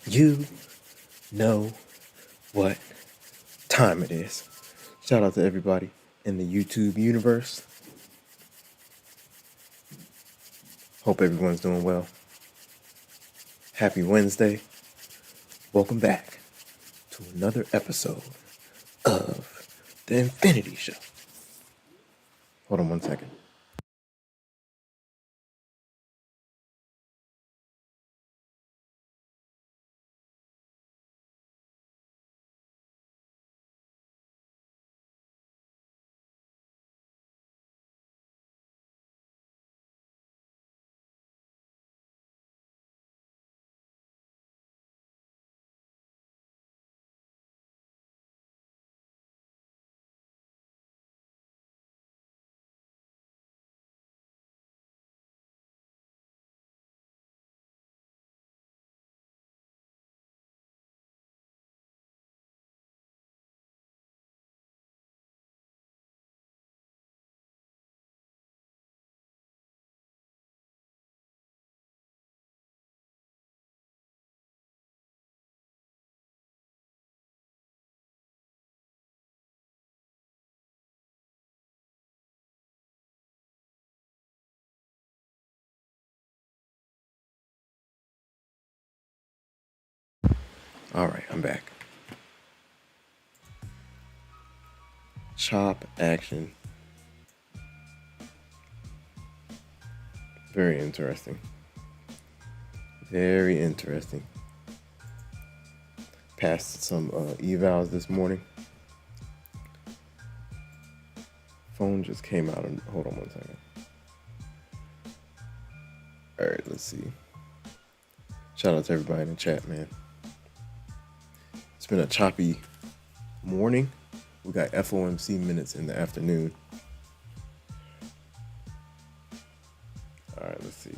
You know what time it is. Shout out to everybody in the YouTube universe. Hope everyone's doing well. Happy Wednesday. Welcome back to another episode of The Infinity Show. Hold on one second. All right, I'm back. Chop action. Very interesting. Very interesting. Passed some evals this morning. Phone just came out. Hold on one second. All right, let's see. Shout out to everybody in the chat, man. It's been a choppy morning. We got FOMC minutes in the afternoon. All right, let's see.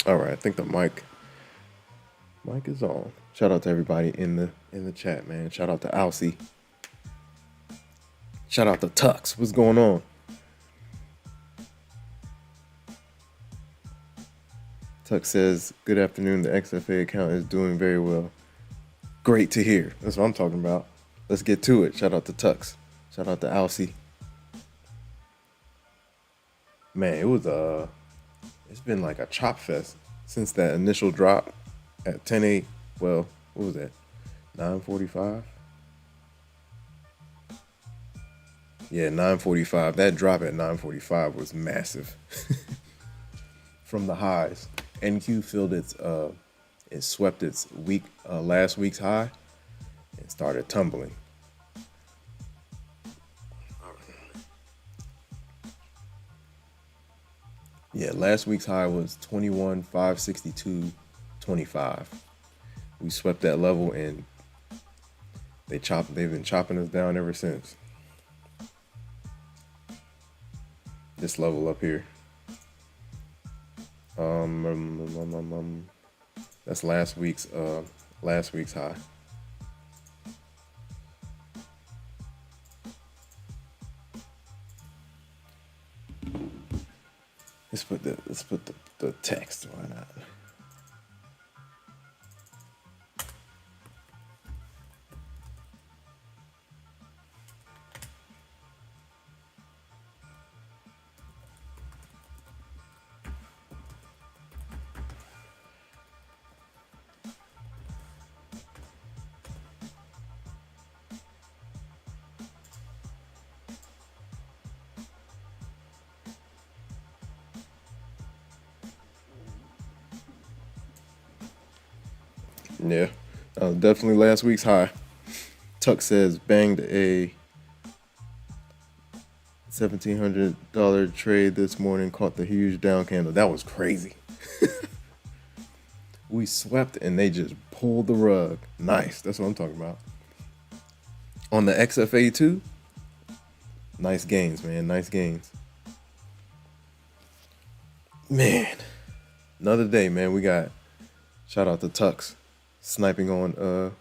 All right, I think the mic is on. Shout out to everybody in the chat, man. Shout out to Alcy. Shout out to Tux. What's going on? Tux says, good afternoon. The XFA account is doing very well. Great to hear. That's what I'm talking about. Let's get to it. Shout out to Tux. Shout out to Alcy. Man, it's been like a chop fest since that initial drop at 10:08. Well, what was that? 9:45? Yeah, 9:45. That drop at 9:45 was massive. From the highs. NQ filled it swept its last week's high and started tumbling. Yeah, last week's high was 21,562.25. We swept that level and they've been chopping us down ever since. This level up here. That's last week's high. Let's put the text. Why not? Yeah, definitely last week's high. Tuck says banged a $1,700 trade this morning, caught the huge down candle. That was crazy. We swept and they just pulled the rug. Nice. That's what I'm talking about. On the XFA too. Nice gains, man. Nice gains. Man, another day, man. We got shout out to Tux sniping on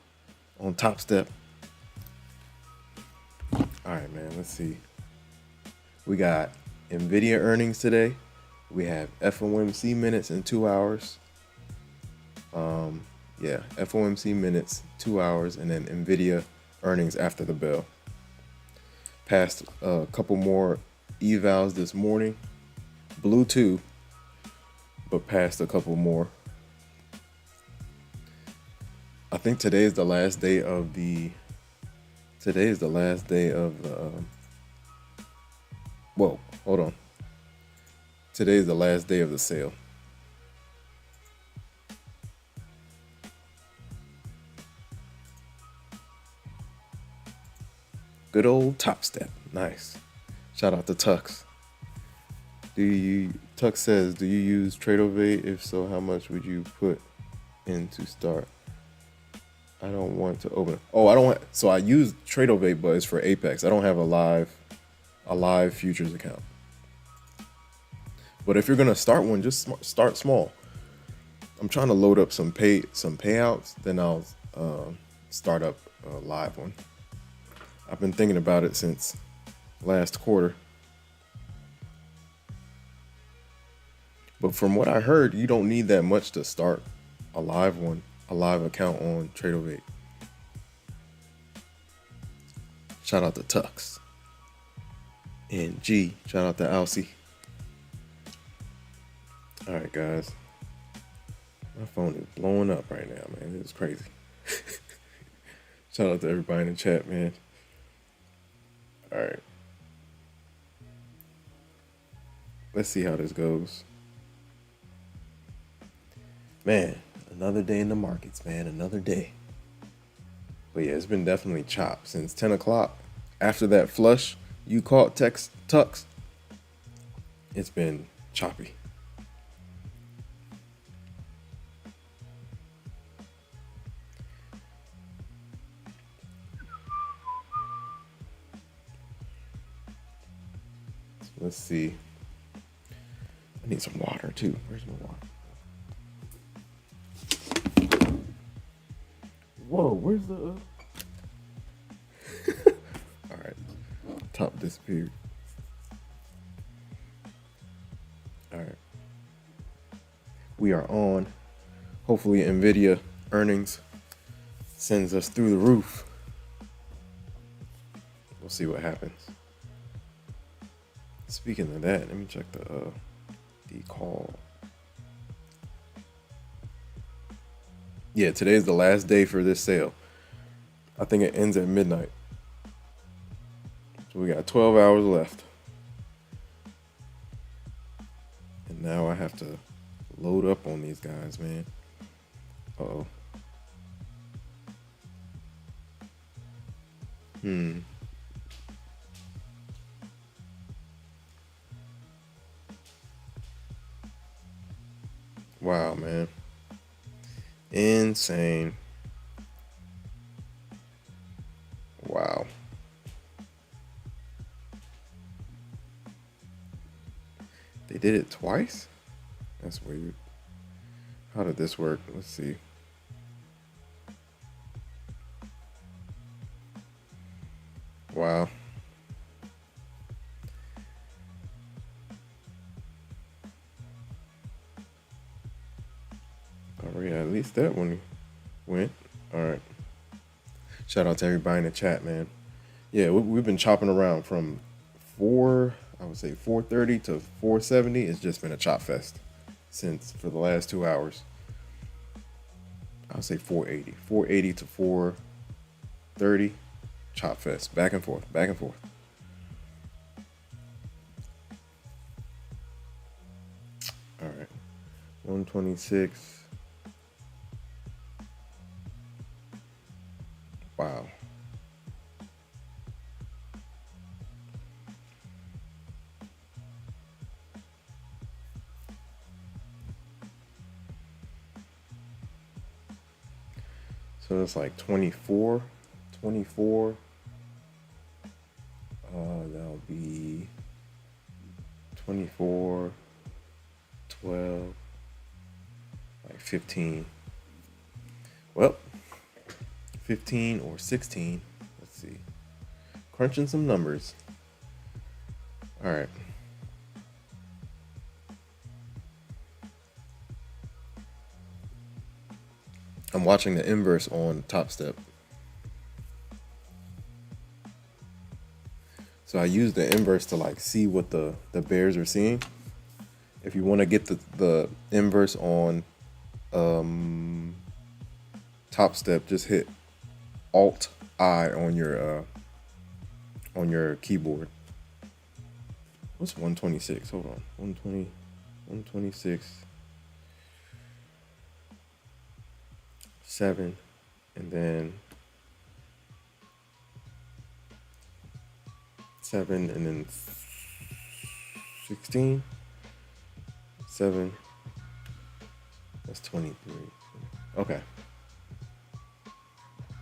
Topstep. All right, man. Let's see. We got Nvidia earnings today. We have FOMC minutes in 2 hours. Yeah, FOMC minutes, 2 hours, and then Nvidia earnings after the bell. Passed a couple more evals this morning. Blew 2, but passed a couple more. I think today is the last day of the. Whoa, hold on. Today is the last day of the sale. Good old Topstep. Nice. Shout out to Tux. Tux says, do you use TradeOvate? If so, how much would you put in to start? I don't want to open. Oh, I don't want. So I use TradeOvate, but it's for Apex. I don't have a live futures account. But if you're gonna start one, just start small. I'm trying to load up some payouts. Then I'll start up a live one. I've been thinking about it since last quarter. But from what I heard, you don't need that much to start a live account on TradeOvate. Shout out to Tux. And G, shout out to Alcy. All right, guys. My phone is blowing up right now, man. It's crazy. Shout out to everybody in the chat, man. All right. Let's see how this goes. Man, another day in the markets, man. Another day. But yeah, it's been definitely chopped since 10 o'clock. After that flush you caught Tux, it's been choppy. Let's see. I need some water too. Where's my water? Whoa, where's the... All right, top disappeared. All right. We are on. Hopefully Nvidia earnings sends us through the roof. We'll see what happens. Speaking of that, let me check the call. Yeah, today's the last day for this sale. I think it ends at midnight. So we got 12 hours left. And now I have to load up on these guys, man. Uh-oh. Wow, man. Insane. Wow. They did it twice? That's weird. How did this work? Let's see. Wow. Oh, yeah, at least that one went. All right. Shout out to everybody in the chat, man. Yeah, we've been chopping around from 430 to 470. It's just been a chop fest for the last 2 hours. I'll say 480 to 430. Chop fest, back and forth, back and forth. All right, 126. Wow. So it's like 24, 24. That'll be 24, 12, like 15. Well, 15 or 16. Let's see. Crunching some numbers. All right. I'm watching the inverse on Topstep. So I use the inverse to like see what the bears are seeing. If you want to get the inverse on Topstep, just hit Alt I on your keyboard. What's 126? Hold on. 120, 126, 7, and then 7, and then 16, 7. That's 23. Okay.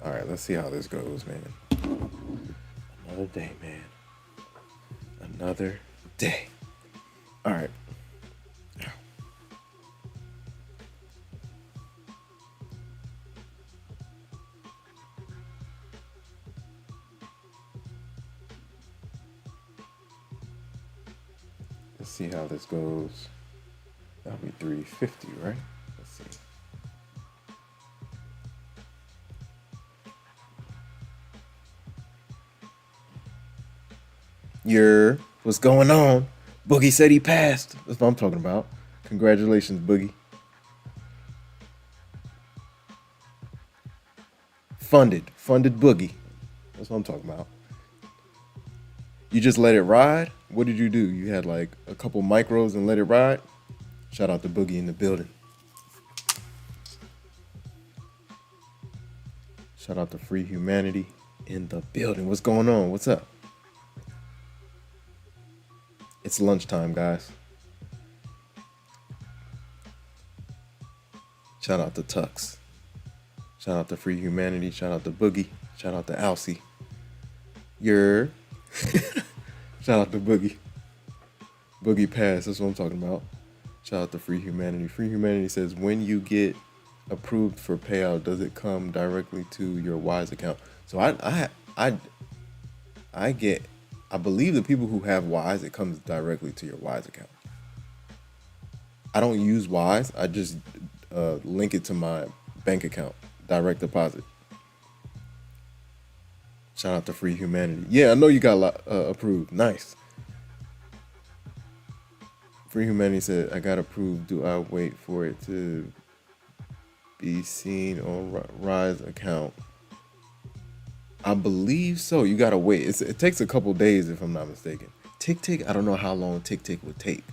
All right, let's see how this goes, man. Another day, man. Another day. All right. Let's see how this goes. That'll be 350, right? Let's see. What's going on? Boogie said he passed. That's what I'm talking about. Congratulations, Boogie. Funded Boogie. That's what I'm talking about. You just let it ride? What did you do? You had like a couple micros and let it ride? Shout out to Boogie in the building. Shout out to Free Humanity in the building. What's going on? What's up? It's lunchtime, guys. Shout out to Tux. Shout out to Free Humanity. Shout out to Boogie. Shout out to Alcy. Shout out to Boogie. Boogie Pass. That's what I'm talking about. Shout out to Free Humanity. Free Humanity says, when you get approved for payout, does it come directly to your Wise account? So I believe the people who have Wise, it comes directly to your Wise account. I don't use Wise. I just link it to my bank account, direct deposit. Shout out to Free Humanity. Yeah, I know you got approved. Nice. Free Humanity said, I got approved. Do I wait for it to be seen on Rise account? I believe so. You gotta wait. It takes a couple days if I'm not mistaken. Tick, I don't know how long Tick would take,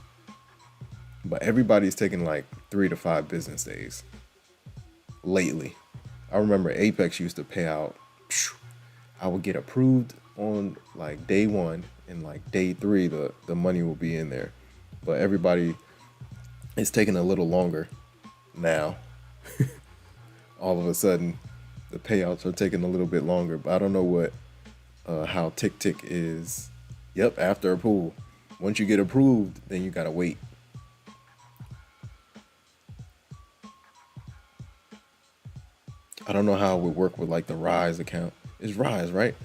but everybody's taking like 3 to 5 business days lately. I remember Apex used to pay out. I would get approved on like day 1, and like day 3, the money will be in there. But everybody is taking a little longer now. All of a sudden, the payouts are taking a little bit longer, but I don't know what how Tick is. Yep, after approval. Once you get approved, then you gotta wait. I don't know how it would work with like the Rise account. It's Rise, right?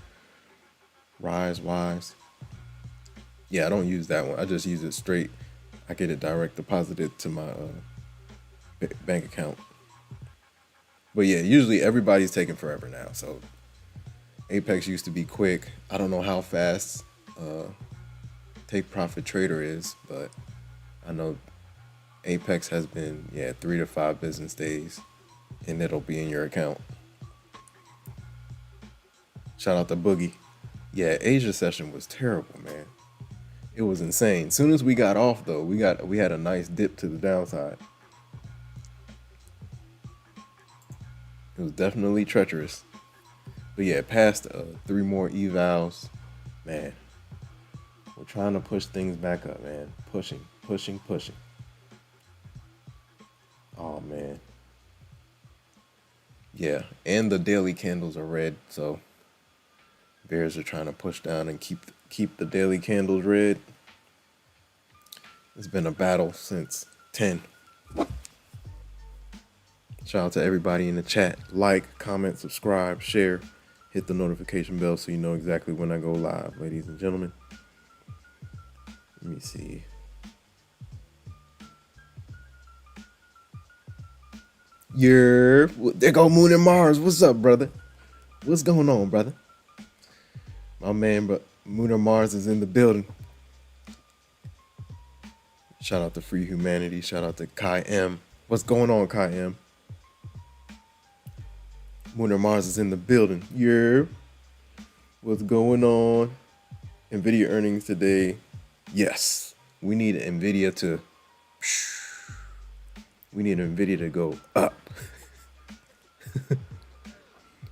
Rise, Wise. Yeah, I don't use that one. I just use it straight. I get it direct deposited to my bank account. But yeah, usually everybody's taking forever now. So Apex used to be quick. I don't know how fast Take Profit Trader is, but I know Apex has been 3 to 5 business days, and it'll be in your account. Shout out to Boogie. Yeah, Asia session was terrible, man. It was insane. As soon as we got off, though, we had a nice dip to the downside. It was definitely treacherous. But yeah, past 3 more evals, man. We're trying to push things back up, man. Pushing. Oh man. Yeah, and the daily candles are red, so bears are trying to push down and keep the daily candles red. It's been a battle since 10. Shout out to everybody in the chat. Like, comment, subscribe, share, hit the notification bell so you know exactly when I go live, ladies and gentlemen. Let me see. There go Moon and Mars. What's up, brother? What's going on, brother? My man, but Moon and Mars is in the building. Shout out to Free Humanity. Shout out to Kai M. What's going on, Kai M? Moon and Mars is in the building. What's going on? Nvidia earnings today. Yes, we need Nvidia to go up.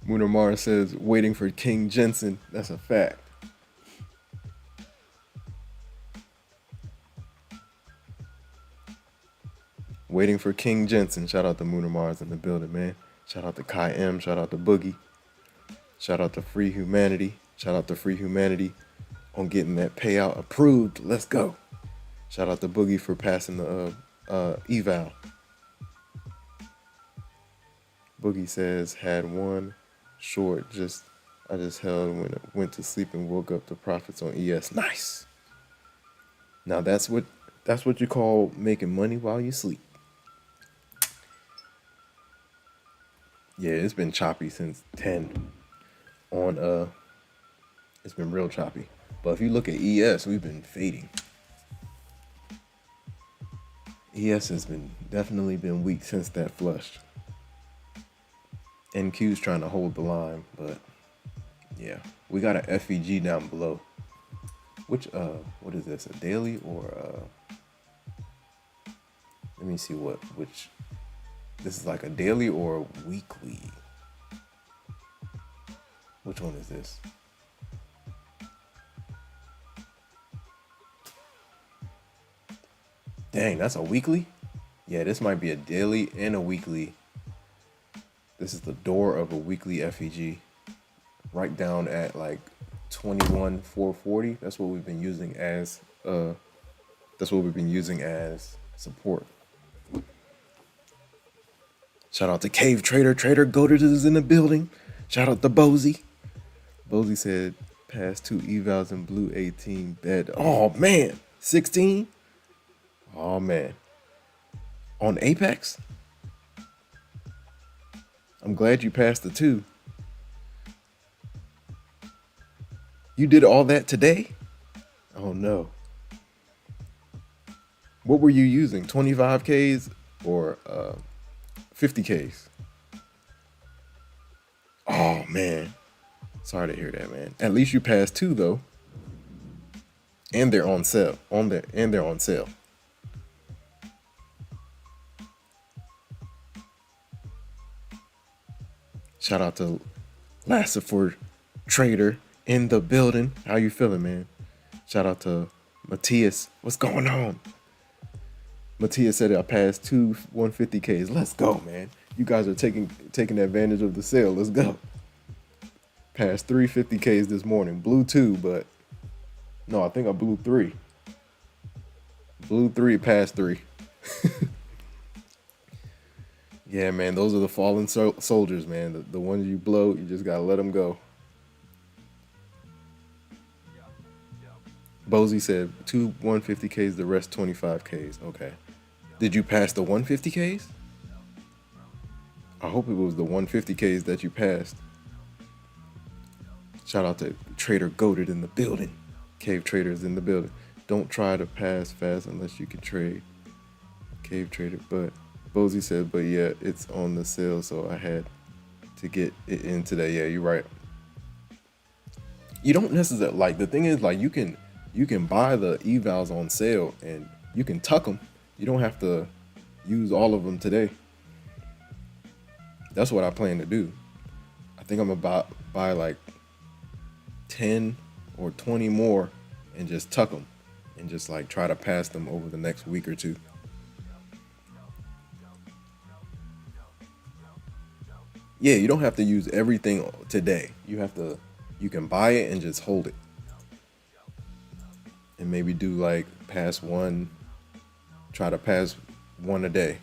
Moon and Mars says waiting for King Jensen. That's a fact. Waiting for King Jensen. Shout out to Moon and Mars in the building, man. Shout out to Kai M. Shout out to Boogie. Shout out to Free Humanity. Shout out to Free Humanity on getting that payout approved. Let's go. Shout out to Boogie for passing the eval. Boogie says had one short. I just held when it went to sleep and woke up to profits on ES. Nice. Now that's what you call making money while you sleep. Yeah, it's been choppy since 10 on it's been real choppy. But if you look at ES, we've been fading. ES has definitely been weak since that flush. NQ's trying to hold the line, but yeah, we got an FEG down below. Which what is this? A daily or let me see which this is like a daily or a weekly. Which one is this? Dang, that's a weekly? Yeah, this might be a daily and a weekly. This is the door of a weekly FEG. Right down at like 21,440. That's what we've been using as support. Shout out to Cave Trader. Trader Goated is in the building. Shout out to Bozy. Bozy said past 2 evals in blue 18 bed. Oh man, 16? Oh man. On Apex? I'm glad you passed the 2. You did all that today? Oh no. What were you using? 25Ks or 50Ks? Oh man. Sorry to hear that, man. At least you passed 2 though. And they're on sale. They're on sale. Shout out to Lassifor Trader in the building. How you feeling, man? Shout out to Matthias. What's going on? Matthias said I passed 2 150Ks. Let's go, man. You guys are taking advantage of the sale. Let's go. Passed 3 50Ks this morning. Blew 2, but no, I think I blew 3. Blew 3, passed 3. Yeah, man, those are the fallen soldiers, man. The ones you blow, you just gotta let them go. Bozy said 2 150Ks, the rest 25Ks. Okay. Did you pass the 150Ks? I hope it was the 150Ks that you passed. Shout out to Trader Goated in the building. Cave Traders in the building. Don't try to pass fast unless you can trade. Cave Trader, but Bozy said, but yeah, it's on the sale, so I had to get it in today. Yeah, you're right. You don't necessarily, like, the thing is, like, you can buy the evals on sale and you can tuck them. You don't have to use all of them today. That's what I plan to do. I think I'm about buy like 10 or 20 more and just tuck them and just like try to pass them over the next week or two. Yeah, you don't have to use everything today. You can buy it and just hold it. And maybe do like pass one, try to pass one a day.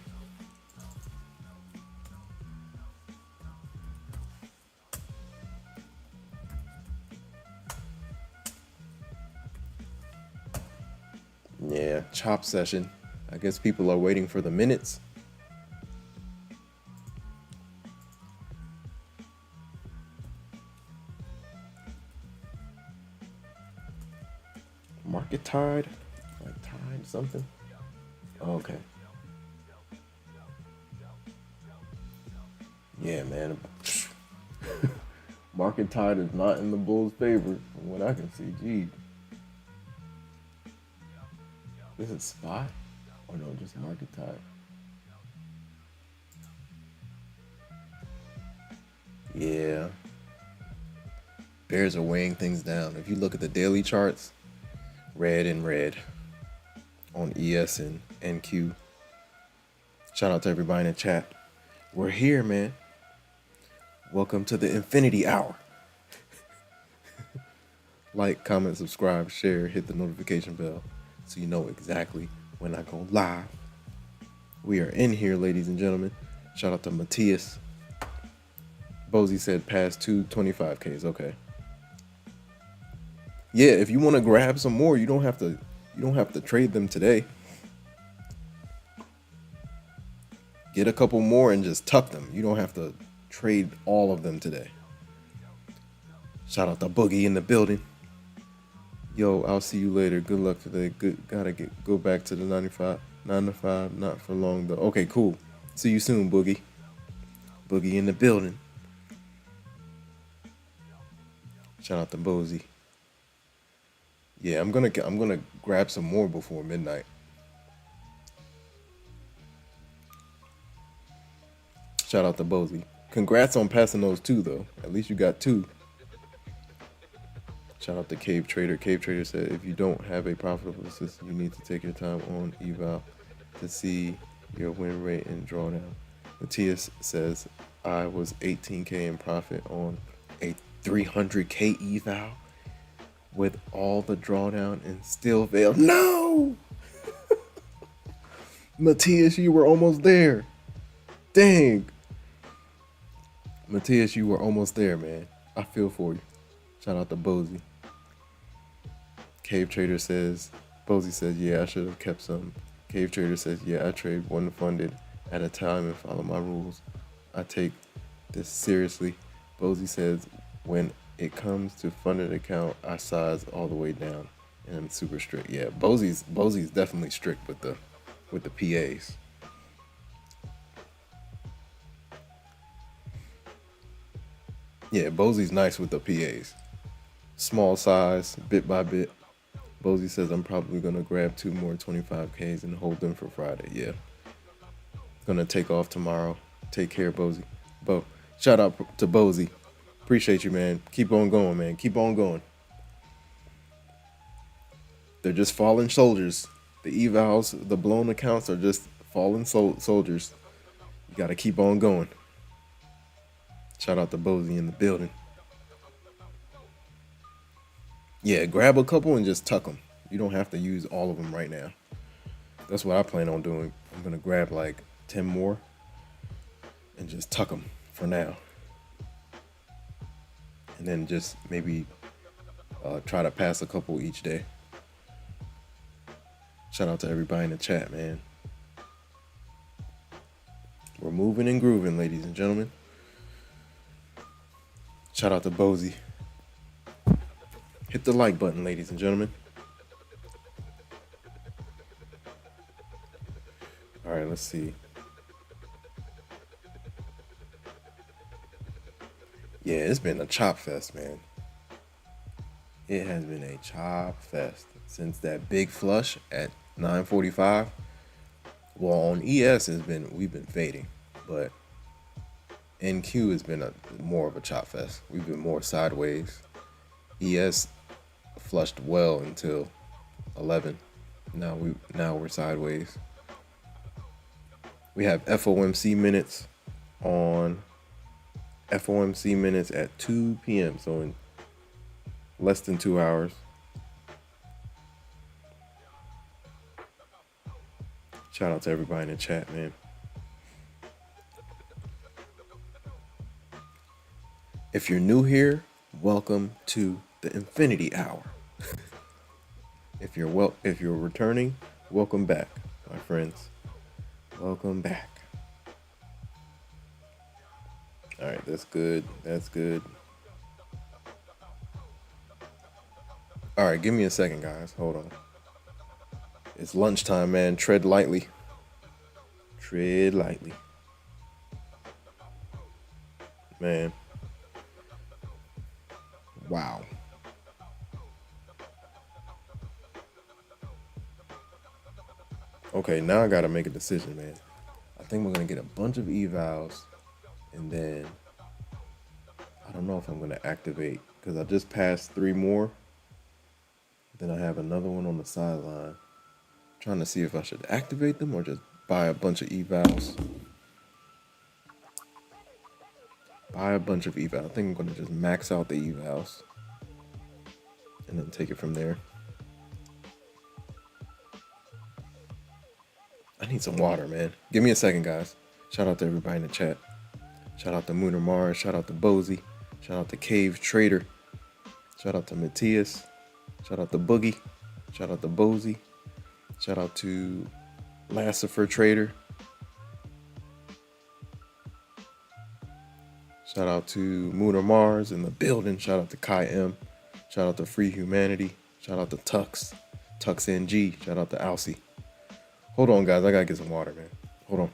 Yeah, chop session. I guess people are waiting for the minutes. Market tide? Like tide something? Oh, okay. Yeah, man. Market tide is not in the Bulls' favor from what I can see. Gee. This is spot? Or no, just market tide? Yeah. Bears are weighing things down. If you look at the daily charts, red and red on ES and NQ. Shout out to everybody in the chat. We're here, man. Welcome to the Infinity Hour. Like, comment, subscribe, share, hit the notification bell so you know exactly when I go live. We are in here, ladies and gentlemen. Shout out to Matthias. Bozy said past 225Ks. Okay. Yeah, if you want to grab some more, you don't have to trade them today. Get a couple more and just tuck them. You don't have to trade all of them today. Shout out to Boogie in the building. Yo, I'll see you later. Good luck today. Go back to the 9 to 5, not for long though. Okay, cool. See you soon, Boogie. Boogie in the building. Shout out to Bozy. Yeah, I'm gonna grab some more before midnight. Shout out to Bozy. Congrats on passing those 2 though. At least you got 2. Shout out to Cave Trader. Cave Trader said if you don't have a profitable system, you need to take your time on eval to see your win rate and drawdown. Matthias says I was 18K in profit on a 300K eval with all the drawdown and still failed. No! Matthias, you were almost there. Dang. Matthias, you were almost there, man. I feel for you. Shout out to Bozy. Cave Trader says, Bozy says, yeah, I should have kept some. Cave Trader says, yeah, I trade one funded at a time and follow my rules. I take this seriously. Bozy says, when it comes to funded account, I size all the way down and I'm super strict. Yeah, Bozy's definitely strict with the PAs. Yeah, Bozy's nice with the PAs. Small size, bit by bit. Bozy says I'm probably gonna grab 2 more 25Ks and hold them for Friday. Yeah. Gonna take off tomorrow. Take care, Bozy. Shout out to Bozy. Appreciate you, man. Keep on going, man. Keep on going. They're just fallen soldiers. The evals, the blown accounts are just fallen soldiers. You gotta keep on going. Shout out to Bozy in the building. Yeah, grab a couple and just tuck them. You don't have to use all of them right now. That's what I plan on doing. I'm going to grab like 10 more and just tuck them for now. And then just maybe try to pass a couple each day. Shout out to everybody in the chat, man. We're moving and grooving, ladies and gentlemen. Shout out to Bozy. Hit the like button, ladies and gentlemen. All right, let's see. Yeah, it's been a chop fest, man. It has been a chop fest since that big flush at 9:45. Well, on ES we've been fading, but NQ has been more of a chop fest. We've been more sideways. ES flushed well until 11. Now we're sideways. We have FOMC minutes on FOMC minutes at 2 p.m. So in less than 2 hours. Shout out to everybody in the chat, man. If you're new here, welcome to the Infinity Hour. If you're returning, welcome back, my friends. Welcome back. All right, that's good. That's good. All right, give me a second, guys. Hold on. It's lunchtime, man. Tread lightly. Tread lightly. Man. Wow. Okay, now I gotta make a decision, man. I think we're gonna get a bunch of evals, and then I don't know if I'm gonna activate because I just passed 3 more. Then I have another one on the sideline. Trying to see if I should activate them or just buy a bunch of evals. Buy a bunch of evals. I think I'm gonna just max out the evals and then take it from there. I need some water, man. Give me a second, guys. Shout out to everybody in the chat. Shout out to Mooner Mars. Shout out to Bozy. Shout out to Cave Trader. Shout out to Matthias. Shout out to Boogie. Shout out to Bozy. Shout out to Lassifer Trader. Shout out to Mooner Mars in the building. Shout out to Kai M. Shout out to Free Humanity. Shout out to Tux. Tux NG. Shout out to Alcy. Hold on, guys. I gotta get some water, man. Hold on.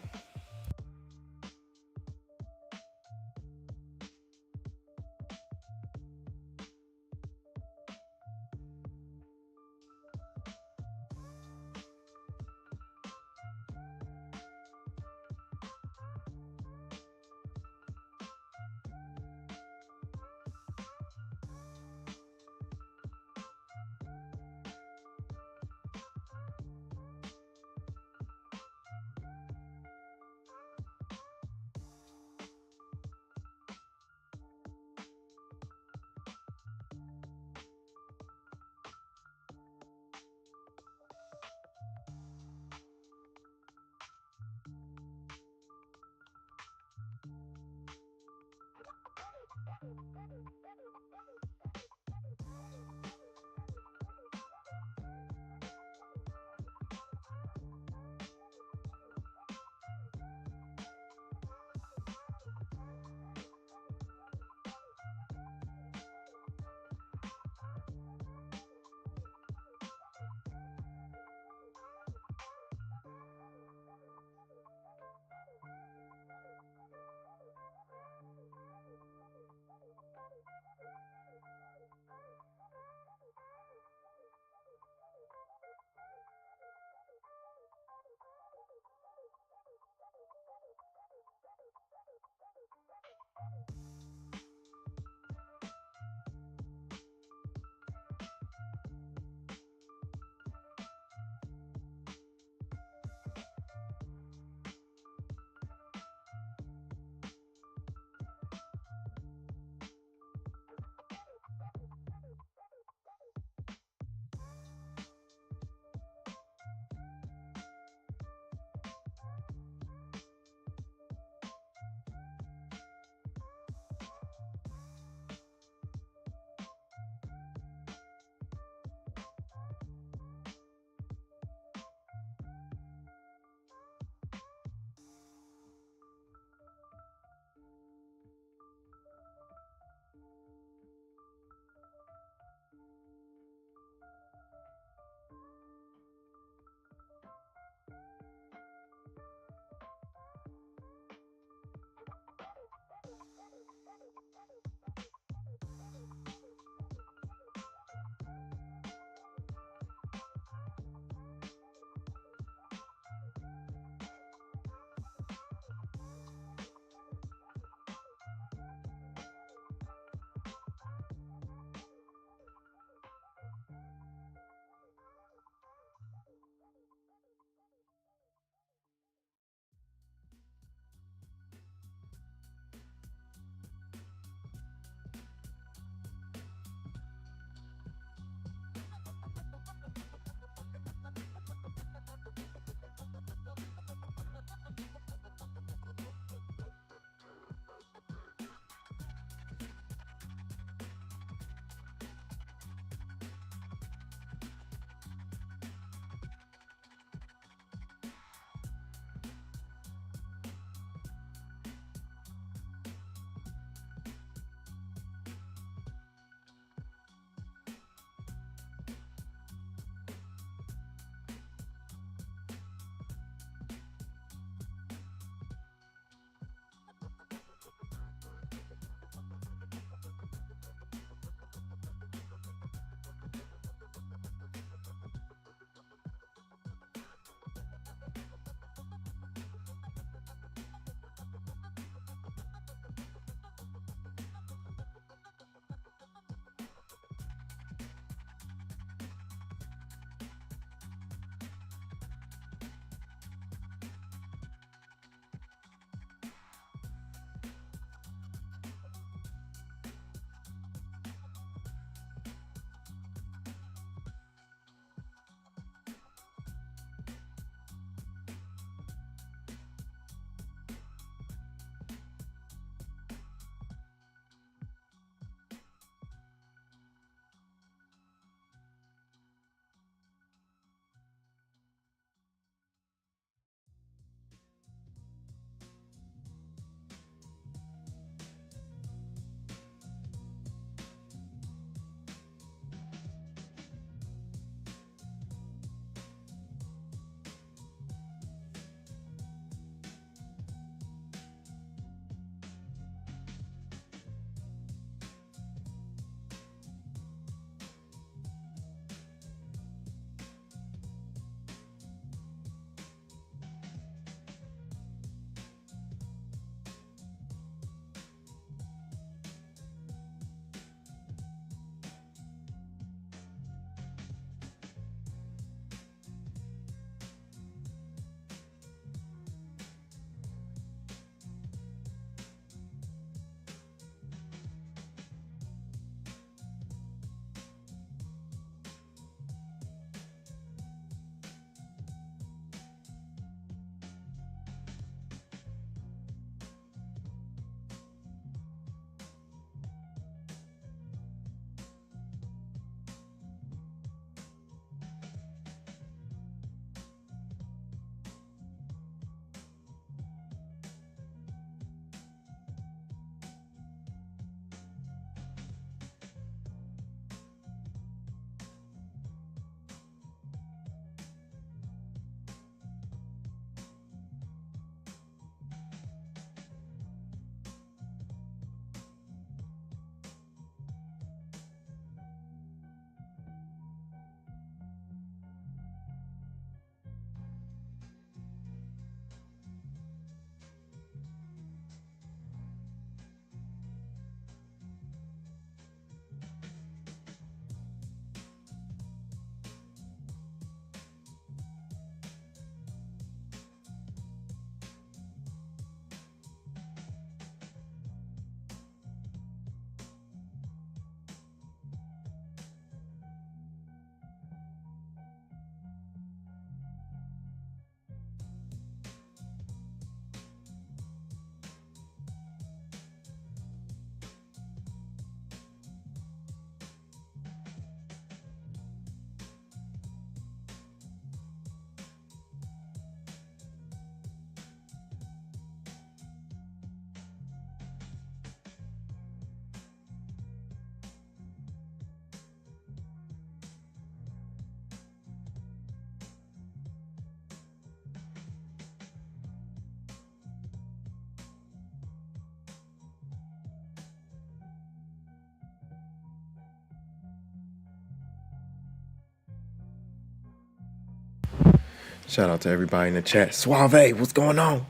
Shout out to everybody in the chat. Suave, what's going on?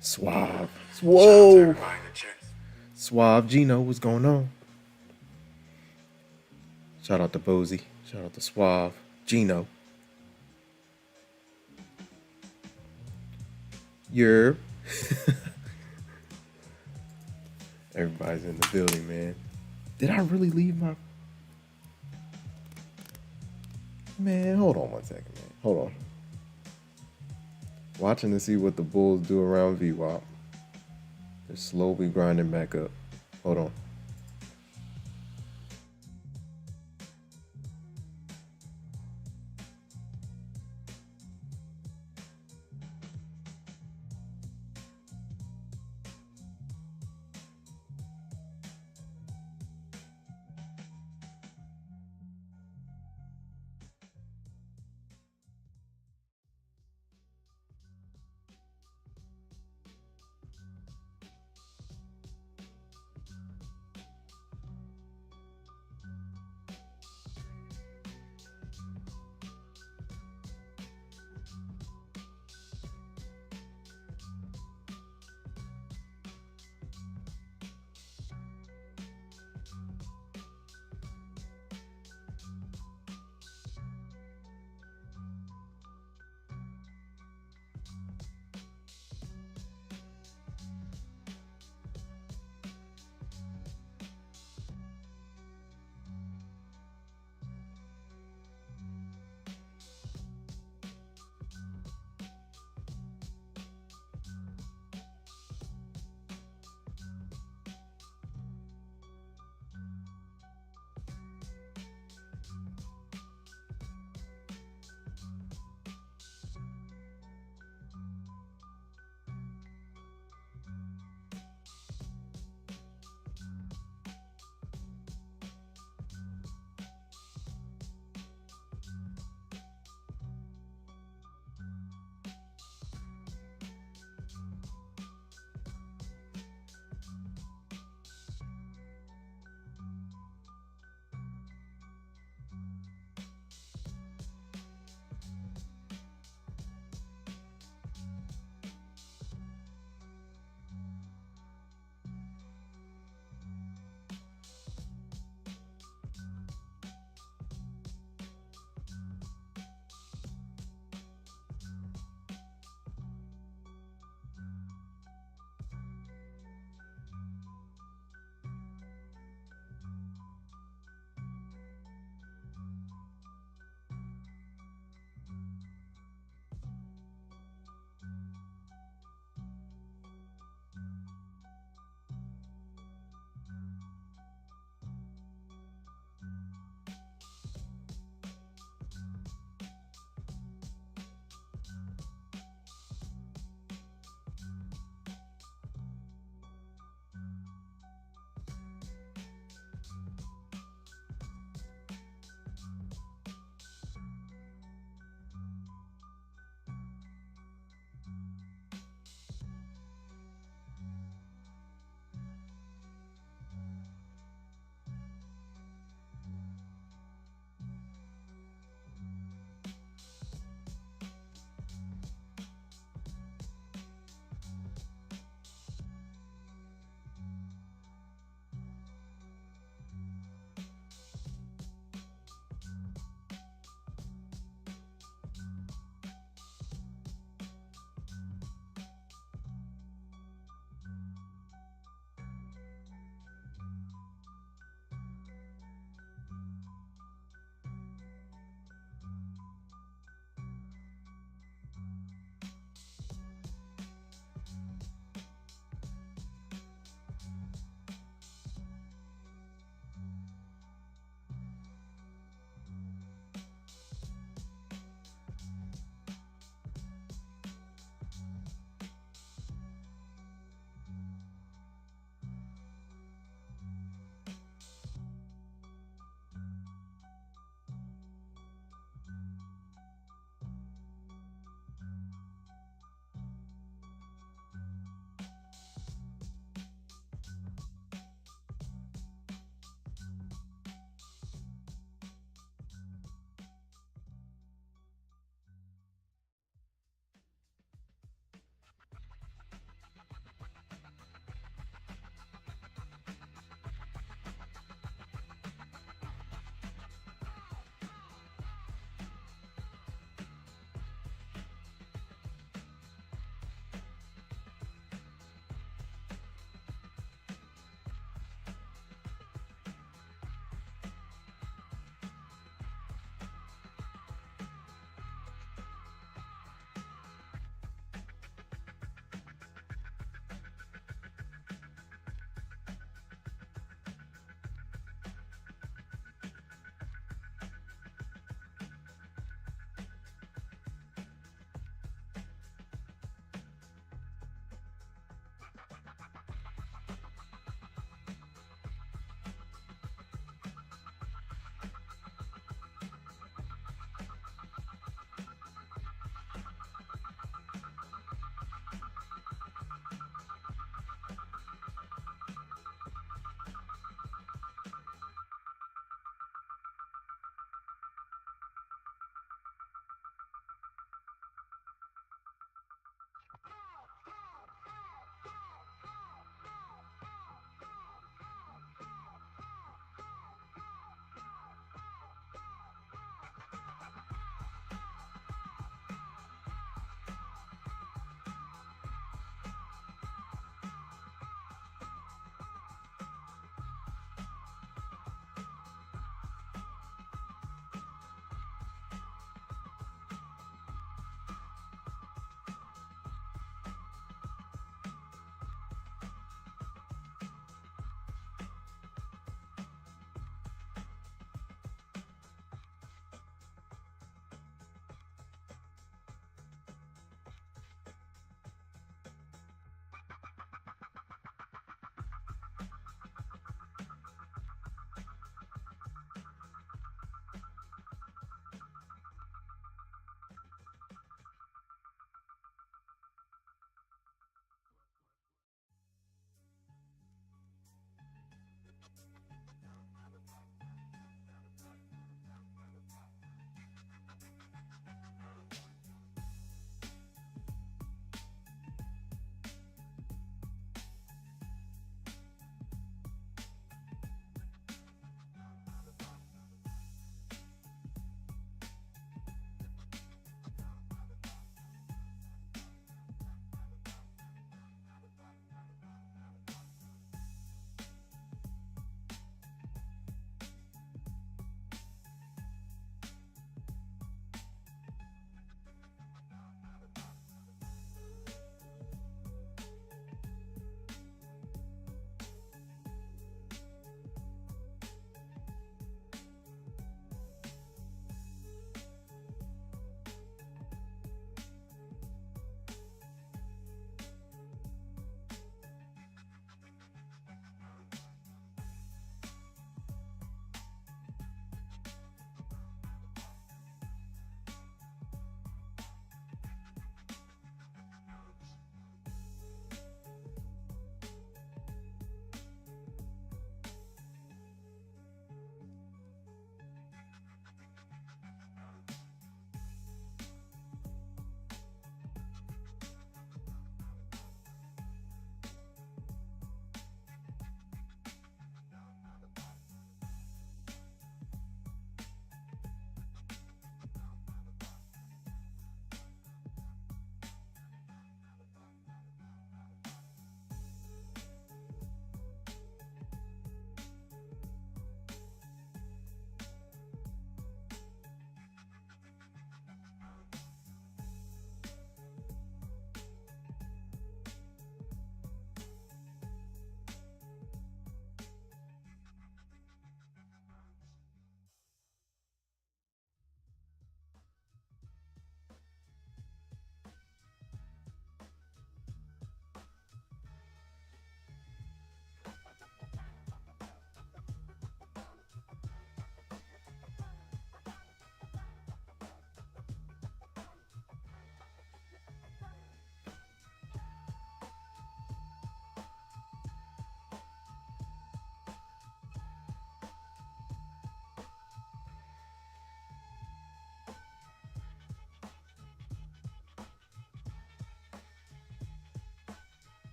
Suave. Whoa. Suave Gino, what's going on? Shout out to Bozy. Shout out to Suave Gino. You're everybody's in the building, man. Did I really leave my man? Hold on 1 second, man. Hold on. Watching to see what the Bulls do around VWAP. They're slowly grinding back up. Hold on.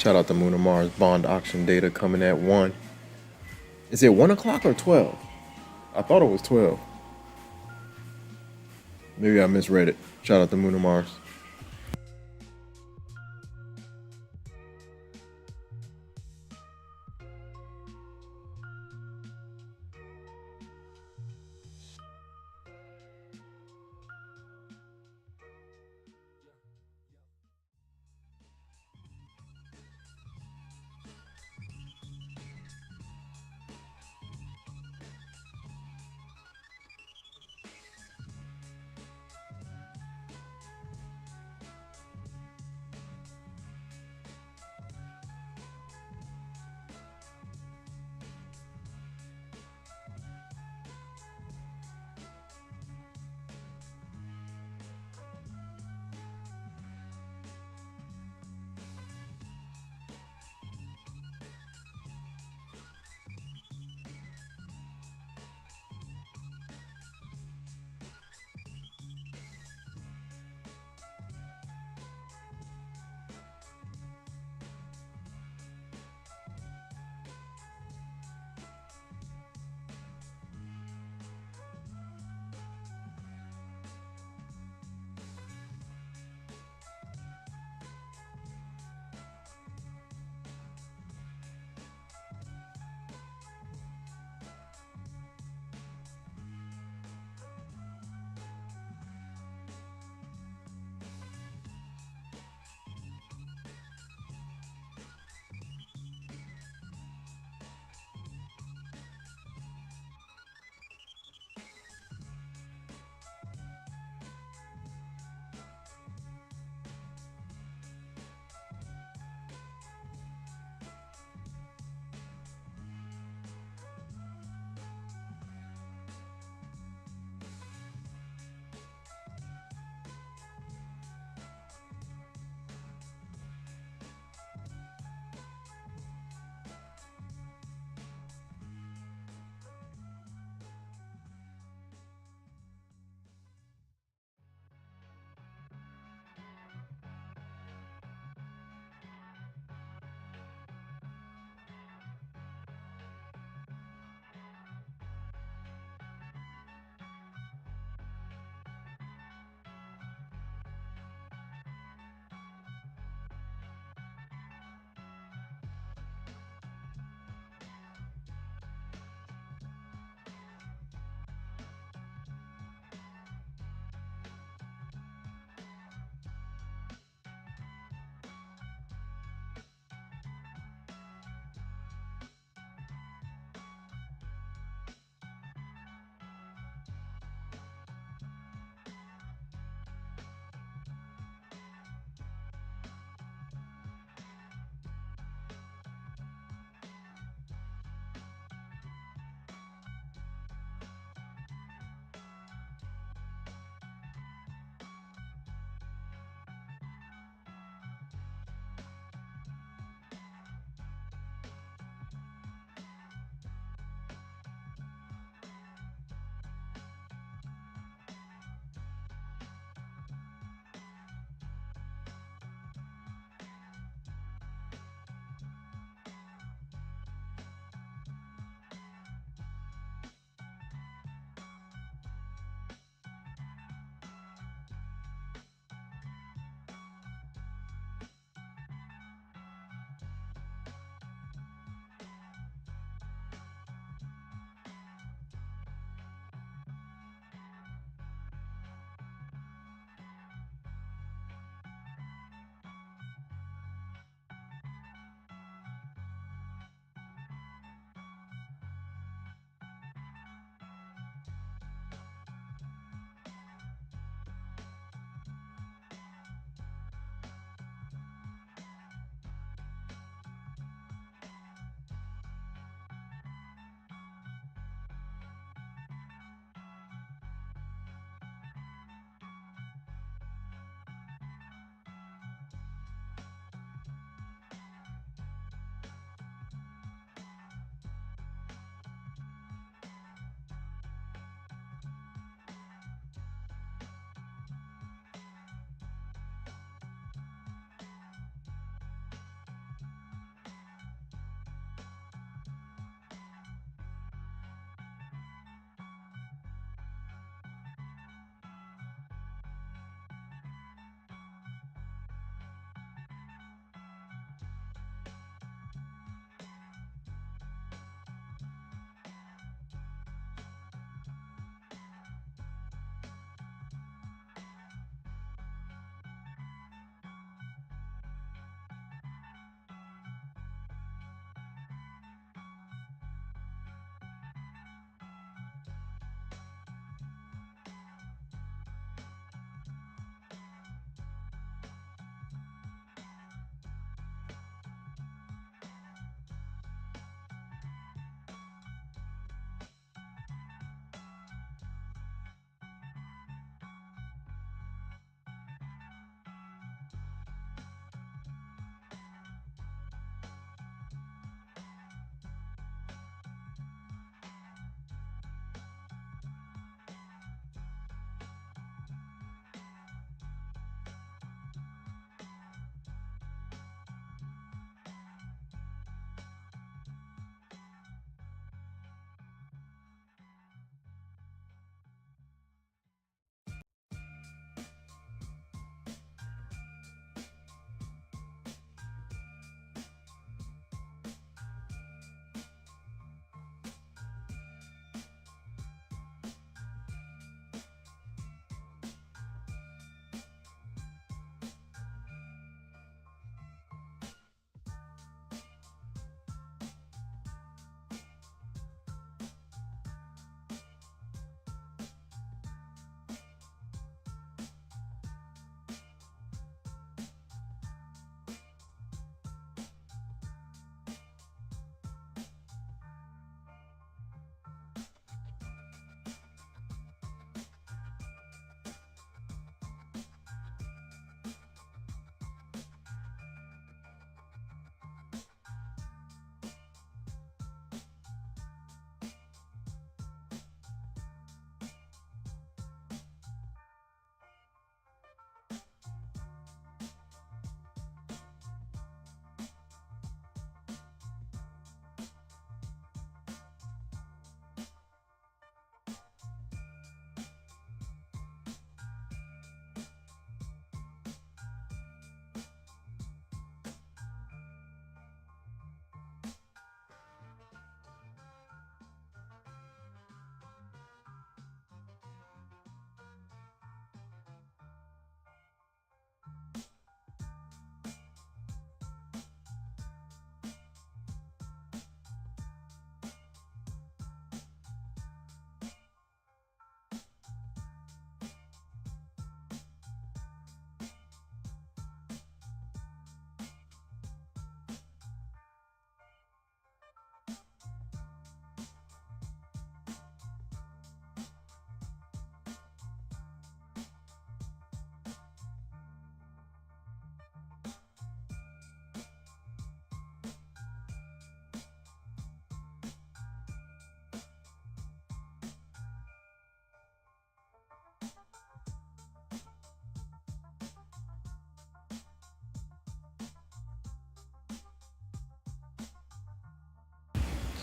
Shout out to Moon and Mars bond auction data coming at 1. Is it 1 o'clock or 12? I thought it was 12. Maybe I misread it. Shout out to Moon and Mars.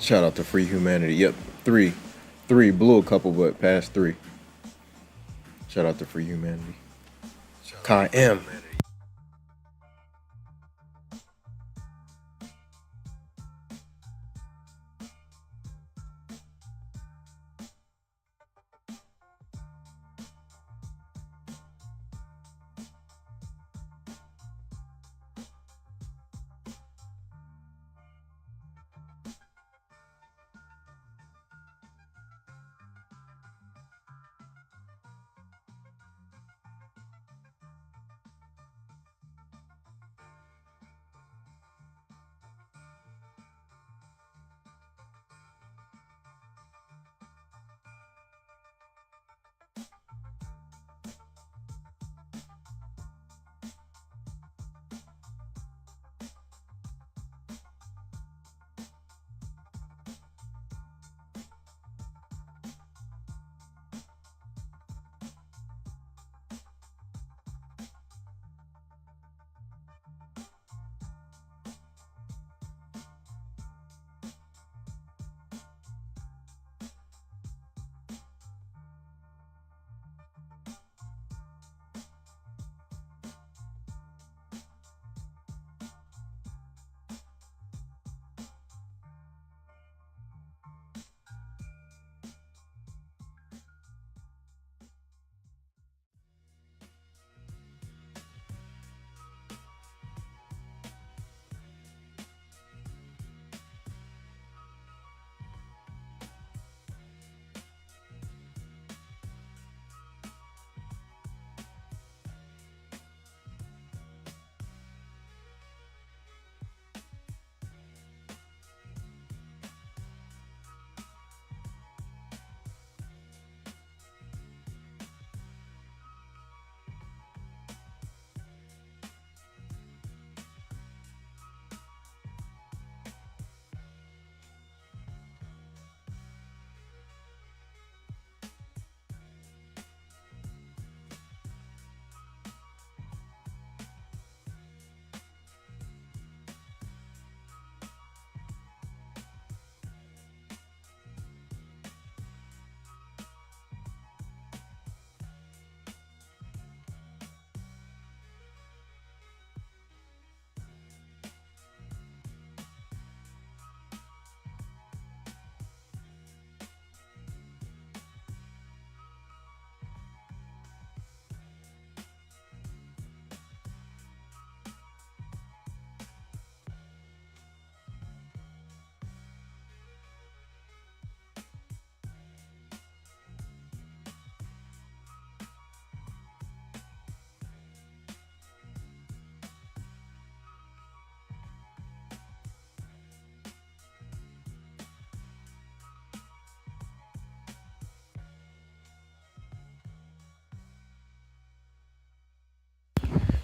Shout out to Free Humanity. Yep, three blew a couple, but past three. Shout out to Free Humanity. Kai M.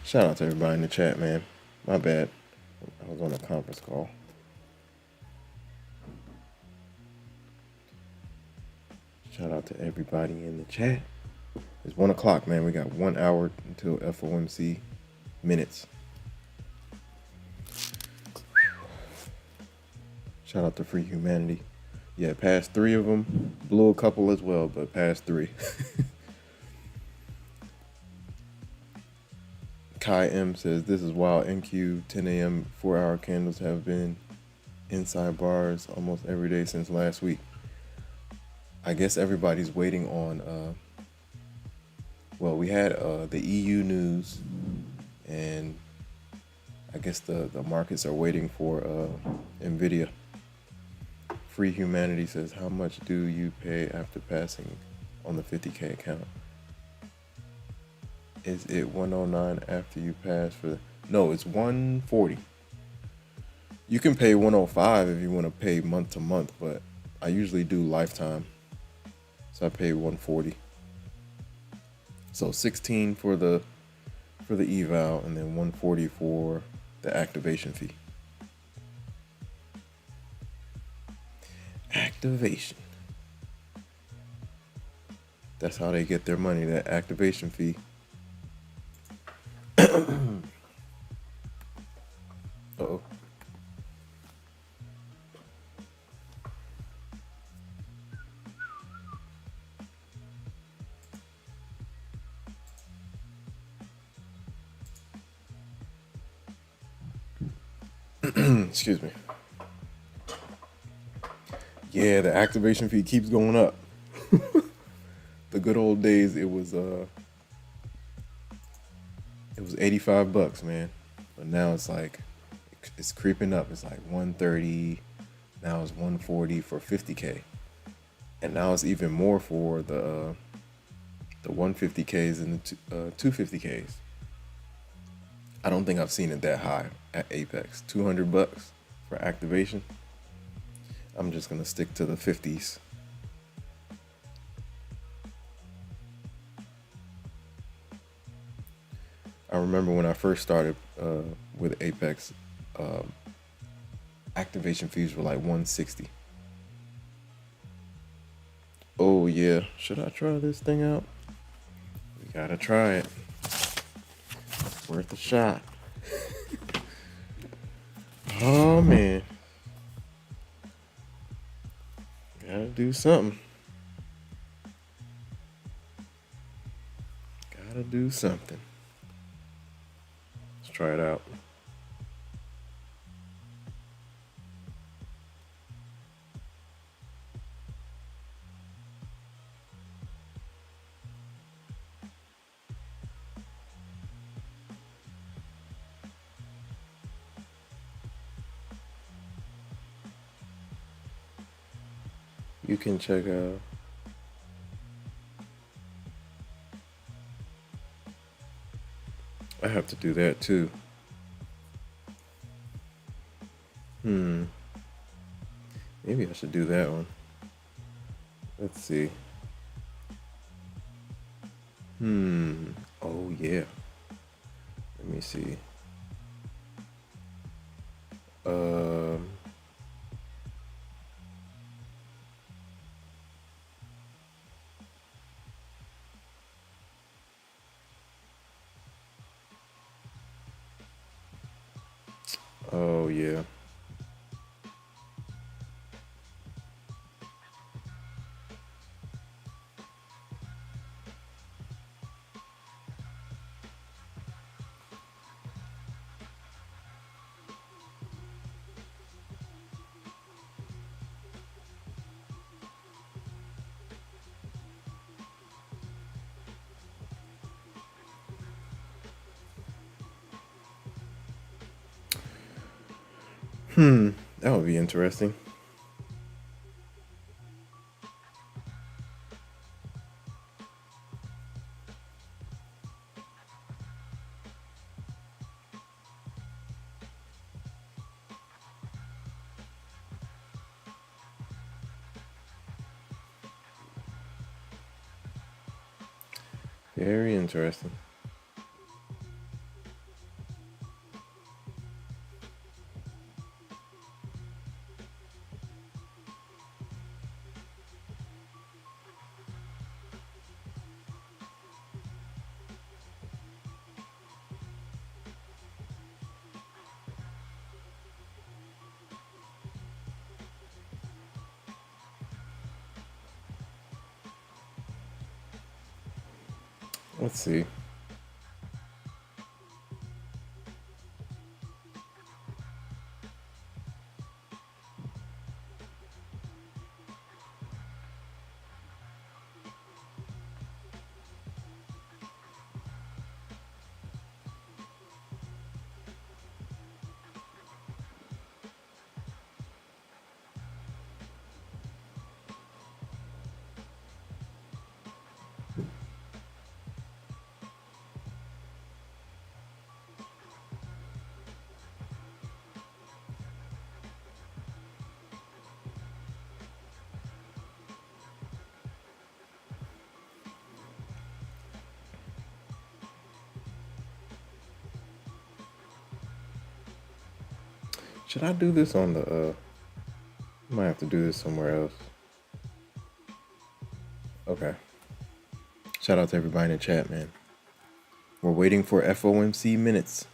Shout out to everybody in the chat, man. My bad. I was on a conference call. Shout out to everybody in the chat. It's 1 o'clock, man. We got 1 hour until FOMC minutes. Shout out to Free Humanity. Yeah, past three of them. Blew a couple as well, but past three. Kai M says, this is wild. NQ 10 a.m. 4-hour candles have been inside bars almost every day since last week. I guess everybody's waiting on, well, we had the EU news, and I guess the markets are waiting for Nvidia. Free Humanity says, how much do you pay after passing on the 50K account? Is it 109 after you pass for no, it's 140. You can pay 105 if you want to pay month to month, but I usually do lifetime. So I pay 140. So 16 for the eval and then 140 for the activation fee. Activation. That's how they get their money, that activation fee. Uh-oh. Excuse me. Yeah, the activation fee keeps going up. The good old days, it was $85, man. But now it's like it's creeping up. It's like 130. Now it's 140 for 50K. And now it's even more for the 150Ks and the 250Ks. I don't think I've seen it that high at Apex. $200 for activation. I'm just gonna stick to the 50s. I remember when I first started with Apex, activation fees were like 160. Oh yeah, should I try this thing out? We gotta try it. It's worth a shot. Oh man, gotta do something. Gotta do something. Let's try it out. You can check out. I have to do that too. Maybe I should do that one. Let's see. Oh yeah. Let me see. Oh yeah. That would be interesting. Very interesting. Let's see. Should I do this on the I might have to do this somewhere else. Okay. Shout out to everybody in the chat, man. We're waiting for FOMC minutes.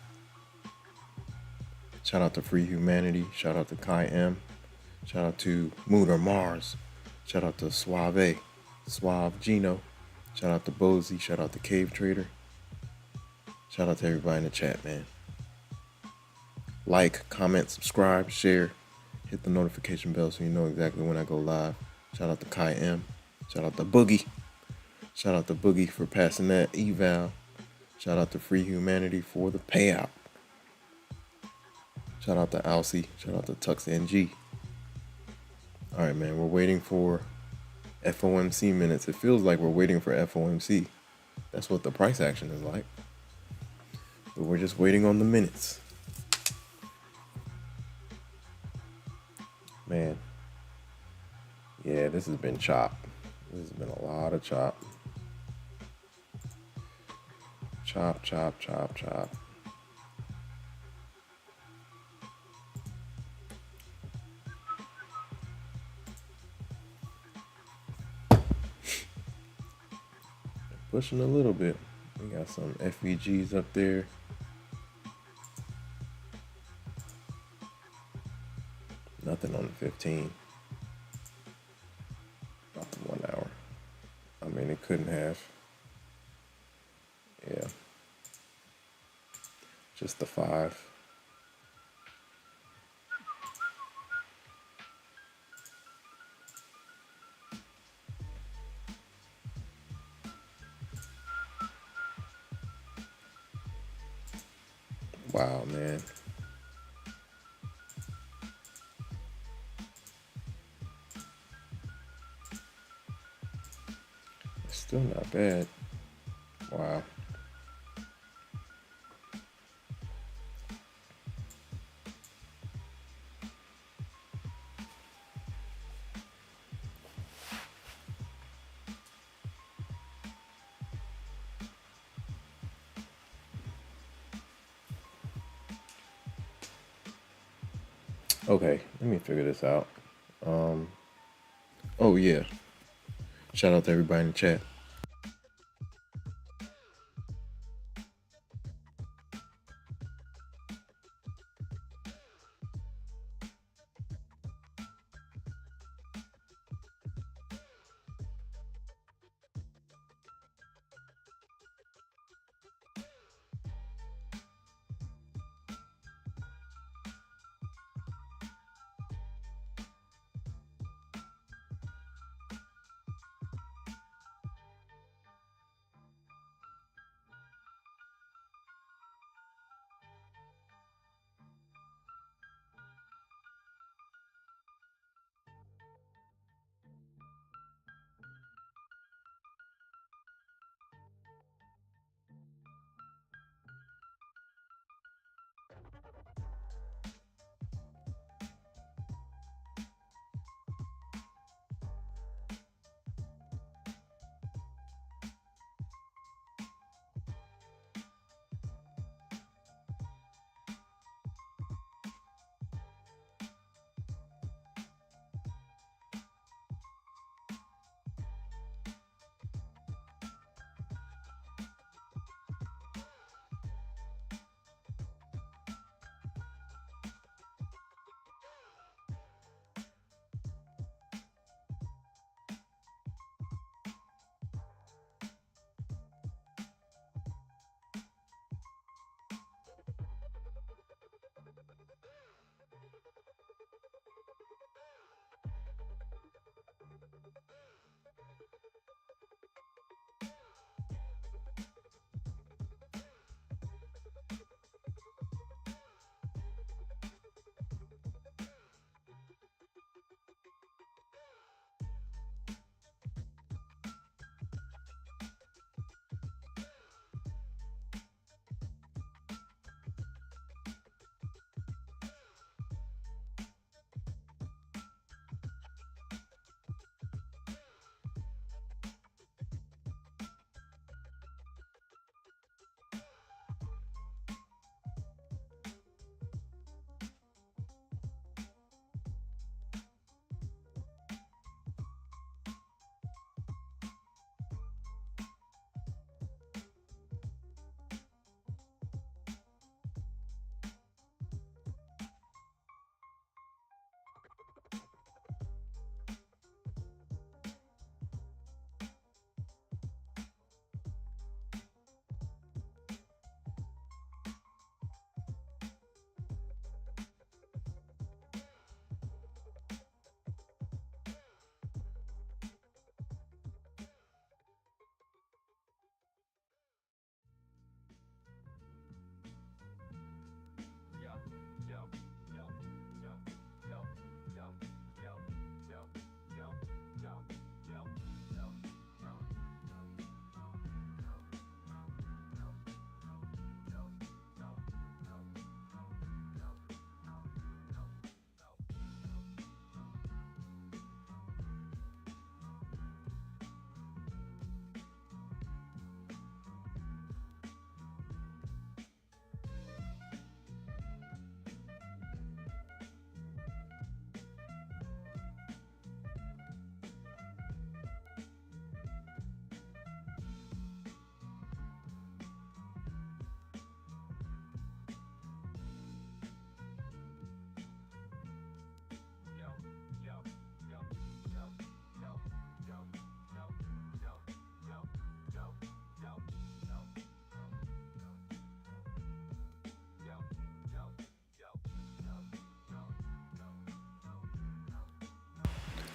Shout out to Free Humanity. Shout out to Kai M. Shout out to Moon or Mars. Shout out to Suave Gino. Shout out to Bozy. Shout out to Cave Trader. Shout out to everybody in the chat, man. Like, comment, subscribe, share, hit the notification bell so you know exactly when I go live. Shout out to Kai M. Shout out to Boogie. Shout out to Boogie for passing that eval. Shout out to Free Humanity for the payout. Shout out to Alcy. Shout out to Tux NG. All right, man. We're waiting for FOMC minutes. It feels like we're waiting for FOMC. That's what the price action is like. But we're just waiting on the minutes. Man. Yeah, this has been chop. This has been a lot of chop. Chop, chop, chop, chop. Pushing a little bit. We got some FVGs up there. Nothing on the 15. About the 1 hour. I mean, it couldn't have. Yeah. Just the 5. Wow, man. It's still not bad. Wow. Okay, let me figure this out. Oh yeah. Shout out to everybody in the chat.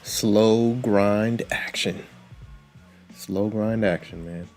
Slow grind action. Slow grind action, man.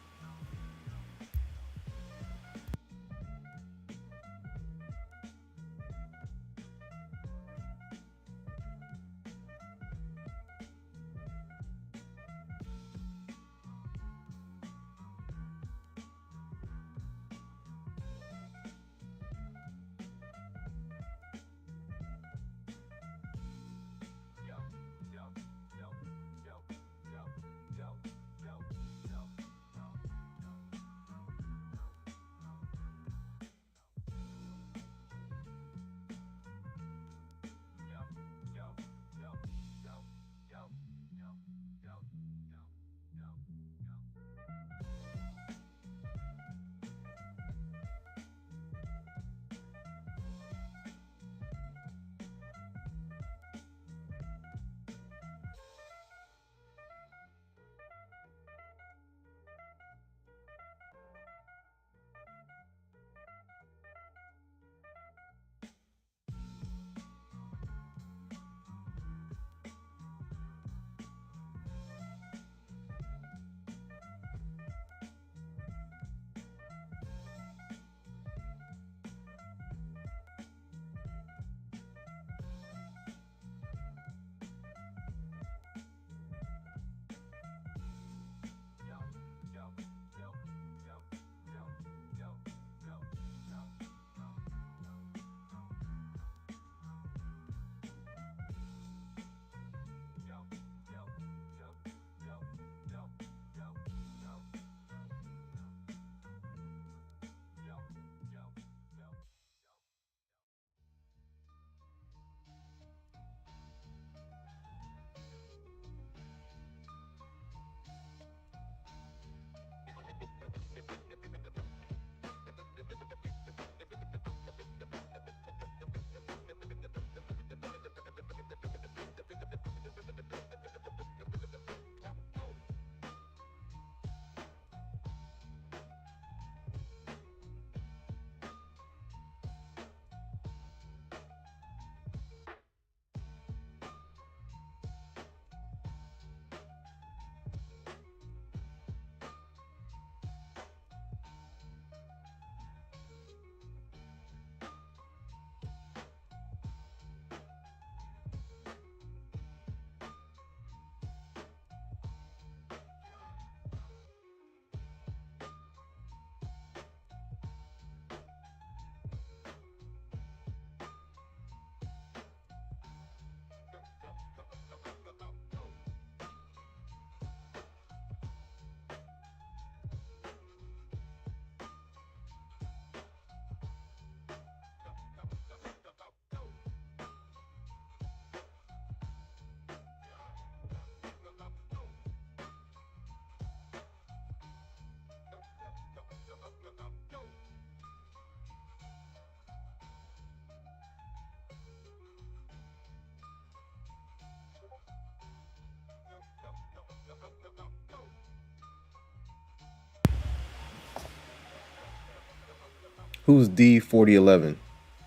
Who's D4011?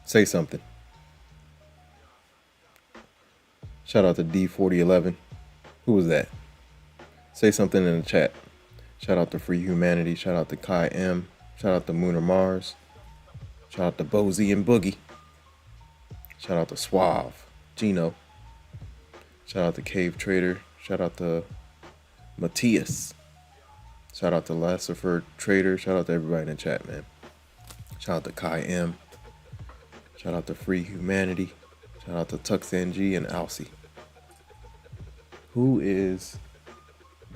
Say something. Shout out to D4011. Who was that? Say something in the chat. Shout out to Free Humanity. Shout out to Kai M. Shout out to Mooner Mars. Shout out to Bozy and Boogie. Shout out to Suave. Gino. Shout out to Cave Trader. Shout out to Matthias. Shout out to Lassiford Trader. Shout out to everybody in the chat, man. Shout out to Kai M. Shout out to Free Humanity. Shout out to Tux NG and Alcy. Who is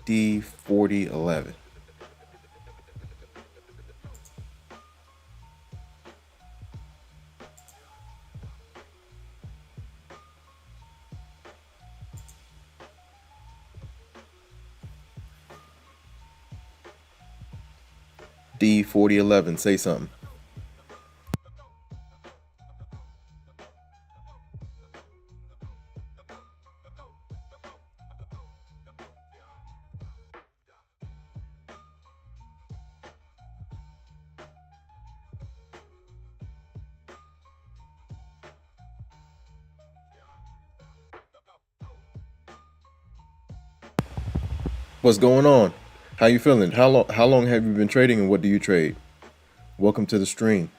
D4011? D4011, say something. What's going on? How you feeling? How long have you been trading and what do you trade? Welcome to the stream.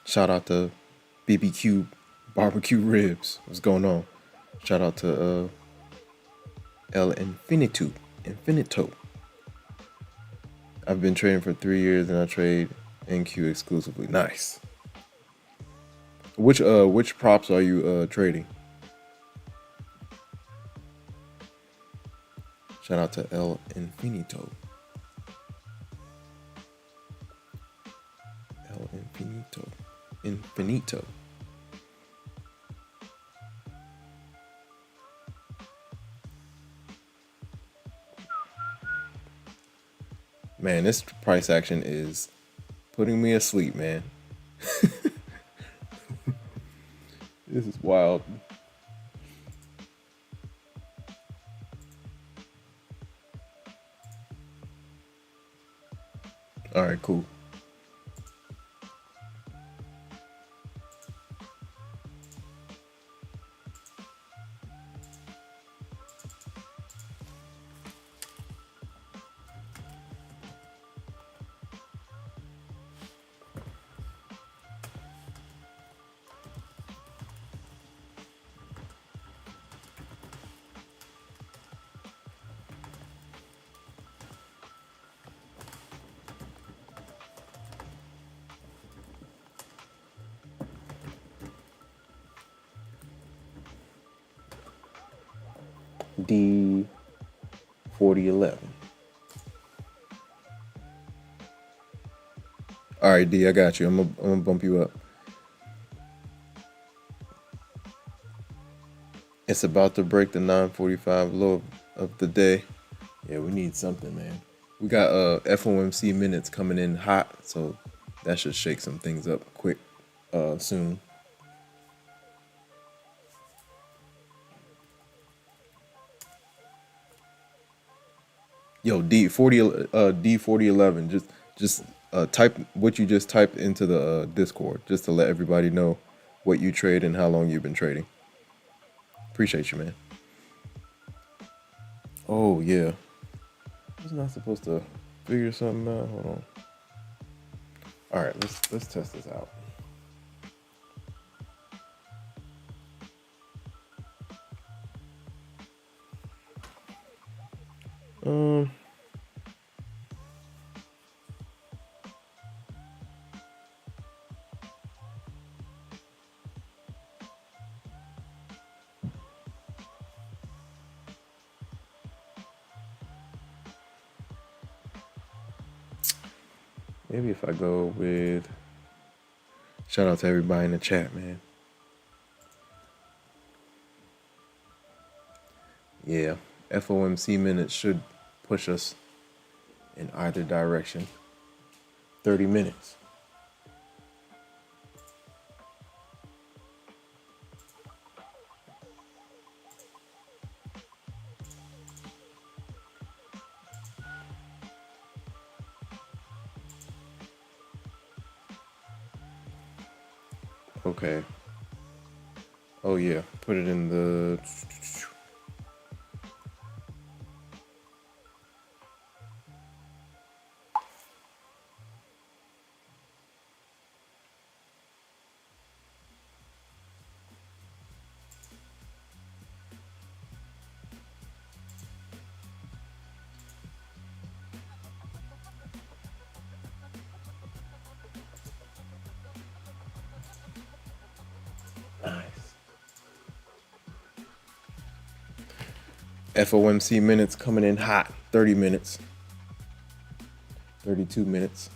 Shout out to BBQ barbecue ribs. What's going on? Shout out to El Infinito. I've been trading for 3 years and I trade NQ exclusively. Nice. Which props are you trading? Shout out to El Infinito. El Infinito. Infinito. Man, this price action is putting me asleep, man. This is wild. All right, cool. D 4011. All right, D, I got you. I'm gonna bump you up. It's about to break the 945 low of the day. Yeah, we need something, man. We got FOMC minutes coming in hot, so that should shake some things up quick soon. Yo, D4011. Just type what you just typed into the Discord, just to let everybody know what you trade and how long you've been trading. Appreciate you, man. Oh yeah, wasn't I supposed to figure something out? Hold on. All right, let's test this out. Maybe if I go with, shout out to everybody in the chat, man. Yeah, FOMC minutes should push us in either direction. 30 minutes. Okay. Oh yeah, put it in the. FOMC minutes coming in hot. 30 minutes. 32 minutes.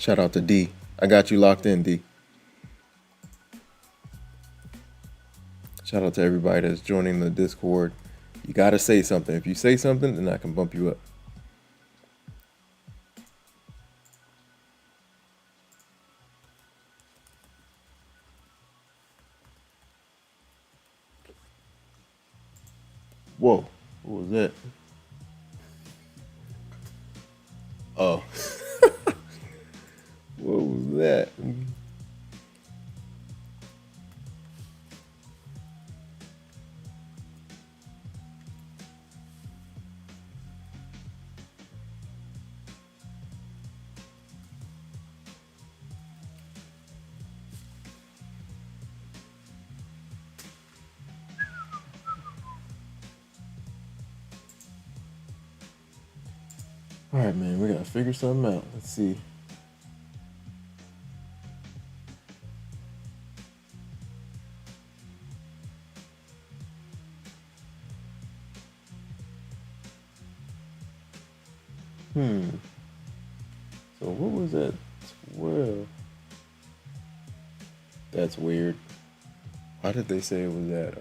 Shout out to D. I got you locked in, D. Shout out to everybody that's joining the Discord. You gotta say something. If you say something, then I can bump you up. Whoa, what was that? Oh, what was that? All right, man, we gotta figure something out. Let's see. So what was that? 12. That's weird. Why did they say it was that?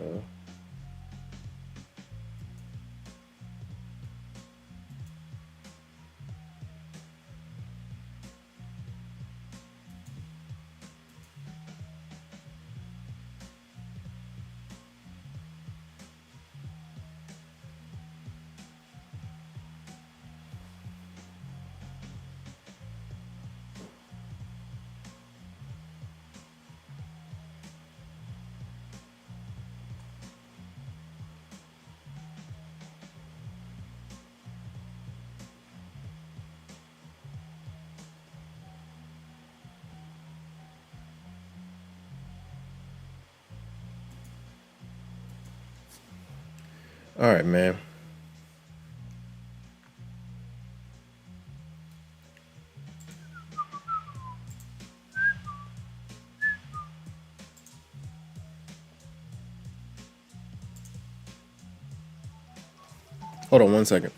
All right, man. Hold on one second.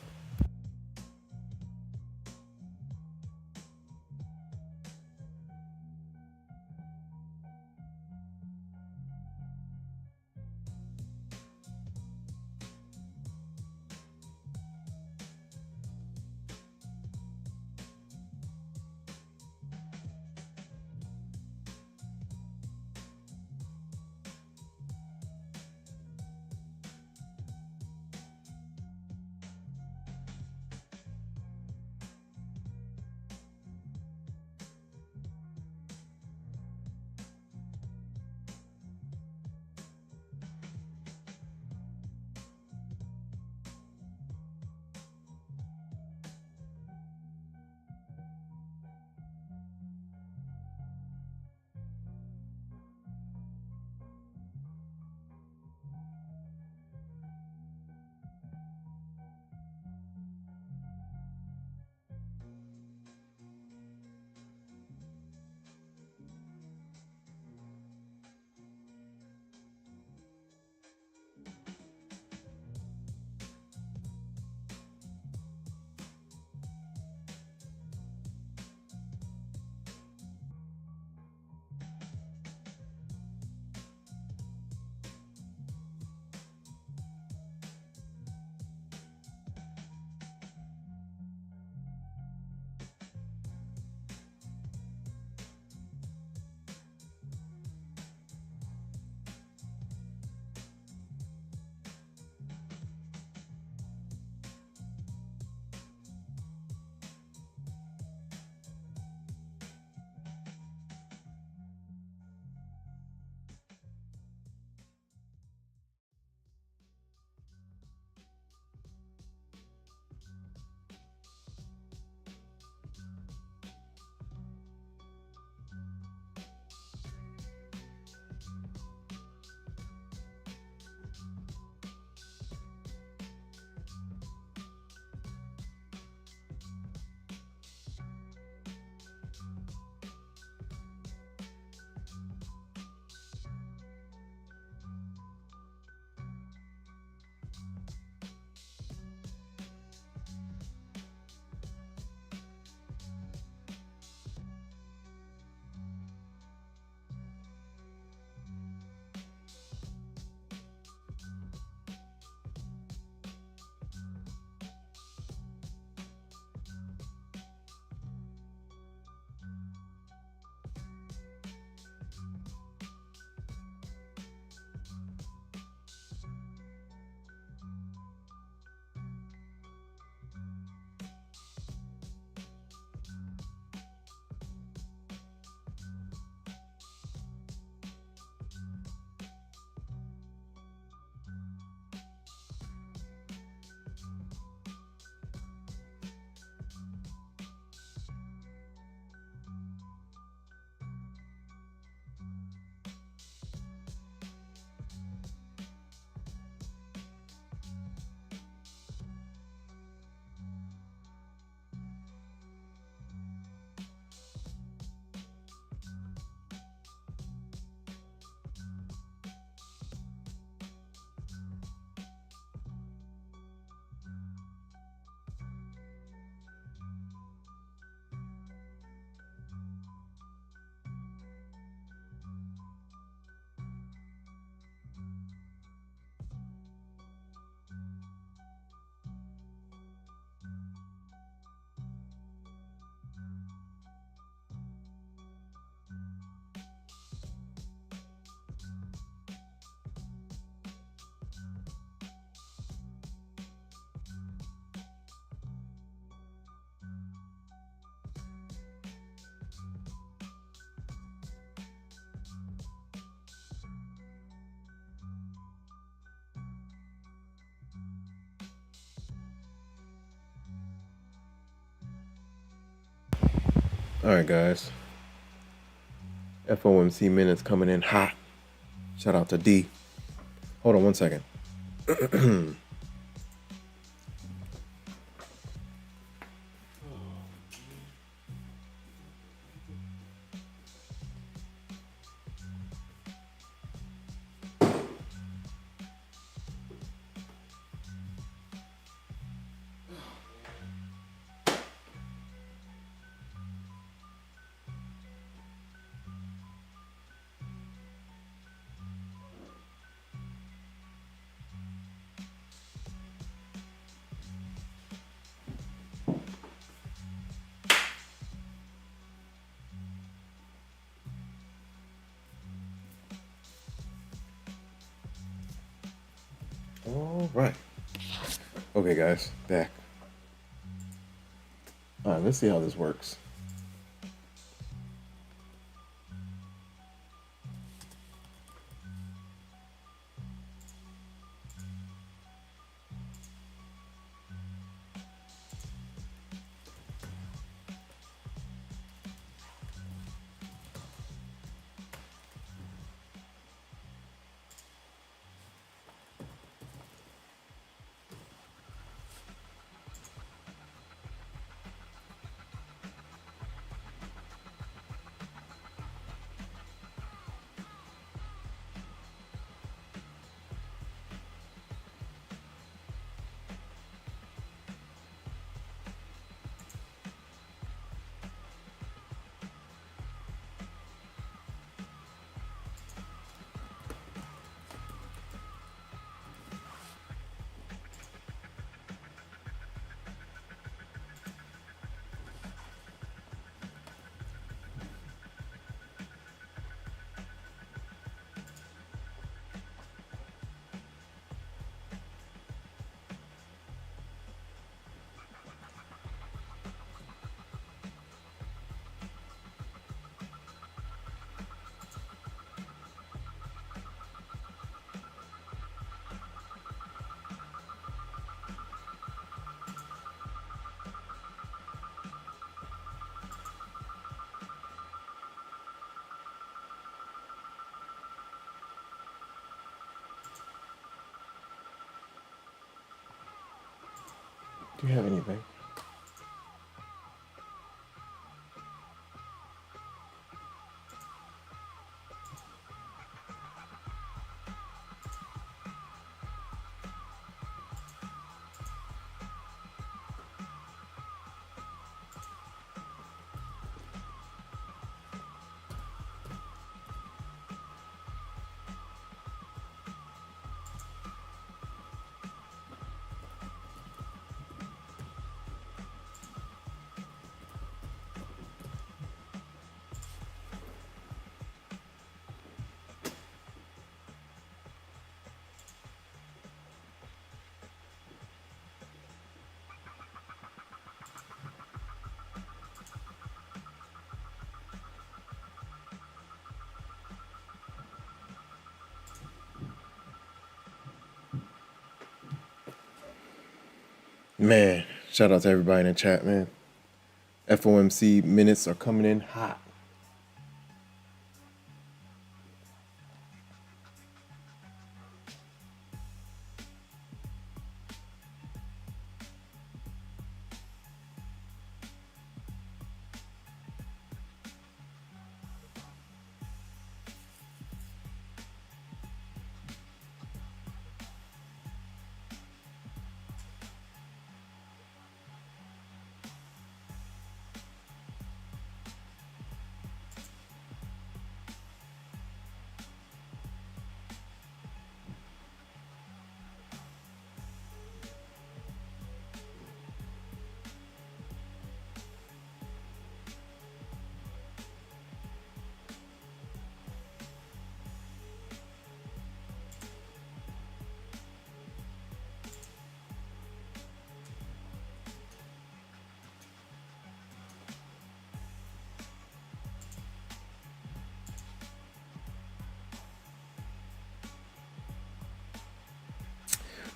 All right, guys. FOMC minutes coming in hot. Shout out to D. Hold on one second. All right. Okay, guys, back. All right, let's see how this works. Do you have anything? Man, shout out to everybody in the chat, man. FOMC minutes are coming in hot.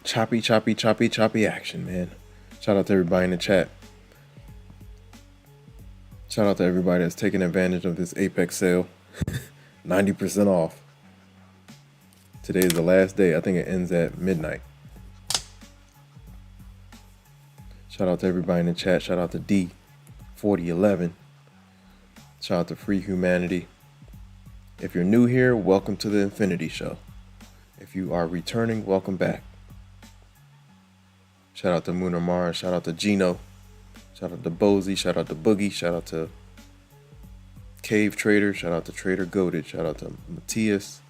Choppy action, man. Shout out to everybody in the chat. Shout out to everybody that's taking advantage of this Apex sale. 90% off. Today is the last day. I think it ends at midnight. Shout out to everybody in the chat. Shout out to D4011. Shout out to Free Humanity. If you're new here, welcome to the Infinity Show. If you are returning, welcome back. Shout out to Mooner Mars. Shout out to Gino. Shout out to Bozy. Shout out to Boogie. Shout out to Cave Trader. Shout out to Trader Goated. Shout out to Matthias.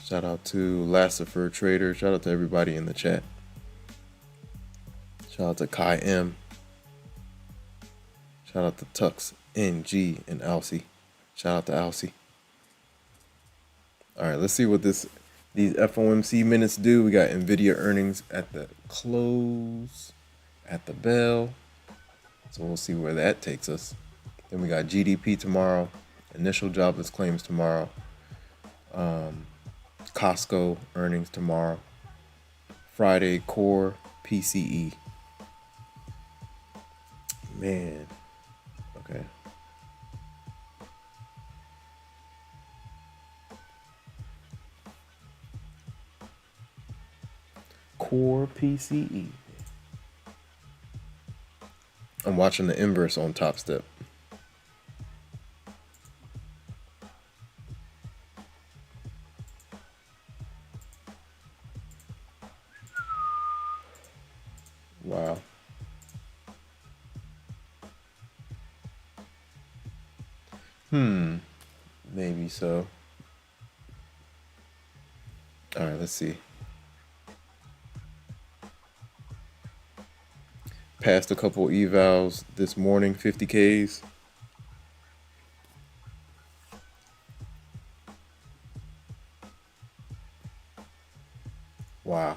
Shout out to Lassifer Trader. Shout out to everybody in the chat. Shout out to Kai M. Shout out to Tux, NG, and Alcy. Shout out to Alcy. All right, let's see what these FOMC minutes do. We got Nvidia earnings at the close, at the bell. So we'll see where that takes us. Then we got GDP tomorrow, initial jobless claims tomorrow, Costco earnings tomorrow, Friday core PCE. Man, okay. Core PCE. I'm watching the inverse on Topstep. Wow. Maybe so. All right, let's see. Passed a couple evals this morning, 50Ks. Wow.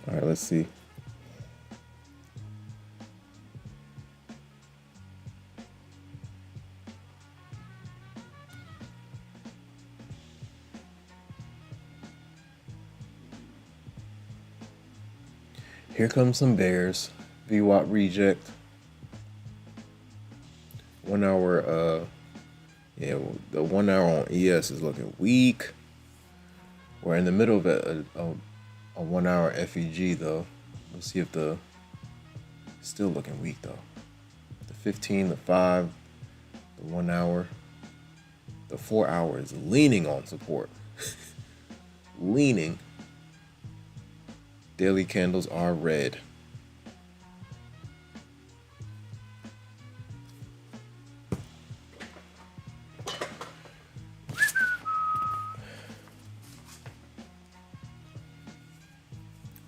All right, let's see. Here comes some bears. VWAP reject. 1 hour, the 1 hour on ES is looking weak. We're in the middle of a 1 hour FEG though. We'll see if still looking weak though. The 15, the 5, the 1 hour, the 4 hour is leaning on support. Leaning. Daily candles are red.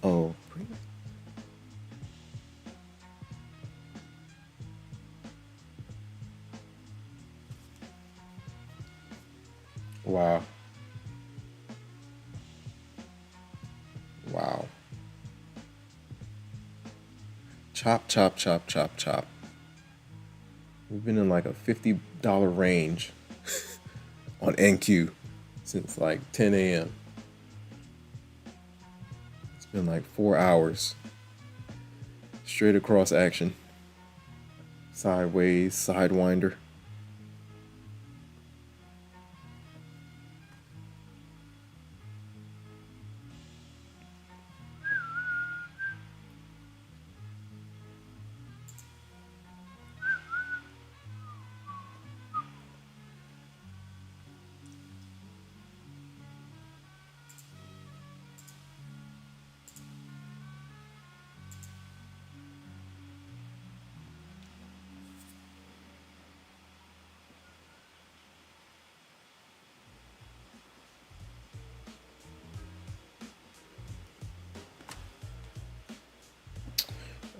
Oh. Wow. Wow. Chop, chop, chop, chop, chop. We've been in like a $50 range on NQ since like 10 a.m. It's been like 4 hours. Straight across action. Sideways, sidewinder.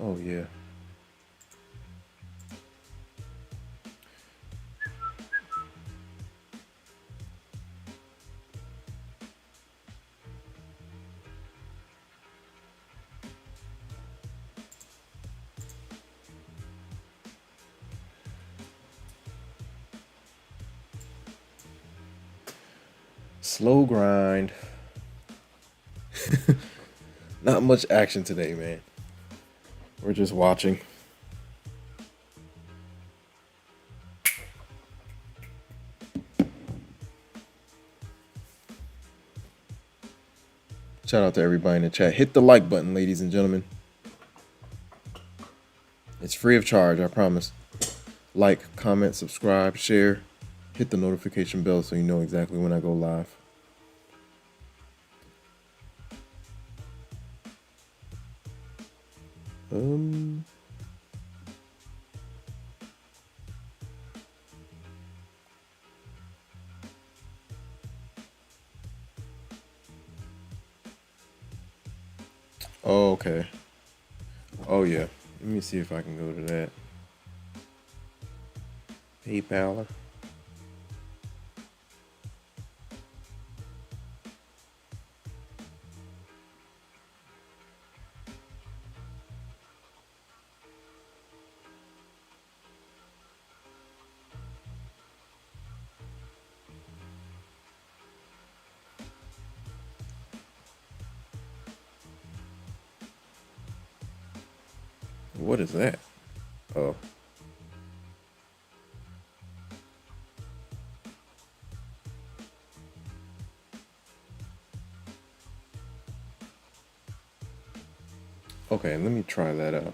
Oh yeah. Slow grind. Not much action today, man. We're just watching. Shout out to everybody in the chat. Hit the like button, ladies and gentlemen. It's free of charge, I promise. Like, comment, subscribe, share. Hit the notification bell so you know exactly when I go live. Oh, okay. Oh, yeah. Let me see if I can go to that. PayPal. What is that? Oh. Okay, let me try that out.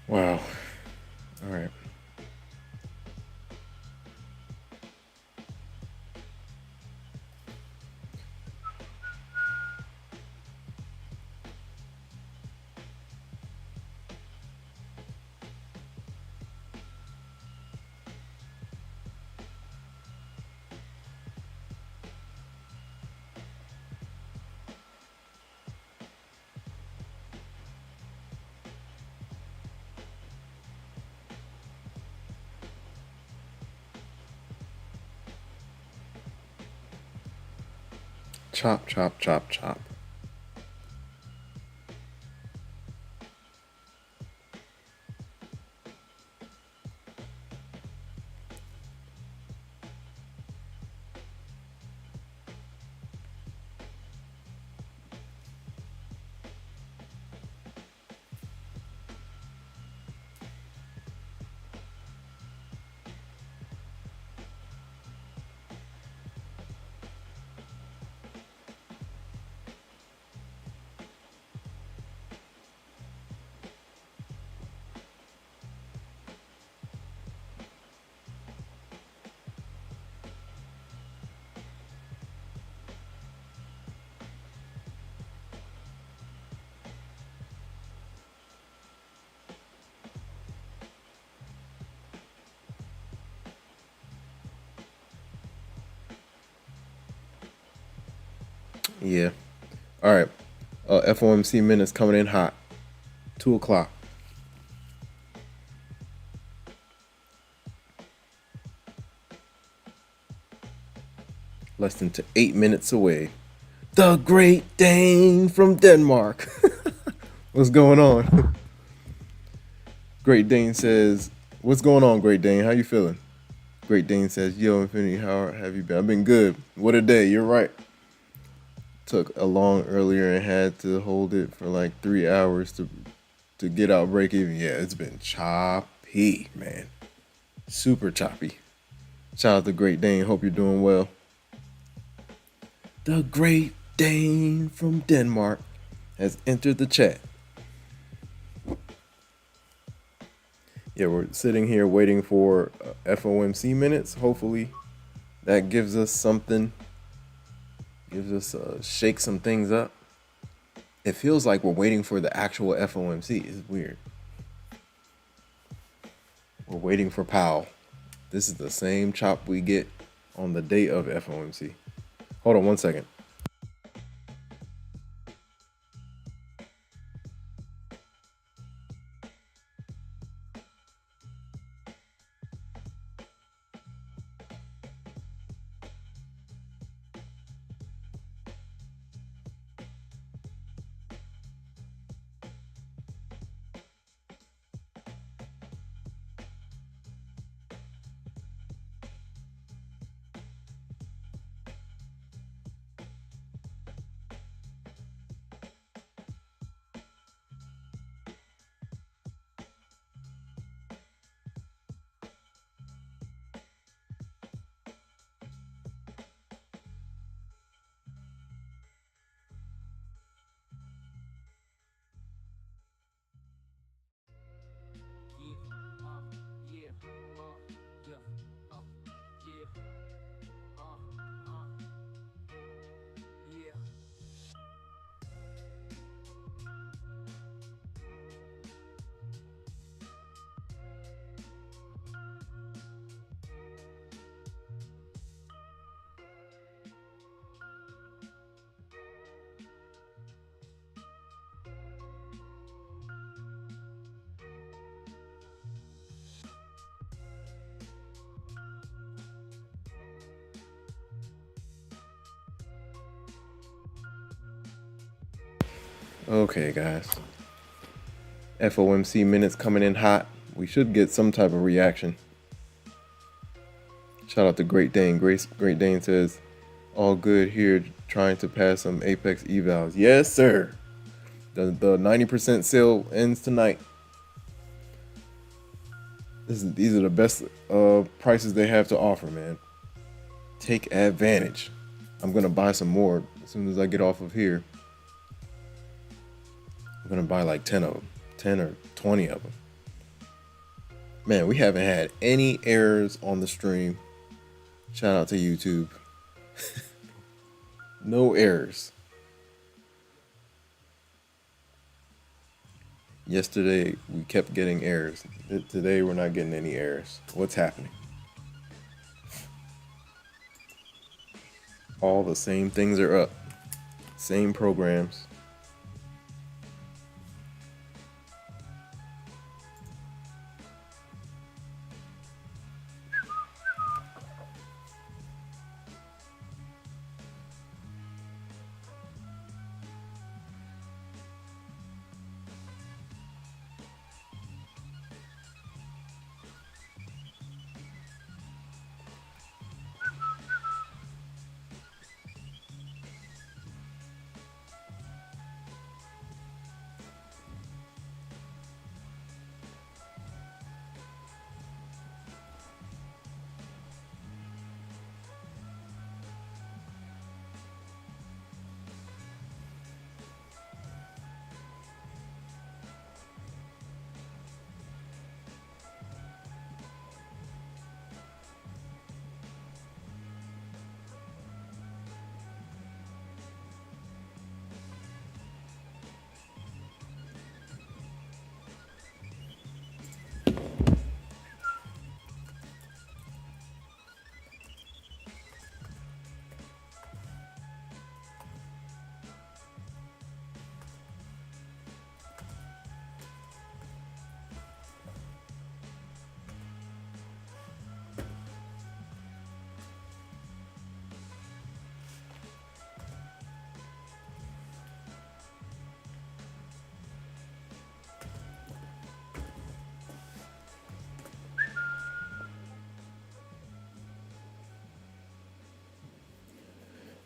Wow. All right. Chop, chop, chop, chop. Yeah. All right. FOMC minutes coming in hot. 2 o'clock. Less than 8 minutes away. The Great Dane from Denmark. What's going on? Great Dane says, "What's going on, Great Dane? How you feeling?" Great Dane says, "Yo, Infinity, how have you been?" I've been good. What a day. You're right. Took a long earlier and had to hold it for like 3 hours to get out break even. Yeah, it's been choppy, man. Super choppy. Shout out to Great Dane. Hope you're doing well. The Great Dane from Denmark has entered the chat. Yeah, we're sitting here waiting for FOMC minutes. Hopefully that gives us something, shake some things up. It feels like we're waiting for the actual FOMC. It's weird. We're waiting for Powell. This is the same chop we get on the day of FOMC. Hold on 1 second. Okay, guys. FOMC minutes coming in hot. We should get some type of reaction. Shout out to Great Dane. Great Dane says, "All good here, trying to pass some Apex evals." Yes, sir. The 90% sale ends tonight. These are the best prices they have to offer, man. Take advantage. I'm gonna buy some more as soon as I get off of here. I'm gonna buy like 10 of them, 10 or 20 of them. Man, we haven't had any errors on the stream. Shout out to YouTube. No errors. Yesterday, we kept getting errors. Today, we're not getting any errors. What's happening? All the same things are up. Same programs.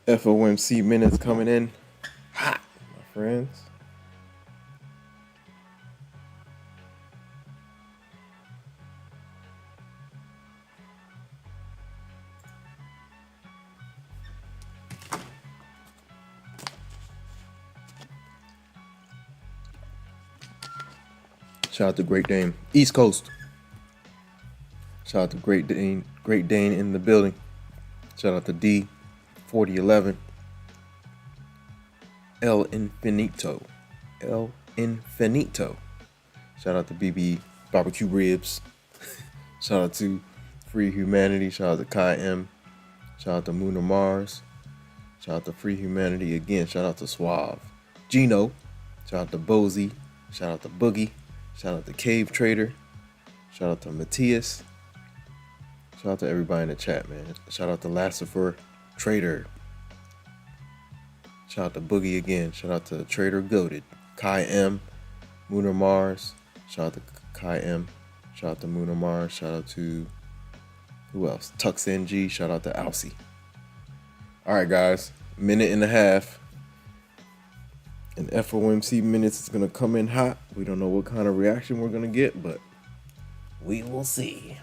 FOMC minutes coming in hot, my friends. Shout out to Great Dane, East Coast. Shout out to Great Dane in the building. Shout out to D4011. El Infinito. Shout out to BB Barbecue Ribs. Shout out to Free Humanity. Shout out to Kai M. Shout out to Moon or Mars. Shout out to Free Humanity again. Shout out to Suave. Gino. Shout out to Bozy. Shout out to Boogie. Shout out to Cave Trader. Shout out to Matthias. Shout out to everybody in the chat, man. Shout out to Lassifer Trader. Shout out to Boogie again. Shout out to Trader Goated. Kai M. Moon or Mars. Shout out to Kai M. Shout out to Moon or Mars. Shout out to who else? Tux NG. Shout out to Alcy. All right, guys. Minute and a half. And FOMC minutes is going to come in hot. We don't know what kind of reaction we're going to get, but we will see.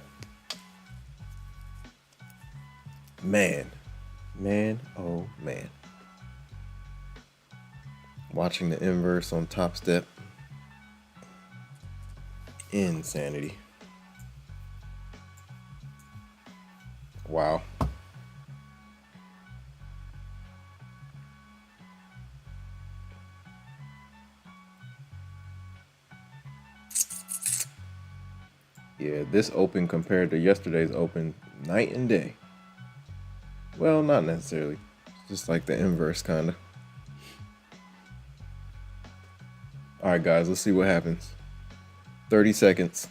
Man, oh man. Watching the inverse on Topstep. Insanity. Wow. Yeah, this open compared to yesterday's open, night and day. Well, not necessarily. Just like the inverse, kind of. All right, guys, let's see what happens. 30 seconds.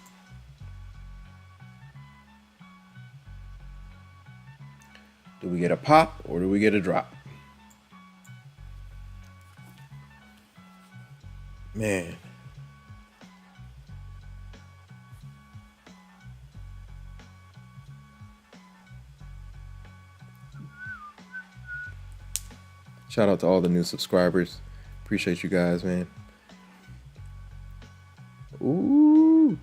Do we get a pop or do we get a drop? Man. Shout out to all the new subscribers. Appreciate you guys, man. Ooh.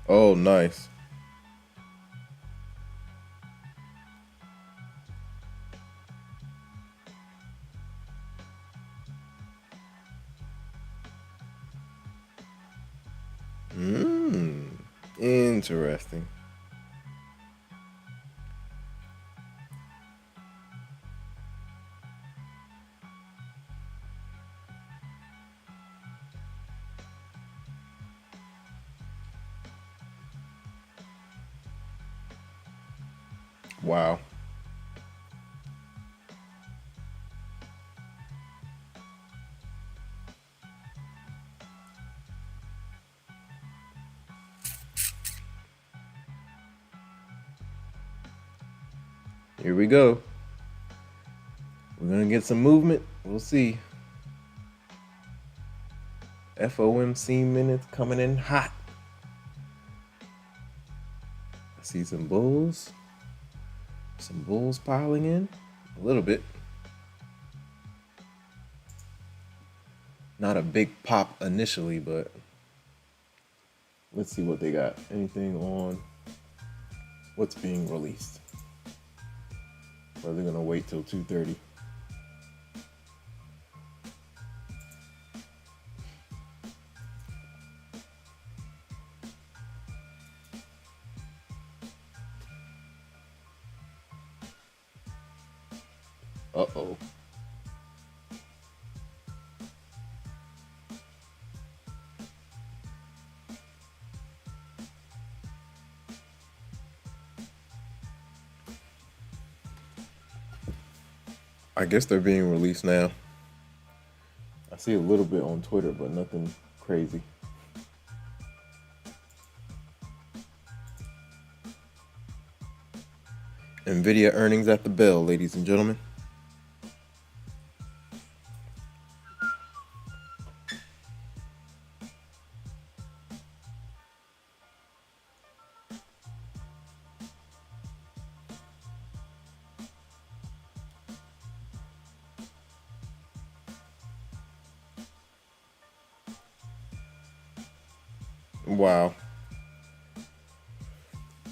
Oh, nice. Interesting. Wow. Here we go. We're going to get some movement. We'll see. FOMC minutes coming in hot. I see some bulls. Some bulls piling in. A little bit. Not a big pop initially, but let's see what they got. Anything on what's being released? Or are they going to wait till 2:30? Uh-oh. I guess they're being released now. I see a little bit on Twitter, but nothing crazy. Nvidia earnings at the bell, ladies and gentlemen. Wow.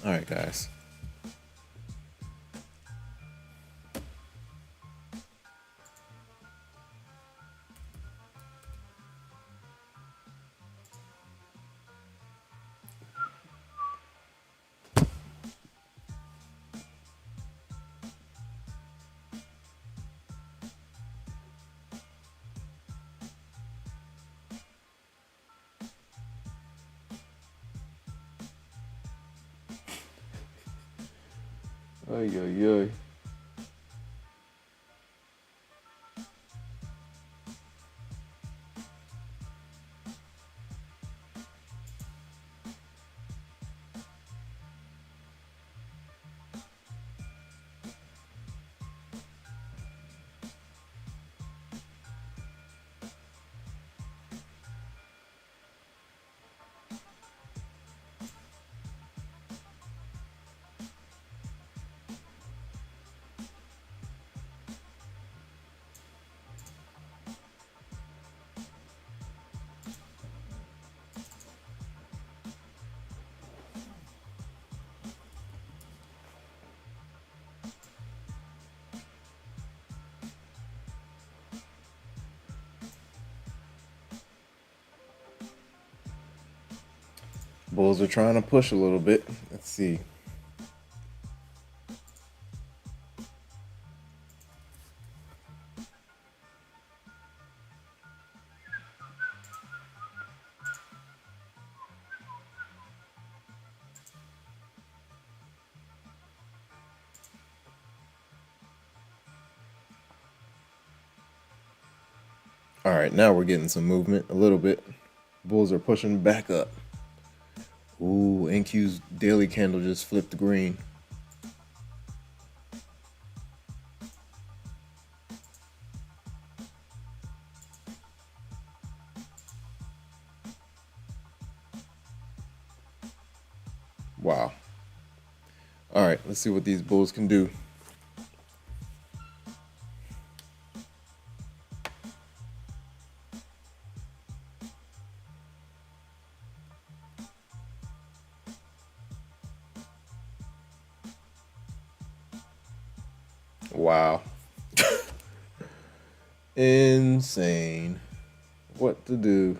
All right, guys. Ay, ay, ay. Bulls are trying to push a little bit. Let's see. All right, now we're getting some movement a little bit. Bulls are pushing back up. Ooh, NQ's daily candle just flipped green. Wow. All right, let's see what these bulls can do. Wow. Insane. What to do?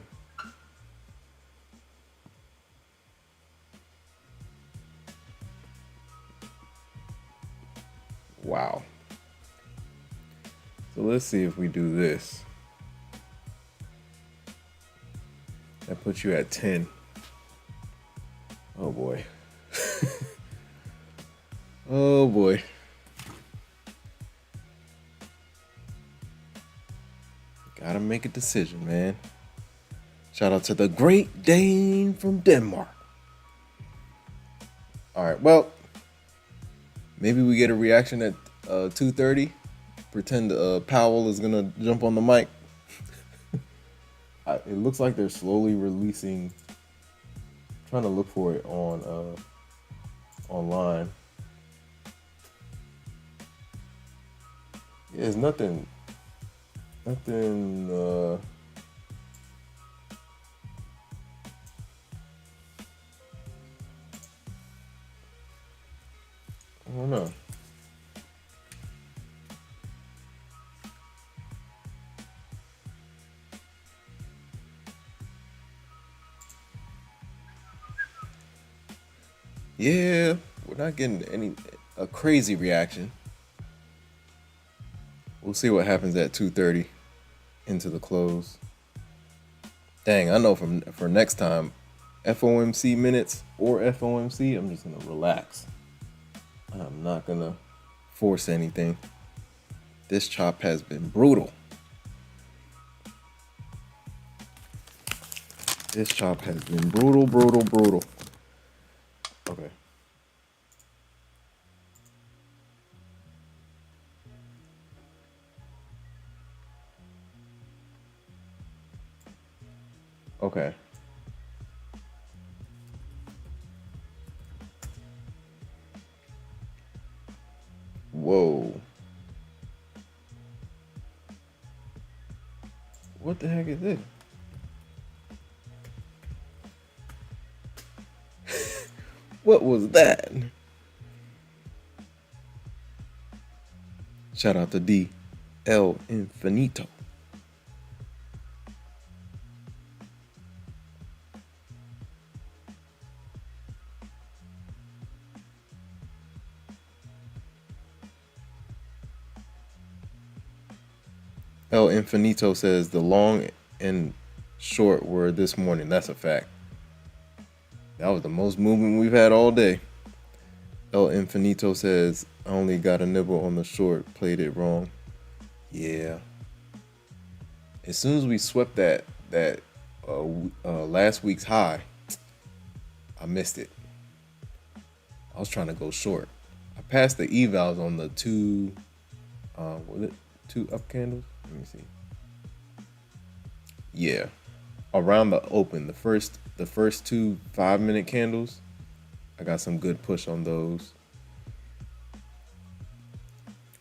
Wow. So let's see if we do this. That puts you at 10. Oh boy. Oh boy. Gotta make a decision, man. Shout out to the Great Dane from Denmark. All right, well, maybe we get a reaction at 2:30. Pretend Powell is gonna jump on the mic. It looks like they're slowly releasing. Trying to look for it on online. Yeah, there's nothing. Nothing. I don't know. Yeah, we're not getting a crazy reaction. We'll see what happens at 2:30 into the close. Dang, I know for next time, FOMC minutes or FOMC, I'm just gonna relax. I'm not gonna force anything. This chop has been brutal. This chop has been brutal, brutal, brutal. Okay. Okay. Whoa. What the heck is this? What was that? Shout out to D. El Infinito. El Infinito says the long and short were this morning. That's a fact. That was the most movement we've had all day. El Infinito says, I only got a nibble on the short, played it wrong. Yeah. As soon as we swept that last week's high, I missed it. I was trying to go short. I passed the evals on the two up candles? Let me see. Yeah. Around the open, the first 2 5-minute candles, I got some good push on those.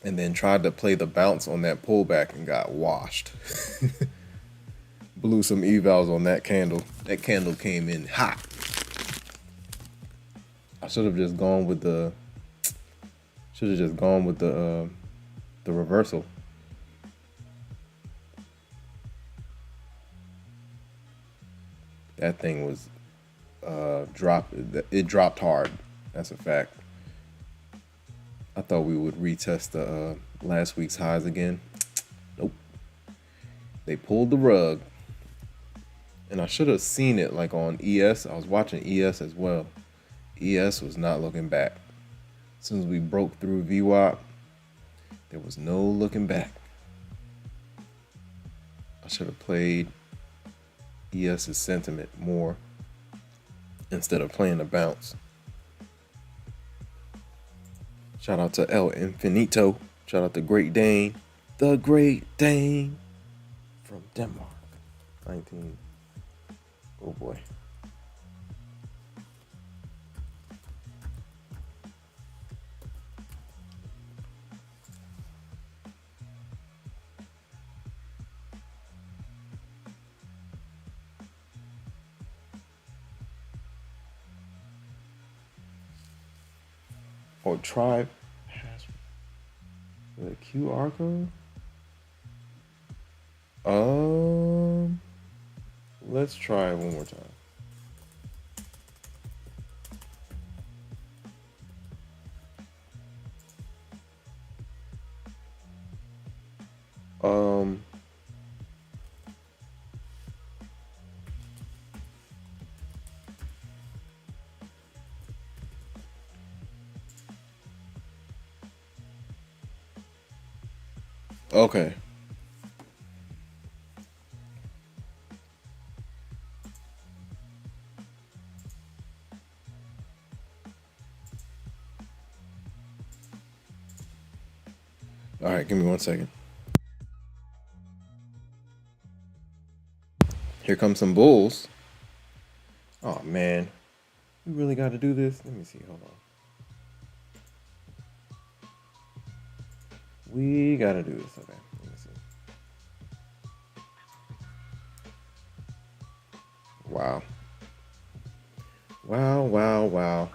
And then tried to play the bounce on that pullback and got washed. Blew some evals on that candle. That candle came in hot. I should have just gone with the reversal. That thing was it dropped hard. That's a fact. I thought we would retest the last week's highs again. Nope. They pulled the rug. And I should have seen it like on ES. I was watching ES as well. ES was not looking back. As soon as we broke through VWAP, there was no looking back. I should have played ES's sentiment more instead of playing the bounce. Shout out to El Infinito. Shout out to Great Dane. The Great Dane from Denmark. 19. Oh boy. Or try the QR code. Let's try it one more time. Okay. All right, give me 1 second. Here comes some bulls. Oh man, we really got to do this. Let me see. Hold on. We got to do this. Okay. Let me see. Wow. Wow, wow, wow.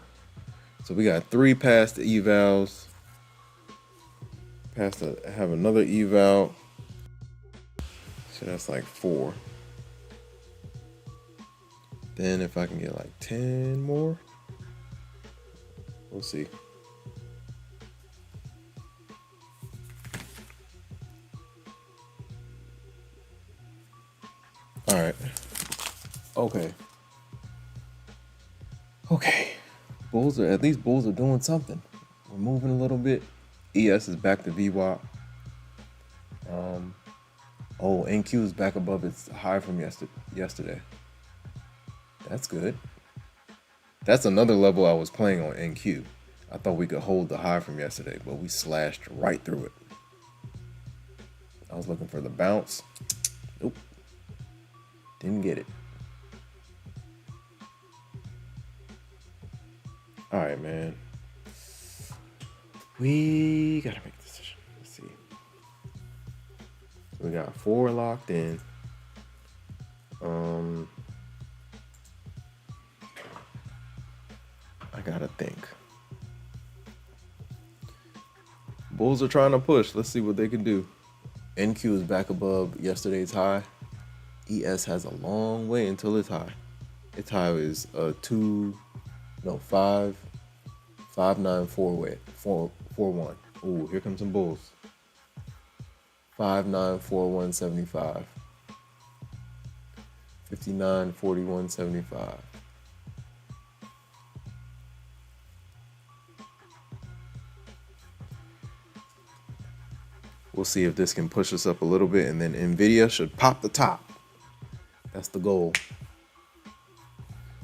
So we got 3 past evals. Have another eval. So that's like 4. Then if I can get like 10 more, we'll see. All right. Okay. Bulls are doing something. We're moving a little bit. ES is back to VWAP. NQ is back above its high from yesterday. That's good. That's another level I was playing on NQ. I thought we could hold the high from yesterday, but we slashed right through it. I was looking for the bounce. Nope. Didn't get it. All right, man. We gotta make a decision. Let's see. So we got 4 locked in. I gotta think. Bulls are trying to push. Let's see what they can do. NQ is back above yesterday's high. ES has a long way until its high. Its high is 5.941. Ooh, here comes some bulls. 5.94175. 59.4175. We'll see if this can push us up a little bit, and then Nvidia should pop the top. That's the goal.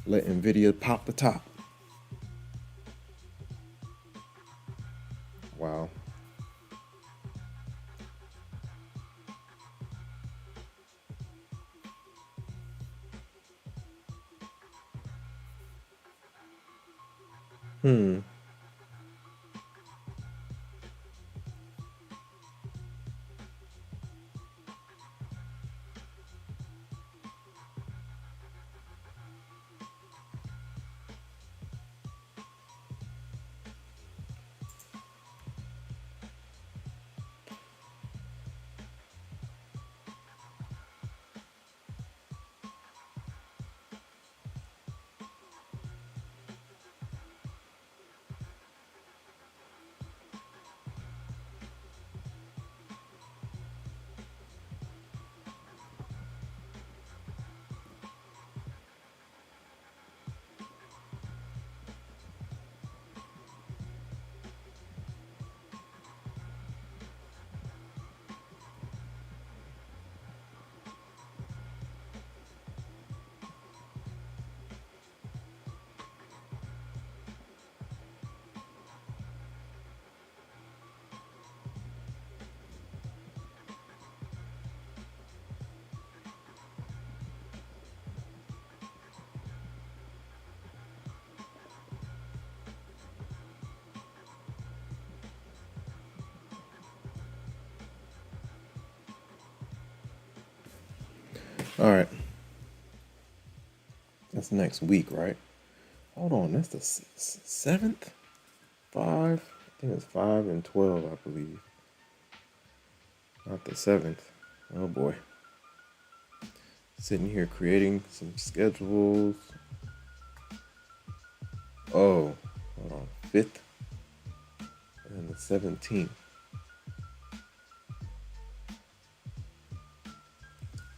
Let Nvidia pop the top. Wow. All right. That's next week, right? Hold on. That's the 7th? 5? I think it's 5 and 12, I believe. Not the 7th. Oh, boy. Sitting here creating some schedules. Oh, hold on. 5th and the 17th.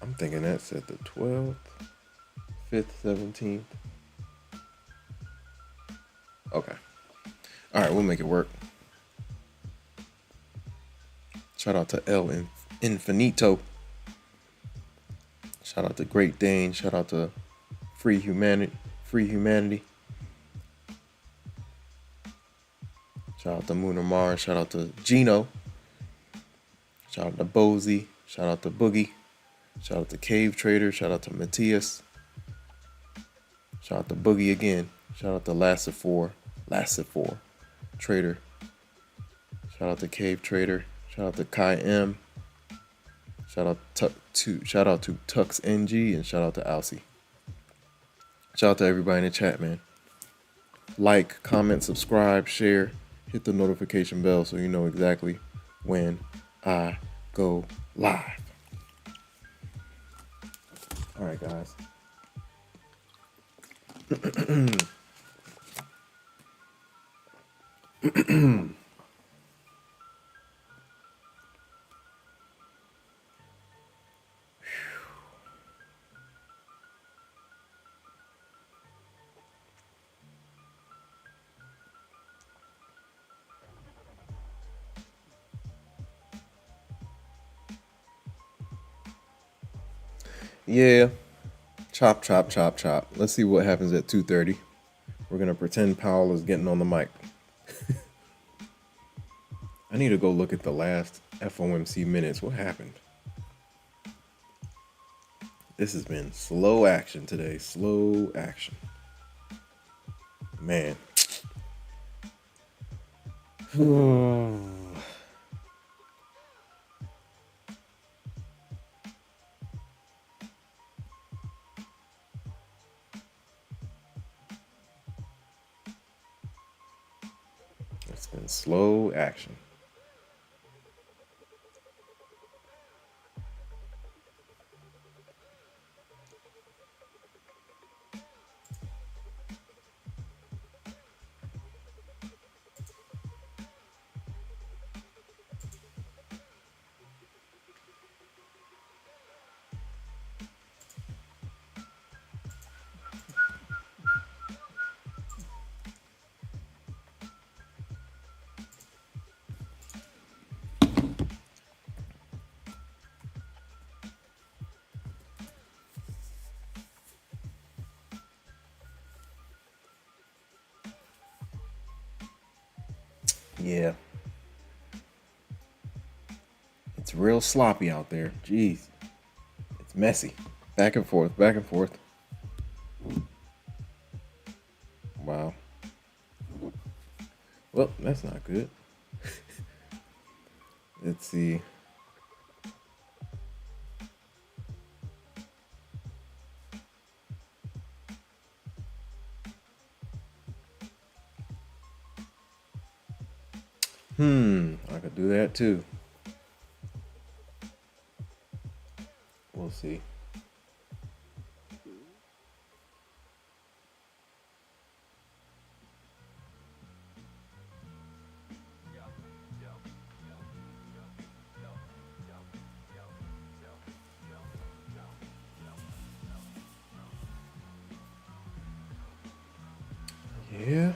I'm thinking that's at the 12th, 5th, 17th. Okay. All right, we'll make it work. Shout out to El Infinito. Shout out to Great Dane. Shout out to Free Humanity. Shout out to Mooner Mars. Shout out to Gino. Shout out to Bozy. Shout out to Boogie. Shout out to Cave Trader. Shout out to Matthias. Shout out to Boogie again. Shout out to Lassifor Trader. Shout out to Cave Trader. Shout out to Kai M. Shout out to Tux NG, and shout out to Alcy. Shout out to everybody in the chat, man. Like, comment, subscribe, share, hit the notification bell so you know exactly when I go live. All right, guys. Yeah. Chop, chop, chop, chop. Let's see what happens at 2:30. We're going to pretend Powell is getting on the mic. I need to go look at the last FOMC minutes. What happened? This has been slow action today. Slow action. Man. been slow action. Yeah. It's real sloppy out there. Jeez. It's messy. Back and forth, back and forth. Wow. Well, that's not good. Let's see. I could do that too. We'll see. Yeah.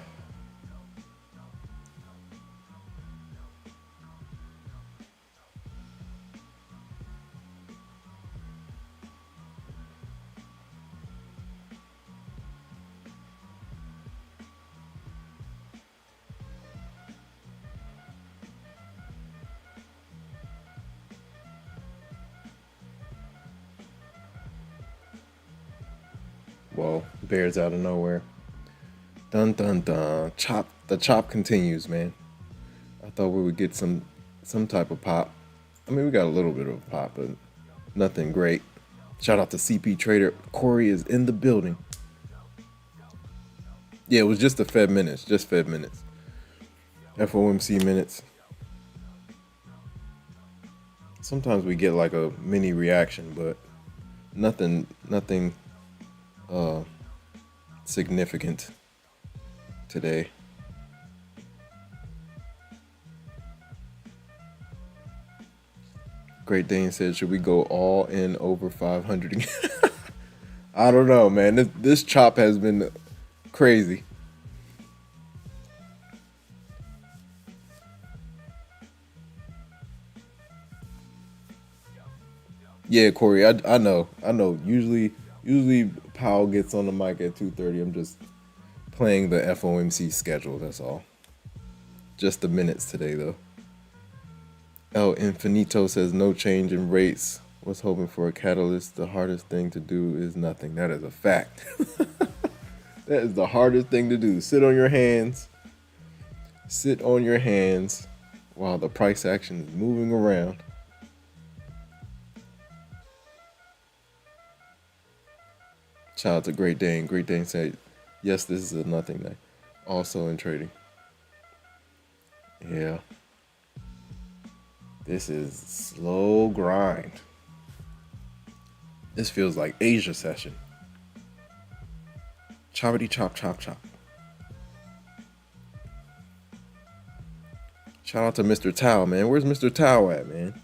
Well, bears out of nowhere. Dun dun dun. Chop. The chop continues, man. I thought we would get some type of pop. I mean, we got a little bit of a pop, but nothing great. Shout out to CP Trader. Corey is in the building. Yeah, it was just the Fed minutes. Just Fed minutes. FOMC minutes. Sometimes we get like a mini reaction, but nothing significant today. Great Dane said, should we go all in over 500 again? I don't know, man. This chop has been crazy. Yeah, Corey, I know. Usually Powell gets on the mic at 2:30. I'm just playing the FOMC schedule, that's all. Just the minutes today, though. El Infinito says no change in rates. Was hoping for a catalyst. The hardest thing to do is nothing. That is a fact. That is the hardest thing to do. Sit on your hands. Sit on your hands while the price action is moving around. Shout out to Great Dane. Great Dane said, yes, this is a nothing night. Also in trading. Yeah. This is slow grind. This feels like Asia session. Choppity chop, chop, chop. Shout out to Mr. Tao, man. Where's Mr. Tao at, man?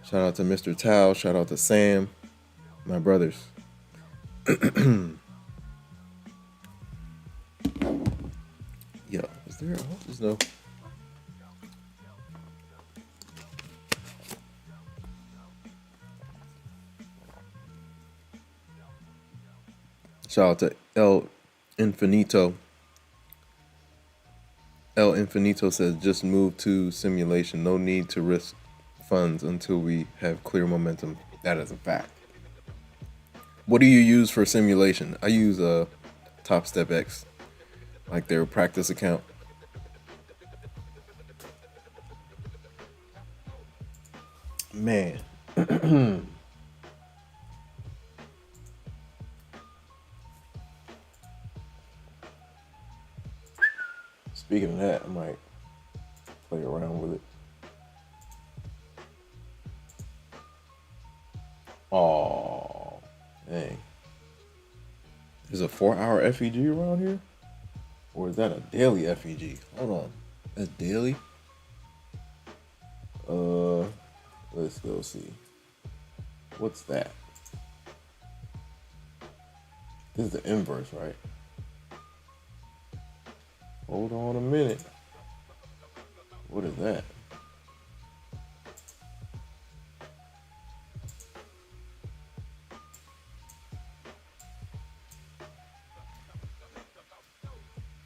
Shout out to Mr. Tao. Shout out to Sam, my brothers. Yo, is there? There's no. Shout out to El Infinito. El Infinito says, just move to simulation. No need to risk funds until we have clear momentum. That is a fact. What do you use for simulation? I use a Topstep X, like their practice account. Man. Speaking of that, I might play around with it. Oh, dang. There's a 4-hour FEG around here? Or is that a daily FEG? Hold on. That's daily? Let's go see. What's that? This is the inverse, right? Hold on a minute. What is that?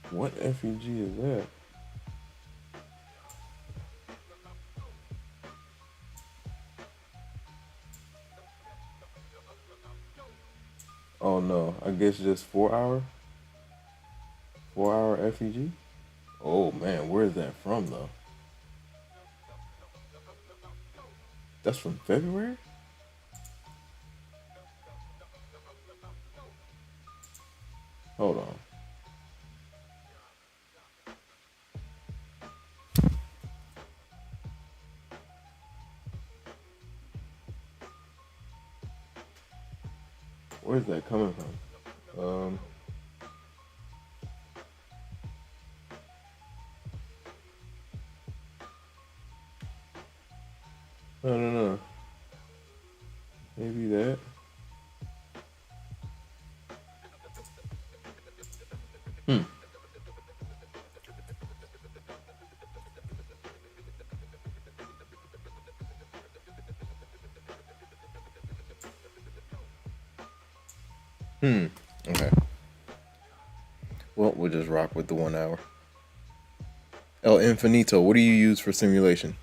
What FEG is that? Oh no, I guess just 4 hour? 4-hour FEG? Oh man, where is that from though? That's from February? Hold on. Where's that coming from? No. Maybe that. Hmm. Okay. Well, we'll just rock with the 1 hour. El Infinito, what do you use for simulation?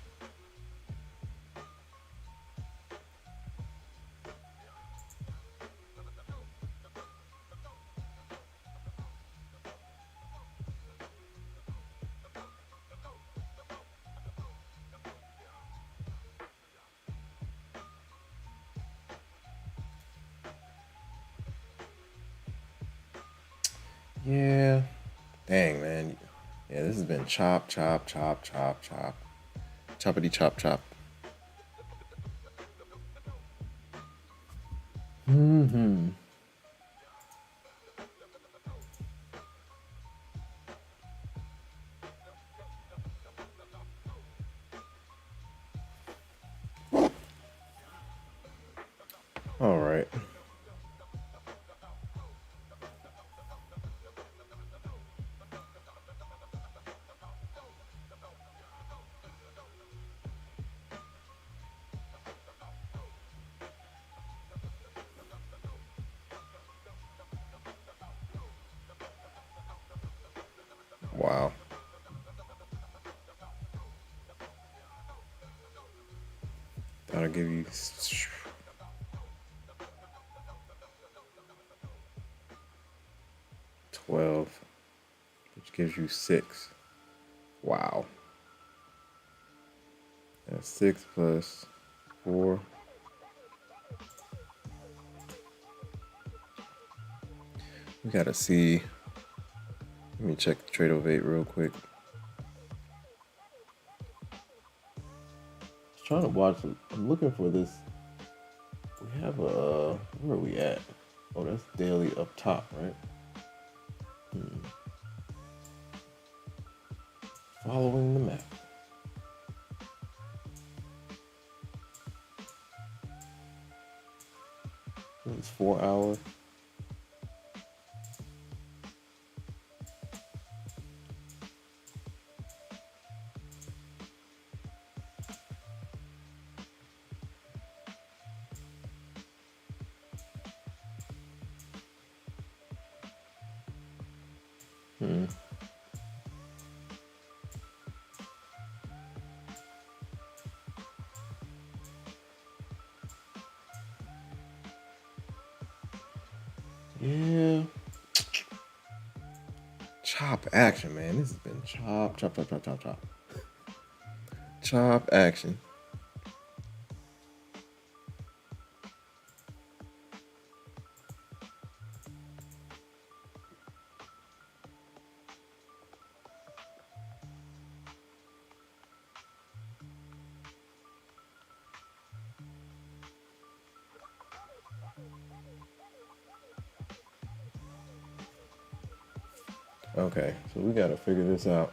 Yeah. Dang, man. Yeah, this has been chop. Choppity chop chop. All right. Wow. That'll give you 12, which gives you 6. Wow. That's 6 plus 4. We gotta see. Let me check the trade of 8 real quick. Just trying to watch. I'm looking for this. We have a. Where are we at? Oh, that's daily up top, right? Following the map. It's 4 hour. Yeah. Chop action, man. This has been chop. Chop action. Okay, so we got to figure this out.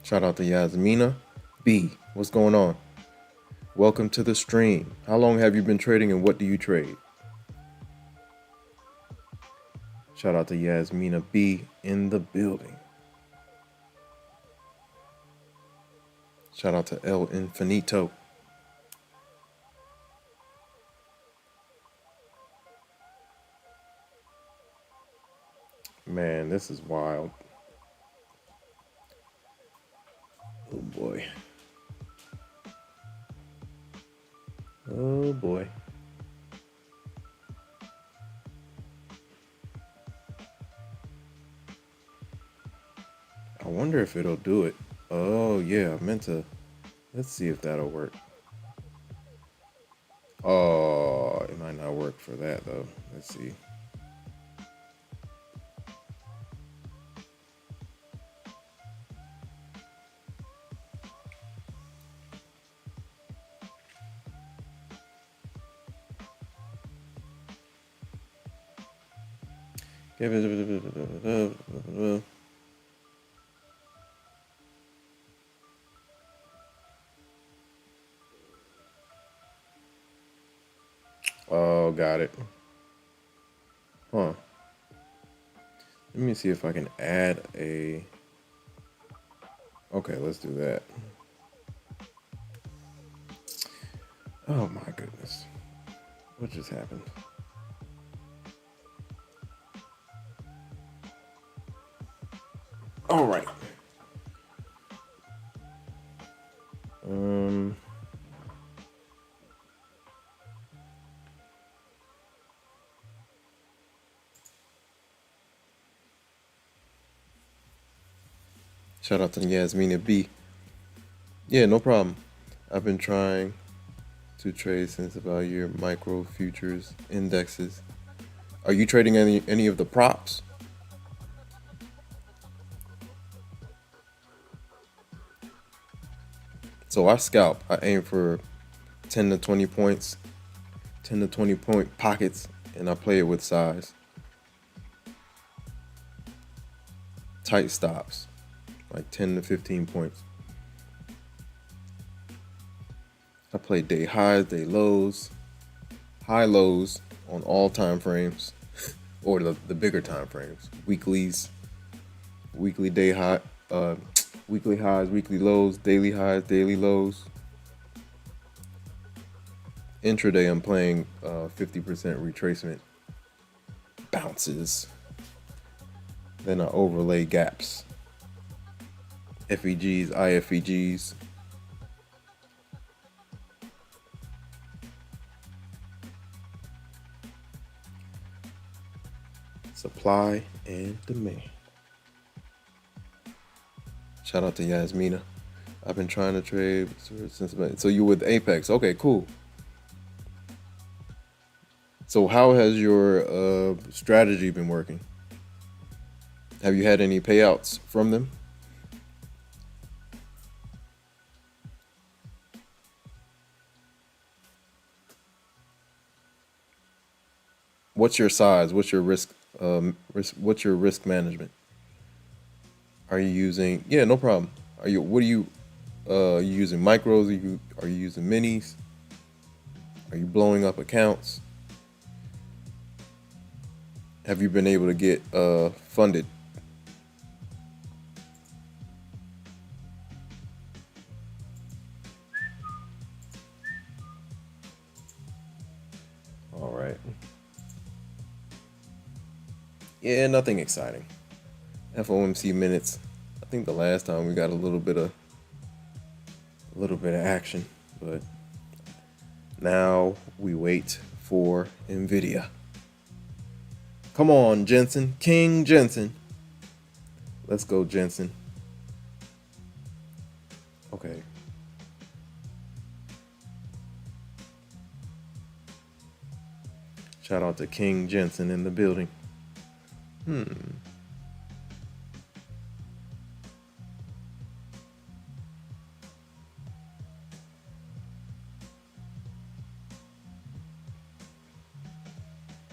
Shout out to Yasmina B. What's going on? Welcome to the stream. How long have you been trading and what do you trade? Shout out to Yasmina B in the building. Shout out to El Infinito. Man, this is wild. Oh boy. Oh boy. I wonder if it'll do it. Oh yeah, I meant to. Let's see if that'll work. Oh, it might not work for that though. Let's see. Oh, got it. Huh. Let me see if I can add a. Okay, let's do that. Oh my goodness. What just happened? All right. Shout out to Yasmina B. Yeah, no problem. I've been trying to trade since about a year. Micro futures indexes. Are you trading any of the props? So I scalp. I aim for 10 to 20 points, 10 to 20 point pockets, and I play it with size. Tight stops, like 10 to 15 points. I play day highs, day lows, high lows on all time frames, or the bigger time frames. Weeklies, weekly day high, weekly highs, weekly lows, daily highs, daily lows. Intraday, I'm playing 50% retracement bounces. Then I overlay gaps, FEGs, IFEGs. Supply and demand. Shout out to Yasmina. I've been trying to trade since. So you with Apex? Okay, cool. So how has your strategy been working? Have you had any payouts from them? What's your size? What's your risk? What's your risk management? Are you using? Yeah, no problem. Are you? What are you? You using micros? Are you using minis? Are you blowing up accounts? Have you been able to get funded? All right. Yeah, nothing exciting. FOMC minutes. I think the last time we got a little bit of action, but now we wait for Nvidia. Come on, Jensen. King Jensen. Let's go, Jensen. Okay. Shout out to King Jensen in the building.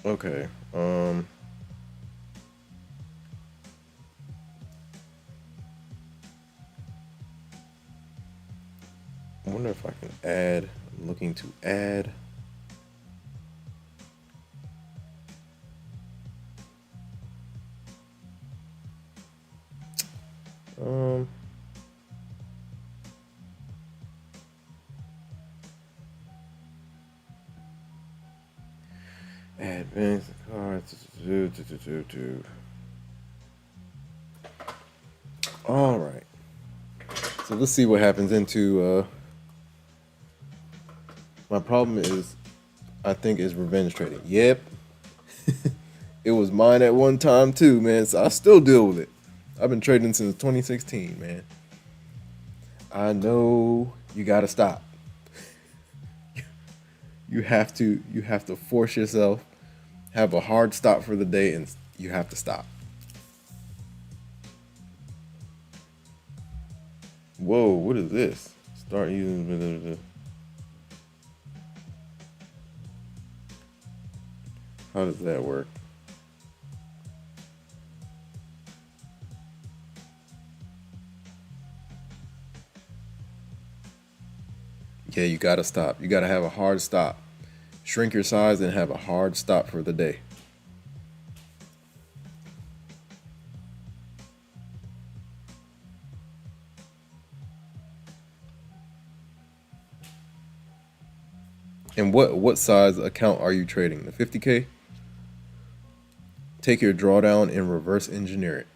Okay. I wonder if I can add. I'm looking to add. Um. Advanced cards. All right. So let's see what happens into. My problem is, I think, is revenge trading. Yep. It was mine at one time too, man. So I still deal with it. I've been trading since 2016, man. I know you gotta stop. You have to force yourself, have a hard stop for the day, and you have to stop. Whoa, what is this? Start using. How does that work? Yeah, you gotta stop. You gotta have a hard stop. Shrink your size and have a hard stop for the day. And what size account are you trading? The 50K? Take your drawdown and reverse engineer it.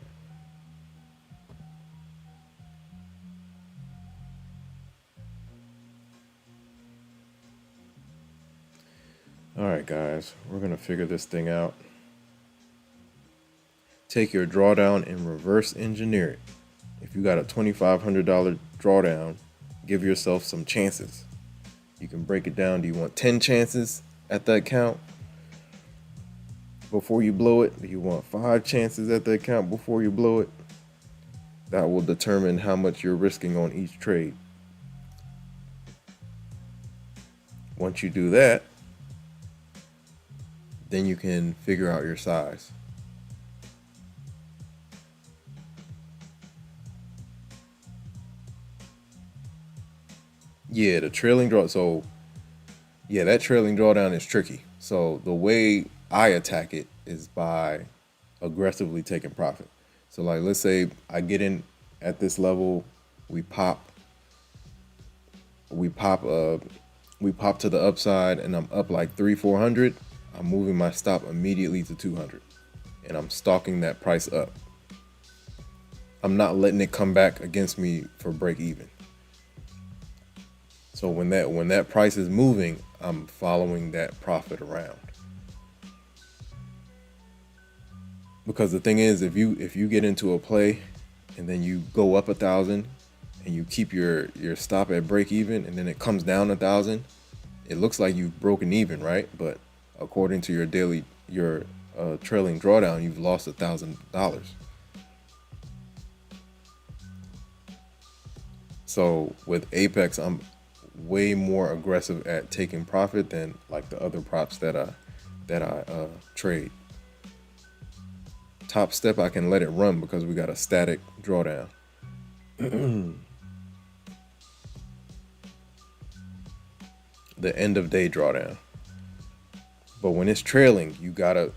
All right, guys, we're gonna figure this thing out. Take your drawdown and reverse engineer it. If you got a $2,500 drawdown, give yourself some chances. You can break it down. Do you want 10 chances at the account before you blow it? Do you want 5 chances at the account before you blow it? That will determine how much you're risking on each trade. Once you do that, then you can figure out your size. Yeah, the trailing draw. So, yeah, that trailing drawdown is tricky. So, the way I attack it is by aggressively taking profit. So, like, let's say I get in at this level, we pop, we pop, uh, we pop to the upside, and I'm up like 400. I'm moving my stop immediately to 200, and I'm stalking that price up. I'm not letting it come back against me for break even. So when that price is moving, I'm following that profit around. Because the thing is, if you get into a play and then you go up 1,000 and you keep your stop at break even and then it comes down 1,000, it looks like you've broken even, right? But according to your trailing drawdown, you've lost $1,000. So with Apex, I'm way more aggressive at taking profit than like the other props that I trade. Topstep, I can let it run because we got a static drawdown. The end of day drawdown. But when it's trailing, you gotta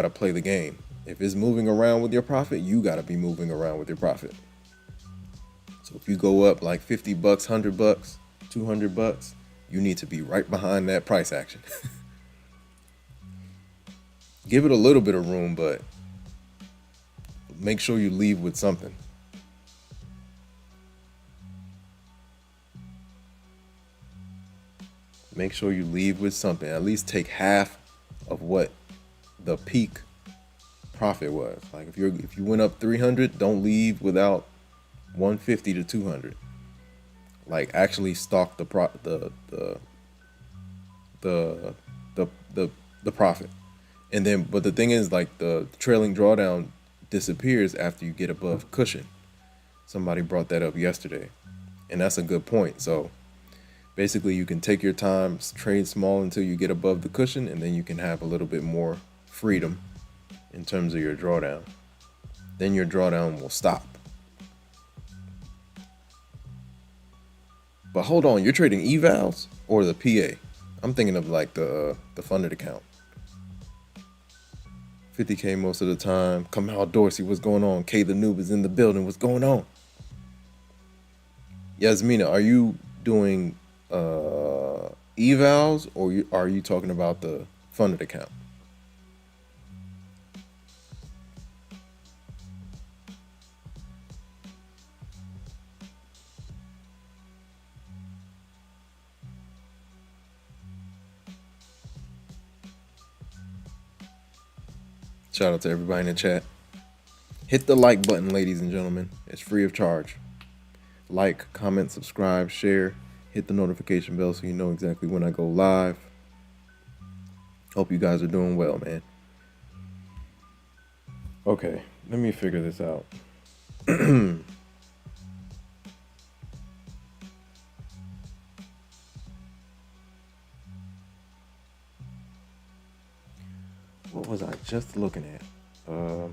play the game. If it's moving around with your profit, you gotta be moving around with your profit. So if you go up like $50, $100, $200, you need to be right behind that price action. Give it a little bit of room, but make sure you leave with something. Make sure you leave with something. At least take half of what the peak profit was. Like if you went up 300, don't leave without 150 to 200. Like actually stalk the the profit. And then but the thing is, like, the trailing drawdown disappears after you get above cushion. Somebody brought that up yesterday. And that's a good point. So basically you can take your time, trade small until you get above the cushion, and then you can have a little bit more freedom in terms of your drawdown, then your drawdown will stop. But hold on, you're trading evals or the PA? I'm thinking of like the funded account. 50K most of the time. Kamal Dorsey, what's going on? K the Noob is in the building. What's going on? Yasmina, are you doing evals or are you talking about the funded account? Shout out to everybody in the chat. Hit the like button, ladies and gentlemen. It's free of charge. Like, comment, subscribe, share. Hit the notification bell so you know exactly when I go live. Hope you guys are doing well, man. Okay, let me figure this out. What was I just looking at? Oh.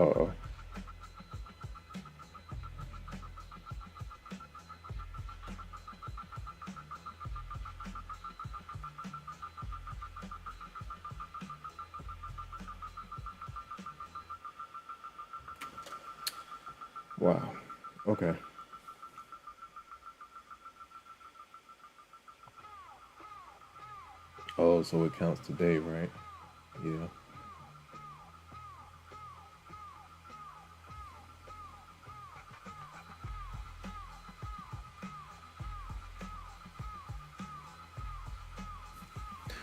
Uh-oh. Wow. Okay. Oh, so it counts today, right? Yeah.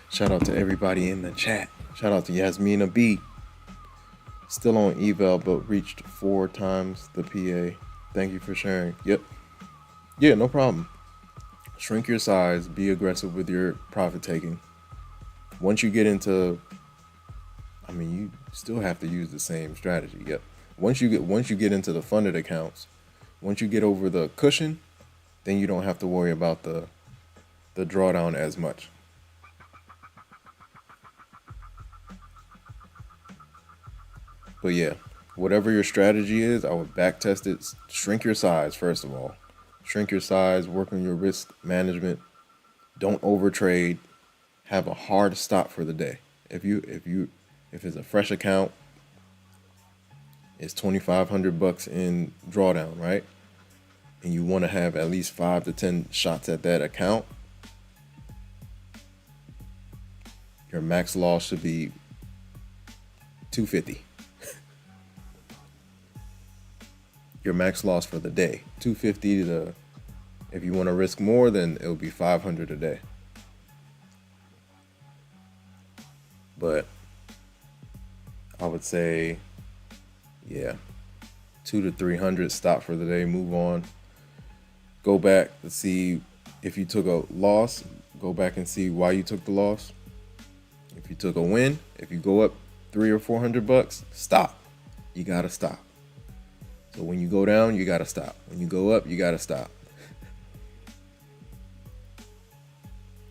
Shout out to everybody in the chat. Shout out to Yasmina B. Still on eval, but reached 4 times the PA. Thank you for sharing. Yep. Yeah, no problem. Shrink your size. Be aggressive with your profit taking. Once you get into, I mean, you still have to use the same strategy. Yep. Once you get into the funded accounts, once you get over the cushion, then you don't have to worry about the drawdown as much. But yeah, whatever your strategy is, I would back test it. Shrink your size, first of all. Shrink your size, work on your risk management. Don't overtrade. Have a hard stop for the day. If it's a fresh account, it's $2,500 in drawdown, right? And you want to have at least 5 to 10 shots at that account. Your max loss should be $250. Your max loss for the day, $250 to, if you want to risk more, then it'll be $500 a day. But I would say, yeah, 200 to 300, stop for the day, move on. Go back to see if you took a loss, go back and see why you took the loss. If you took a win, if you go up $300 or $400, stop. You gotta stop. So when you go down, you got to stop. When you go up, you got to stop.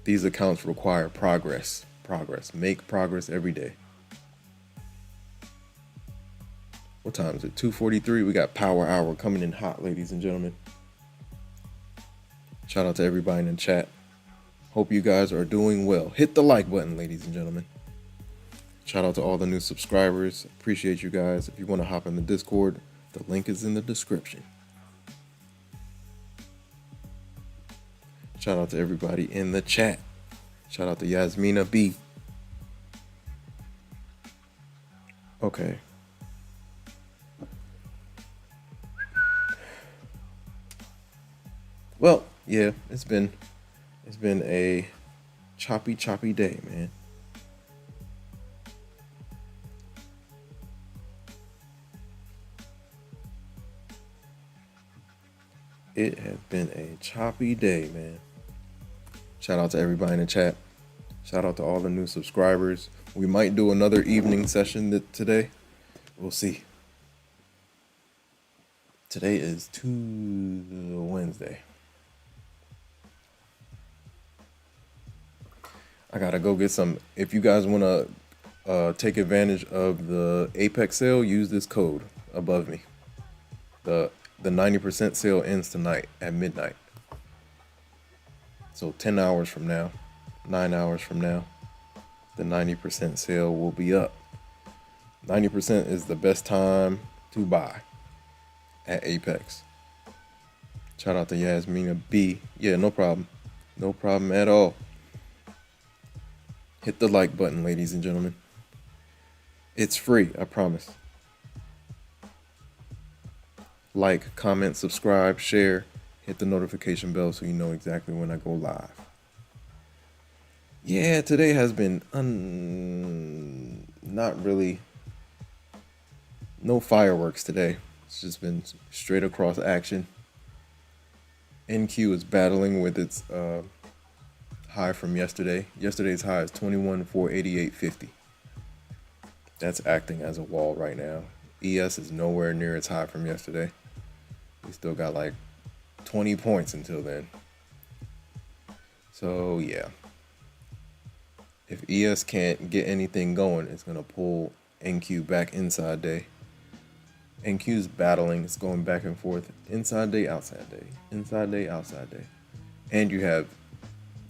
These accounts require progress. Make progress every day. What time is it? 2:43. We got Power Hour coming in hot, ladies and gentlemen. Shout out to everybody in the chat. Hope you guys are doing well. Hit the like button, ladies and gentlemen. Shout out to all the new subscribers. Appreciate you guys. If you want to hop in the Discord, the link is in the description. Shout out to everybody in the chat. Shout out to Yasmina B. Okay. Well, yeah, it's been a choppy day, man. It has been a choppy day, man. Shout out to everybody in the chat. Shout out to all the new subscribers. We might do another evening session today. We'll see. Today is Wednesday. I gotta go get some. If you guys want to take advantage of the Apex sale, use this code above me. The 90% sale ends tonight at midnight. So 10 hours from now, 9 hours from now, the 90% sale will be up. 90% is the best time to buy at Apex. Shout out to Yasmina B. Yeah, no problem. No problem at all. Hit the like button, ladies and gentlemen. It's free, I promise. Like, comment, subscribe, share, hit the notification bell so you know exactly when I go live. Yeah, today has been not really, no fireworks today. It's just been straight across action. NQ is battling with its high from yesterday. Yesterday's high is 21,488.50. That's acting as a wall right now. ES is nowhere near its high from yesterday. We still got like 20 points until then. So yeah, if ES can't get anything going, it's gonna pull NQ back inside day. NQ's battling, it's going back and forth, inside day, outside day, inside day, outside day. And you have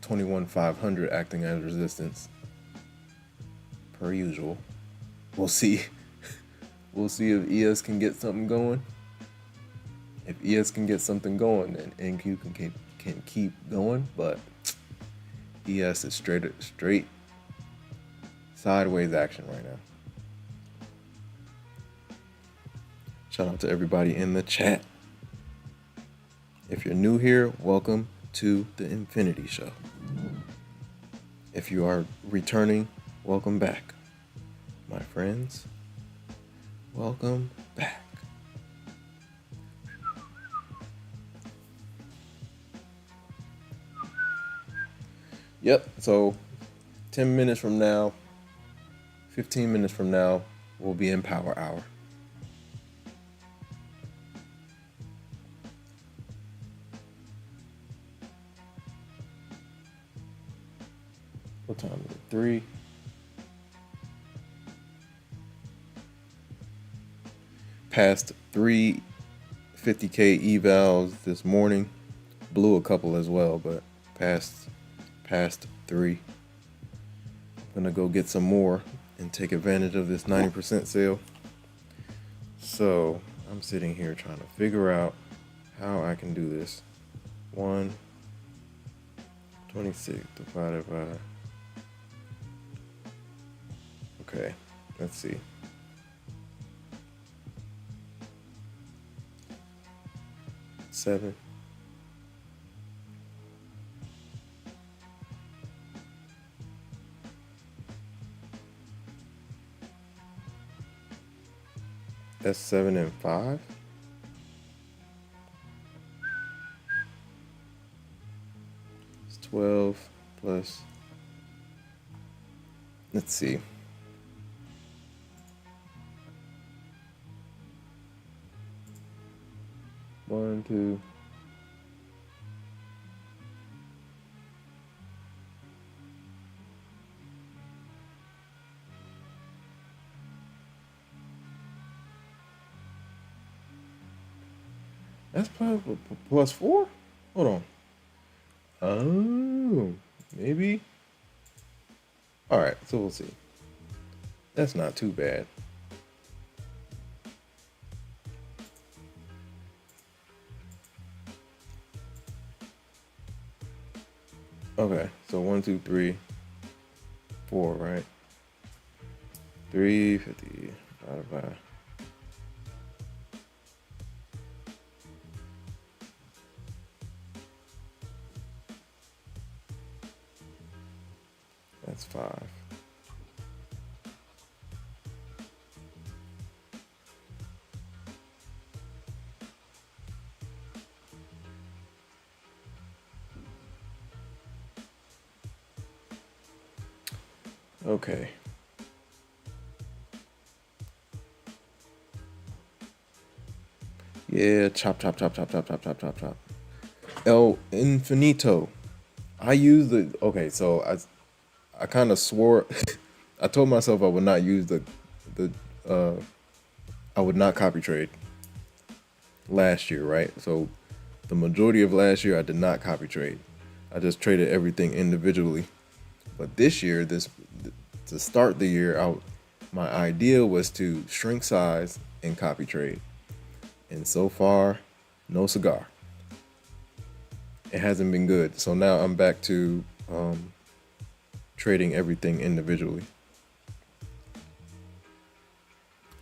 21,500 acting as resistance, per usual. We'll see. We'll see if ES can get something going. If ES can get something going, then NQ can keep going, but ES is straight sideways action right now. Shout out to everybody in the chat. If you're new here, welcome to the Infinity Show. If you are returning, welcome back. My friends, welcome back. Yep, so 10 minutes from now, 15 minutes from now, we'll be in Power Hour. What time is it? 3. Passed 3 50K evals this morning. Blew a couple as well, but passed 3. I'm gonna go get some more and take advantage of this 90% sale. So I'm sitting here trying to figure out how I can do this. 126 divided by, okay, let's see. Seven. That's 7 and 5. It's 12 plus, let's see. 1, 2. That's plus 4? Hold on. Oh, maybe. All right, so we'll see. That's not too bad. Okay, so 1, 2, 3, 4, right? 350 divided by. That's 5. Okay. Yeah, chop, chop, chop, chop, chop, chop, chop, chop, chop. El Infinito. I use the, okay, so I kind of swore, I told myself I would not use I would not copy trade last year, right? So the majority of last year, I did not copy trade. I just traded everything individually. But this year, to start the year, my idea was to shrink size and copy trade. And so far, no cigar. It hasn't been good. So now I'm back to trading everything individually.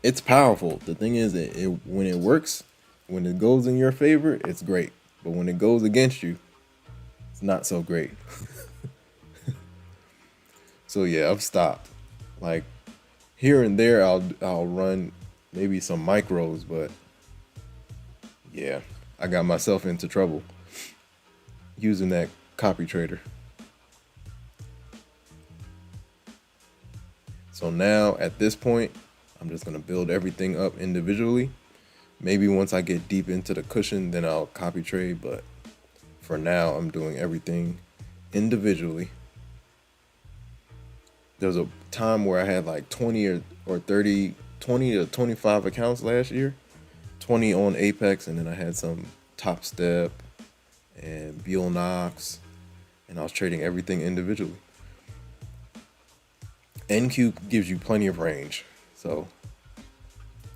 It's powerful. The thing is, when it works, when it goes in your favor, it's great. But when it goes against you, it's not so great. So yeah, I've stopped. Like here and there, I'll run maybe some micros, but yeah, I got myself into trouble using that copy trader. So now at this point, I'm just gonna build everything up individually. Maybe once I get deep into the cushion, then I'll copy trade. But for now, I'm doing everything individually. There was a time where I had like 20 or 30, 20 to 25 accounts last year. 20 on Apex, and then I had some Topstep and Beal Knox, and I was trading everything individually. NQ gives you plenty of range, so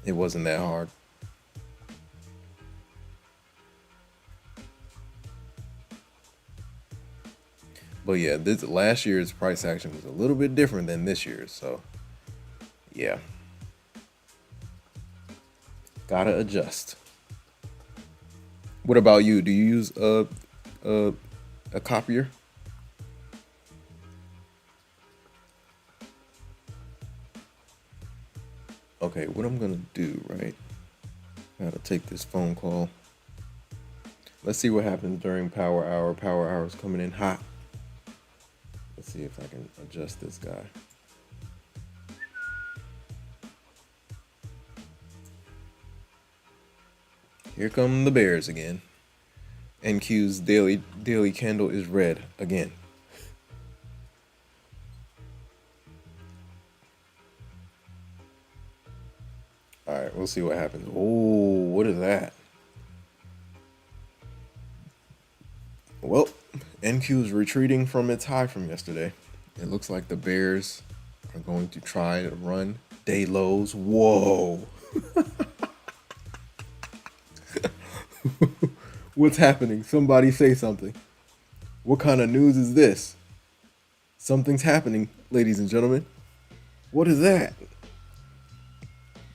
it wasn't that hard. But yeah, this last year's price action was a little bit different than this year's, so yeah. Gotta adjust. What about you? Do you use a copier? Okay, what I'm gonna do, right? Gotta take this phone call. Let's see what happens during power hour. Power hour is coming in hot. Let's see if I can adjust this guy. Here come the bears again. NQ's daily candle is red again. All right, we'll see what happens. Oh, what is that? Well, NQ is retreating from its high from yesterday. It looks like the bears are going to try to run day lows. Whoa. What's happening? Somebody say something. What kind of news is this? Something's happening, ladies and gentlemen. What is that?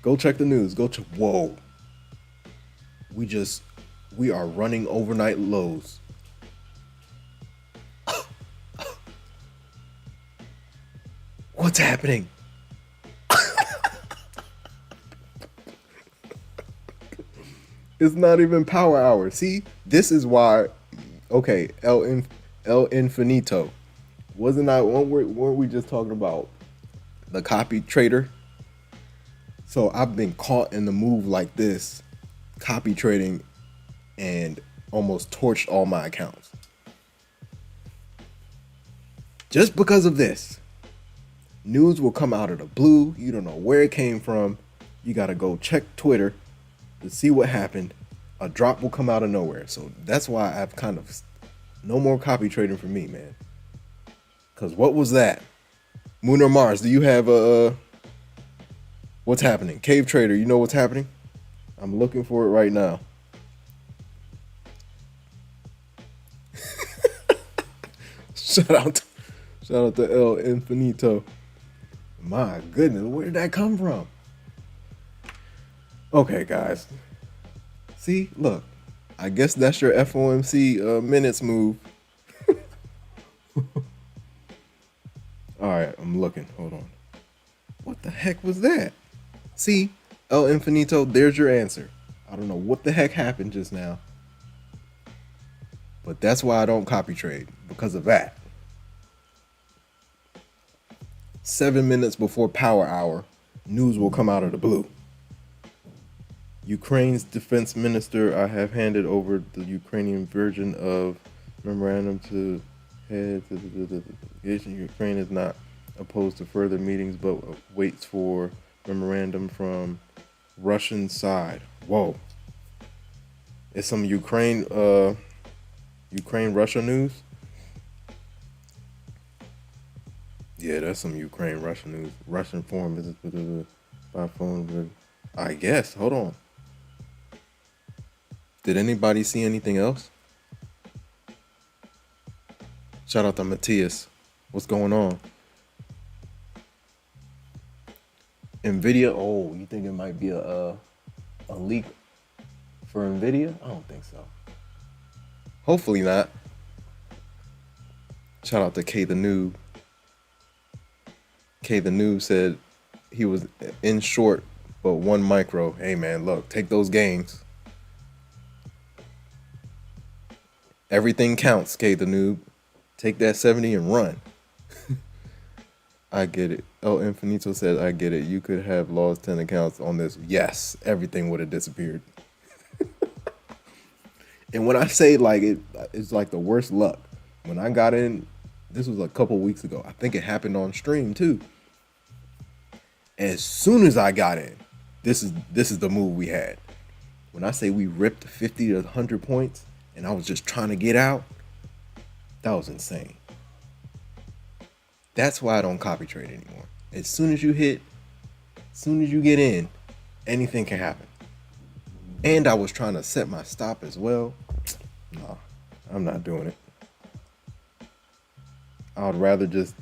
Go check the news. Go check. Whoa. We are running overnight lows. What's happening? It's not even power hour. See, this is why. Okay, El Infinito. Weren't we just talking about the copy trader? So I've been caught in the move like this, copy trading and almost torched all my accounts. Just because of this. News will come out of the blue. You don't know where it came from. You got to go check Twitter to see what happened. A drop will come out of nowhere. So that's why I've kind of no more copy trading for me, man. Because what was that? Moon or Mars, do you have what's happening? Cave Trader, you know what's happening? I'm looking for it right now. Shout out to El Infinito. My goodness, where did that come from? Okay, guys. See, look. I guess that's your FOMC minutes move. All right, I'm looking. Hold on. What the heck was that? See, El Infinito, there's your answer. I don't know what the heck happened just now. But that's why I don't copy trade, because of that. 7 minutes before power hour, news will come out of the blue. Ukraine's defense minister, I have handed over the Ukrainian version of memorandum to head to the Ukraine is not opposed to further meetings, but waits for memorandum from Russian side. Whoa. It's some Ukraine Russia news. Yeah, that's some Ukraine Russia news. Russian foreign visits by phone. I guess. Hold on. Did anybody see anything else? Shout out to Matthias. What's going on? Nvidia. Oh, you think it might be a leak for Nvidia? I don't think so. Hopefully not. Shout out to K the Noob. K the Noob said he was in short, but 1 micro. Hey man, look, take those gains. Everything counts, K the Noob. Take that 70 and run. I get it. El Infinito said, I get it. You could have lost 10 accounts on this. Yes, everything would have disappeared. And when I say like it's like the worst luck. When I got in, this was a couple weeks ago. I think it happened on stream too. As soon as I got in, this is the move we had. When I say we ripped 50 to 100 points and I was just trying to get out, that was insane. That's why I don't copy trade anymore. As soon as you get in, anything can happen. And I was trying to set my stop as well. Nah, I'm not doing it. I would rather just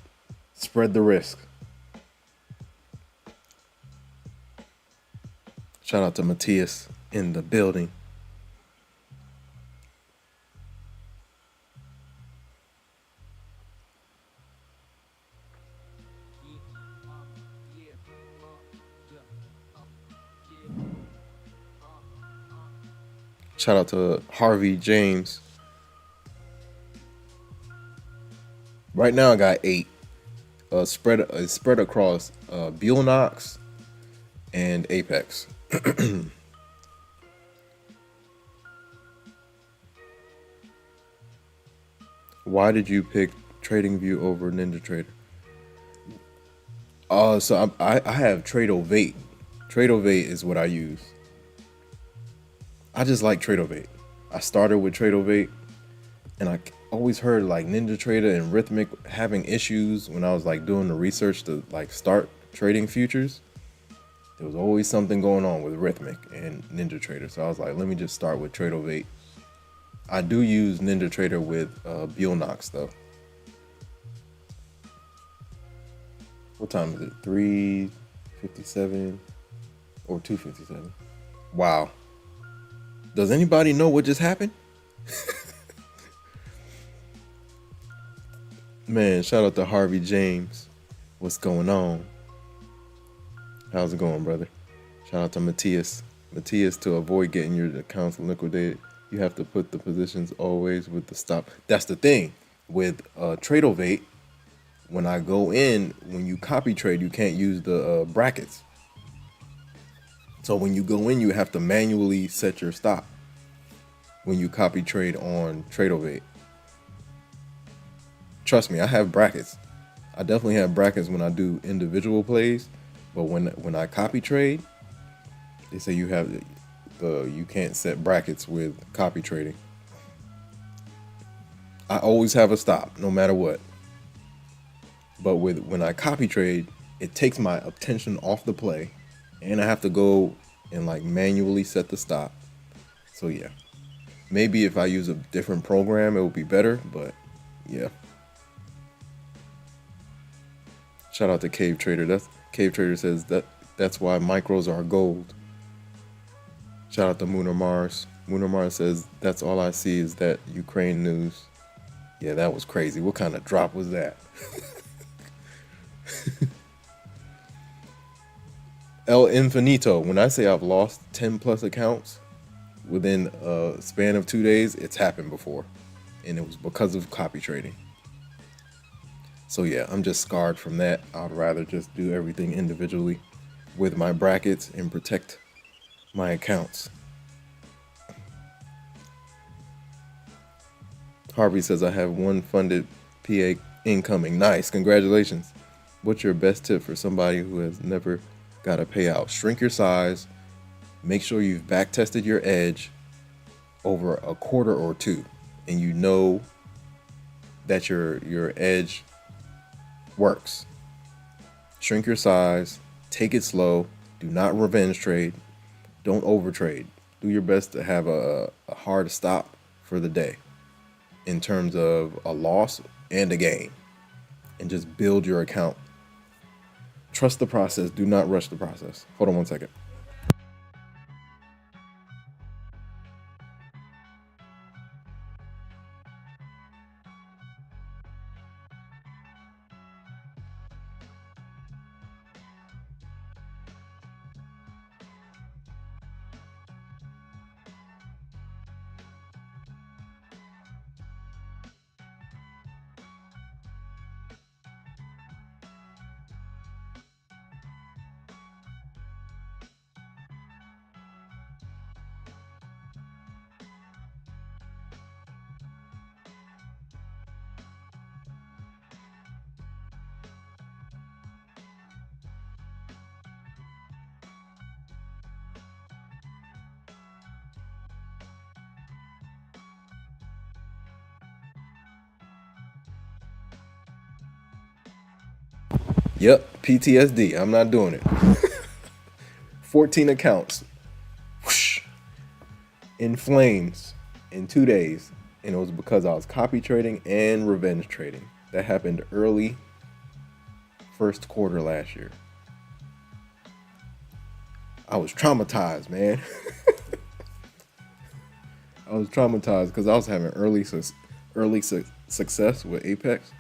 spread the risk. Shout out to Matthias in the building. Shout out to Harvey James. Right now I got 8. Spread across Buellnox and Apex. Why did you pick TradingView over NinjaTrader? So I have Tradeovate. Tradeovate is what I use. I just like Tradeovate. I started with Tradeovate, and I always heard like NinjaTrader and Rhythmic having issues when I was like doing the research to like start trading futures. There was always something going on with Rhythmic and NinjaTrader, so I was like, let me just start with Tradeovate. I do use NinjaTrader with Buellnox though. What time is it? 3:57 or 2:57? Wow. Does anybody know what just happened? Man, shout out to Harvey James. What's going on? How's it going, brother? Shout out to Matthias. Matthias, to avoid getting your accounts liquidated, you have to put the positions always with the stop. That's the thing. With Tradeovate, when I go in, when you copy trade, you can't use the brackets. So when you go in, you have to manually set your stop. when you copy trade on Tradeovate. Trust me, I have brackets. I definitely have brackets when I do individual plays, but when I copy trade, they say you can't set brackets with copy trading. I always have a stop, no matter what. But when I copy trade, it takes my attention off the play, and I have to go and like manually set the stop. So yeah, maybe if I use a different program, it will be better. But yeah. Shout out to Cave Trader. Cave Trader says that's why micros are gold. Shout out to Mooner Mars. Mooner Mars says that's all I see is that Ukraine news. Yeah, that was crazy. What kind of drop was that? El Infinito. When I say I've lost 10 plus accounts within a span of 2 days, it's happened before, and it was because of copy trading. So yeah, I'm just scarred from that. I'd rather just do everything individually with my brackets and protect my accounts. Harvey says I have one funded PA incoming. Nice, congratulations. What's your best tip for somebody who has never got a payout? Shrink your size. Make sure you've back tested your edge over a quarter or two, and you know that your edge works. Shrink your size, take it slow, do not revenge trade, don't overtrade. Do your best to have a hard stop for the day in terms of a loss and a gain, and just build your account. Trust the process, do not rush the process. Hold on one second. Yep, PTSD. I'm not doing it. 14 accounts. Whoosh, in flames in 2 days. And it was because I was copy trading and revenge trading. That happened early first quarter last year. I was traumatized, man. I was traumatized because I was having early success with Apex.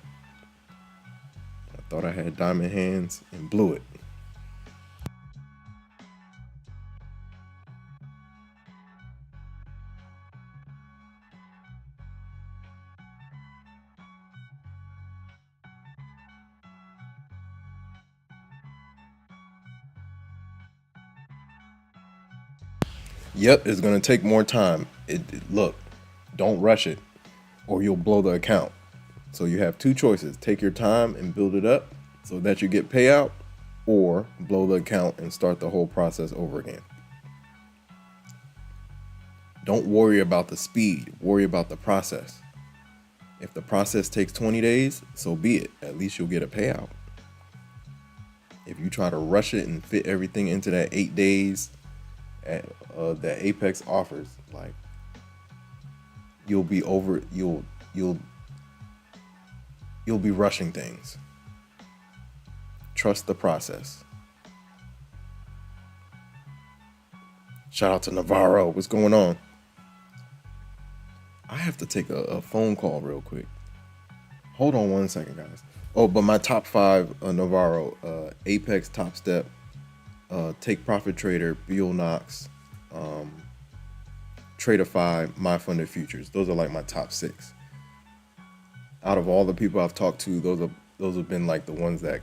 I thought I had diamond hands and blew it. Yep, it's gonna take more time. Look, don't rush it, or you'll blow the account. So you have two choices: take your time and build it up so that you get payout, or blow the account and start the whole process over again. Don't worry about the speed. Worry about the process. If the process takes 20 days, so be it. At least you'll get a payout. If you try to rush it and fit everything into that 8 days that Apex offers, like you'll be rushing things. Trust the process. Shout out to Navarro. What's going on? I have to take a phone call real quick. Hold on one second, guys. Oh, but my top 5 Navarro, Apex, Topstep, Take Profit Trader, Buell Knox, Tradeify, My Funded Futures. Those are like my top 6. Out of all the people I've talked to, those have been like the ones that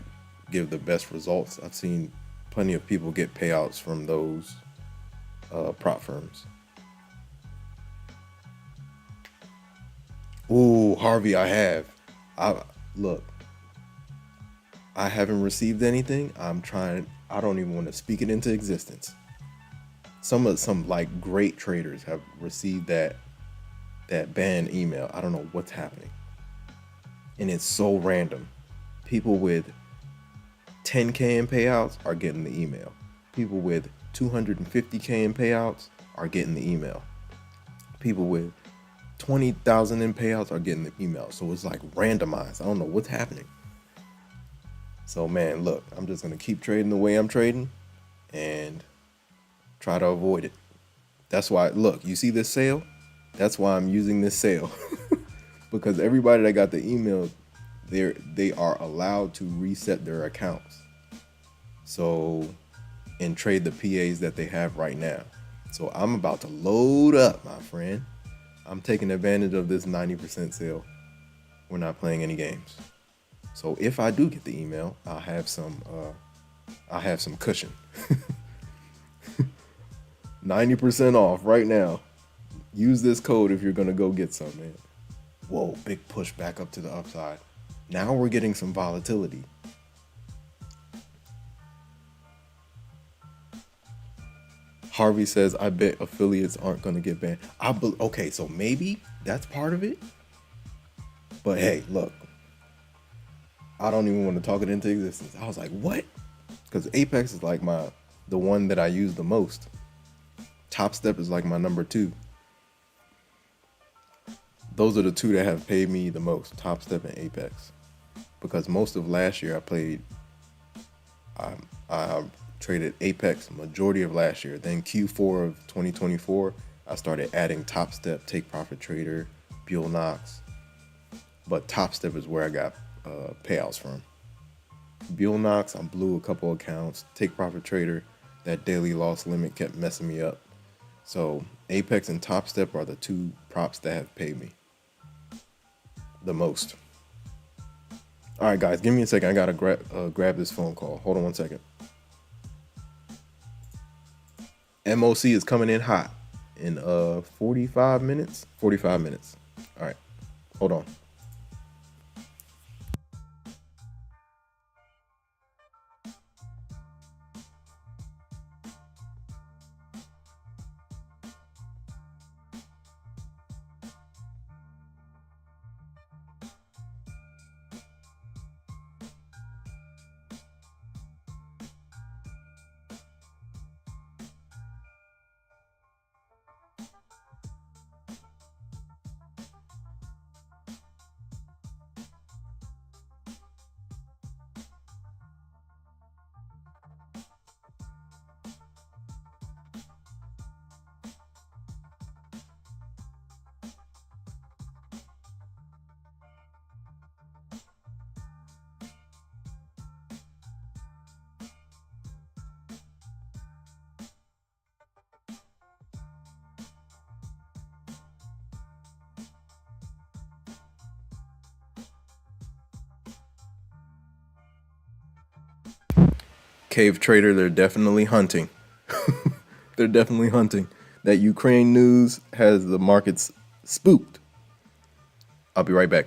give the best results. I've seen plenty of people get payouts from those prop firms. Ooh, Harvey, I have. I look. I haven't received anything. I'm trying. I don't even want to speak it into existence. Some like great traders have received that ban email. I don't know what's happening, and it's so random. People with 10K in payouts are getting the email. People with 250K in payouts are getting the email. People with 20,000 in payouts are getting the email. So it's like randomized. I don't know what's happening. So man, look, I'm just gonna keep trading the way I'm trading and try to avoid it. That's why, look, you see this sale? That's why I'm using this sale. Because everybody that got the email, they are allowed to reset their accounts. So, and trade the PAs that they have right now. So I'm about to load up, my friend. I'm taking advantage of this 90% sale. We're not playing any games. So if I do get the email, I'll have some cushion. 90% off right now. Use this code if you're gonna go get some, man. Whoa, big push back up to the upside. Now we're getting some volatility. Harvey says, I bet affiliates aren't gonna get banned. Okay, so maybe that's part of it. But hey, look, I don't even want to talk it into existence. I was like, what? Because Apex is like the one that I use the most. Topstep is like my number 2. Those are the 2 that have paid me the most, Topstep and Apex. Because most of last year I traded Apex majority of last year. Then Q4 of 2024, I started adding Topstep, Take Profit Trader, Buell Knox. But Topstep is where I got payouts from. Buell Knox, I blew a couple accounts. Take Profit Trader, that daily loss limit kept messing me up. So Apex and Topstep are the 2 props that have paid me the most. All right, guys, give me a second. I gotta grab this phone call. Hold on one second. MOC is coming in hot in 45 minutes. 45 minutes. All right, hold on. Cave Trader, they're definitely hunting. They're definitely hunting. That Ukraine news has the markets spooked. I'll be right back.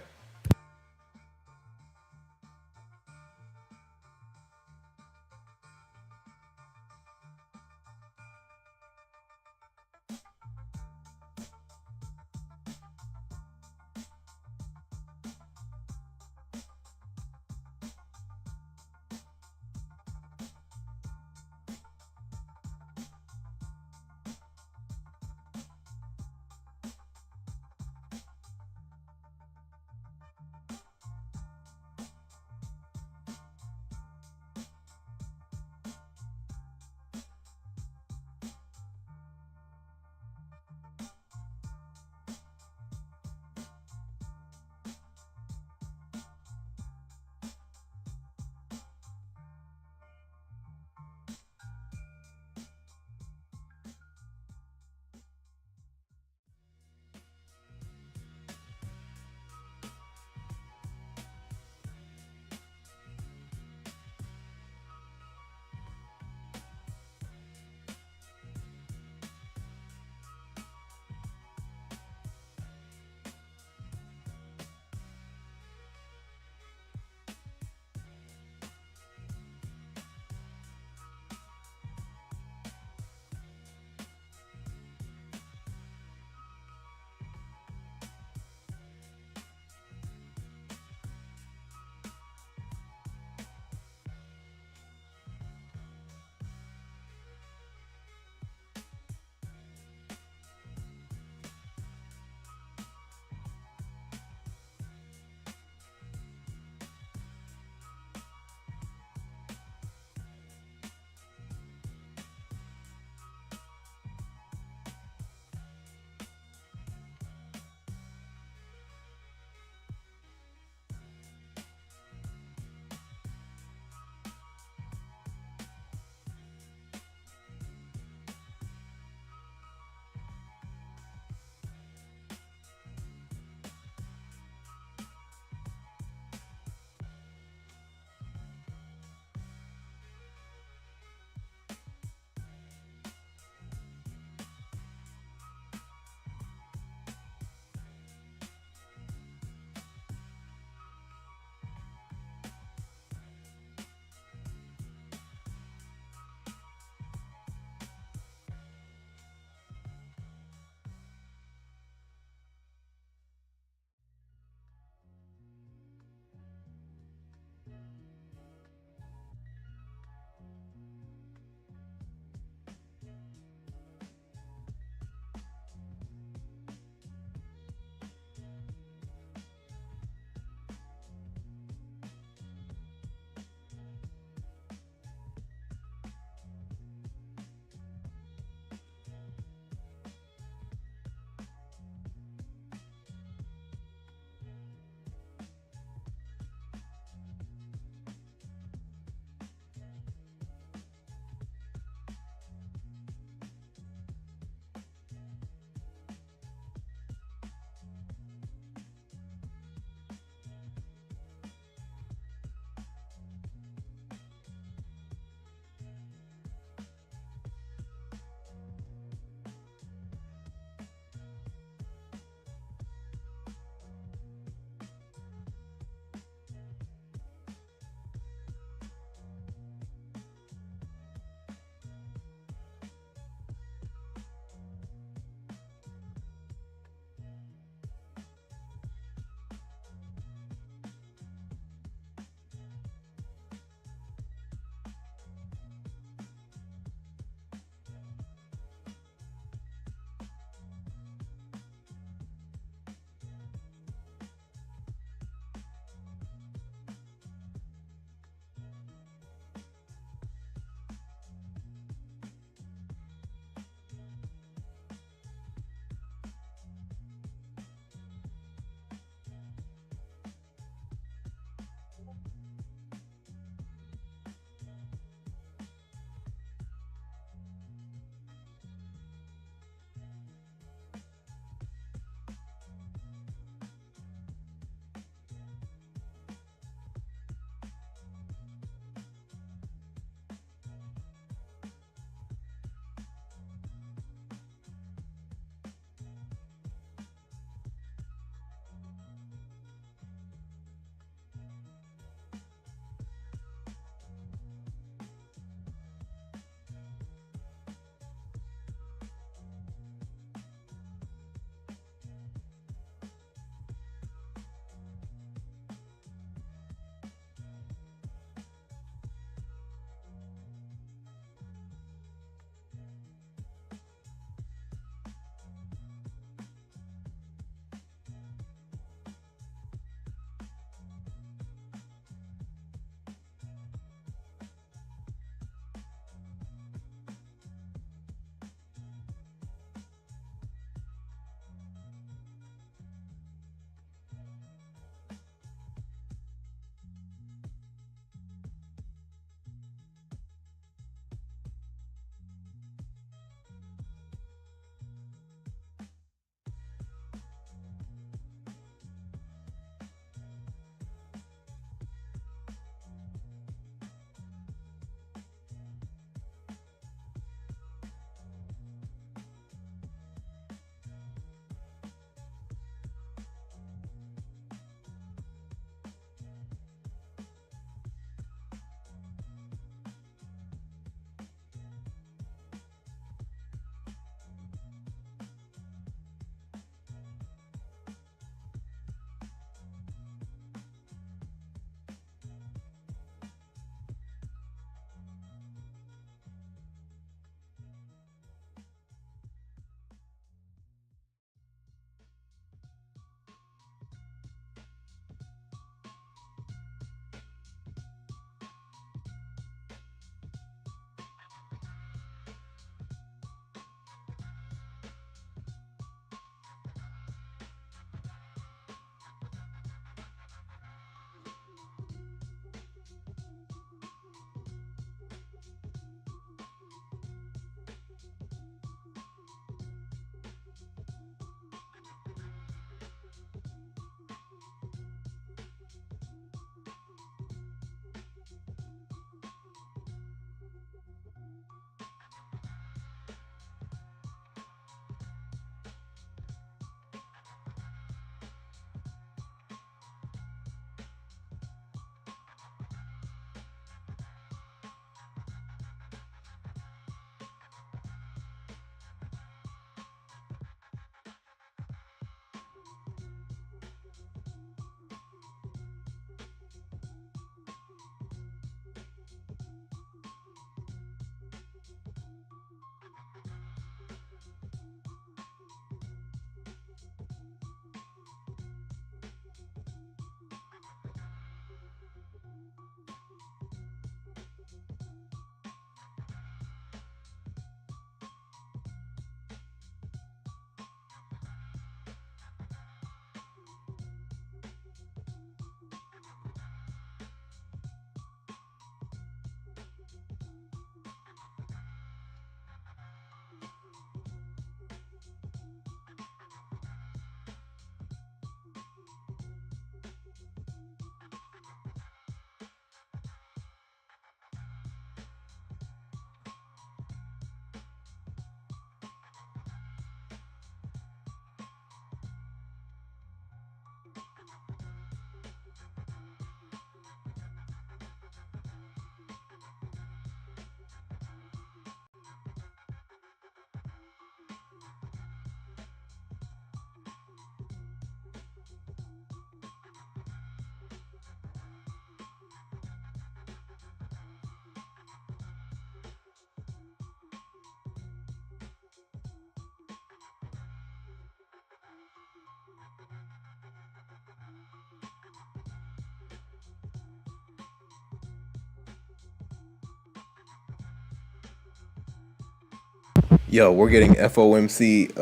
Yo, we're getting FOMC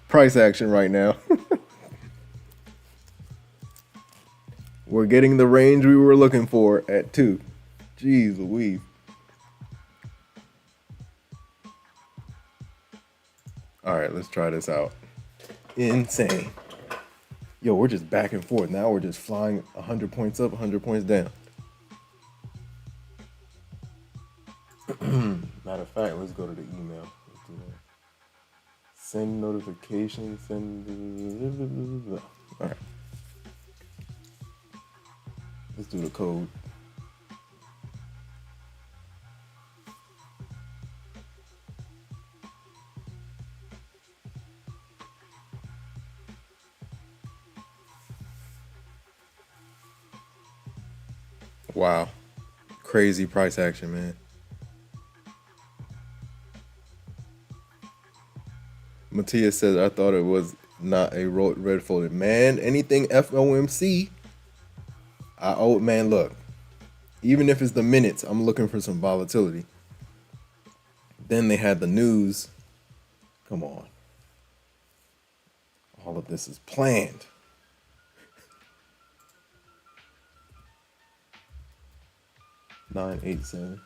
price action right now. We're getting the range we were looking for at 2. Jeez Louise. All right, let's try this out. Insane. Yo, we're just back and forth. Now we're just flying 100 points up, 100 points down. Matter of fact, let's go to the email. Let's do that. Send notifications, send. All right. Let's do the code. Wow. Crazy price action, man. Matthias says, I thought it was not a red folded. Man, anything FOMC, man, look. Even if it's the minutes, I'm looking for some volatility. Then they had the news. Come on. All of this is planned. $9.87.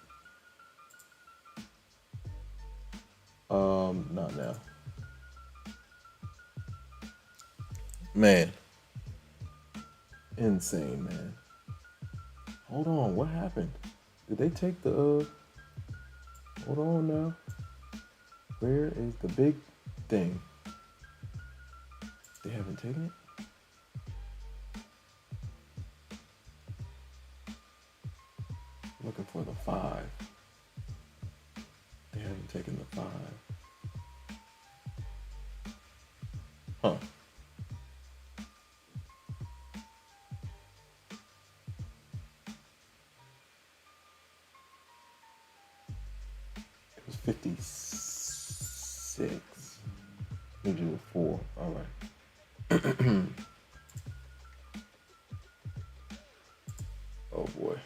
Not now. Man. Insane, man. Hold on, what happened? Did they take the hold on now. Where is the big thing? They haven't taken it? Looking for the 5. They haven't taken the 5. Huh. It was 56. Let me do a 4. All right. Oh boy.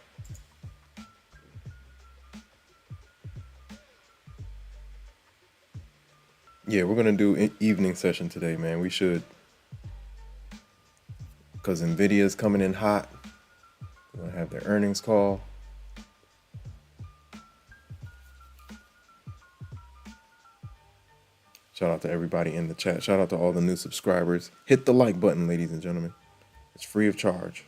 Yeah, we're gonna do an evening session today, man. We should, because Nvidia's coming in hot. We're gonna have their earnings call. Shout out to everybody in the chat. Shout out to all the new subscribers. Hit the like button, ladies and gentlemen. It's free of charge.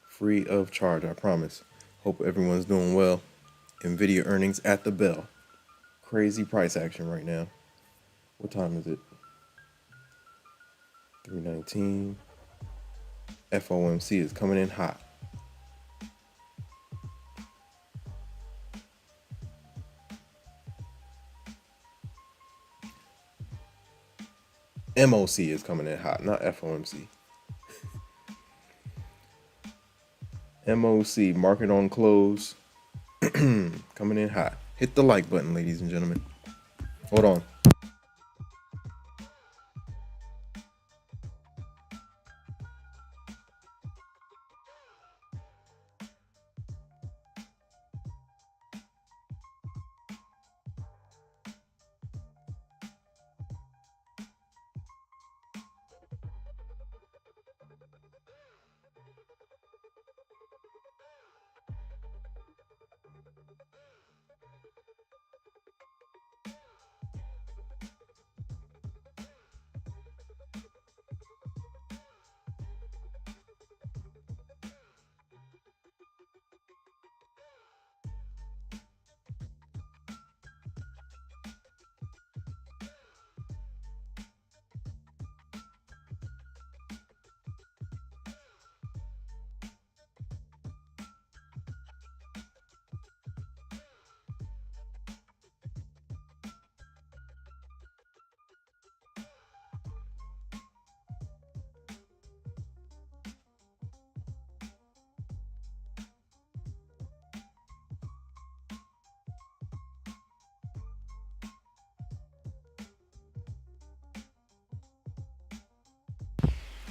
Free of charge, I promise. Hope everyone's doing well. Nvidia earnings at the bell. Crazy price action right now. What time is it? 3:19. FOMC is coming in hot. MOC is coming in hot, not FOMC. MOC, market on close, coming in hot. Hit the like button, ladies and gentlemen. Hold on.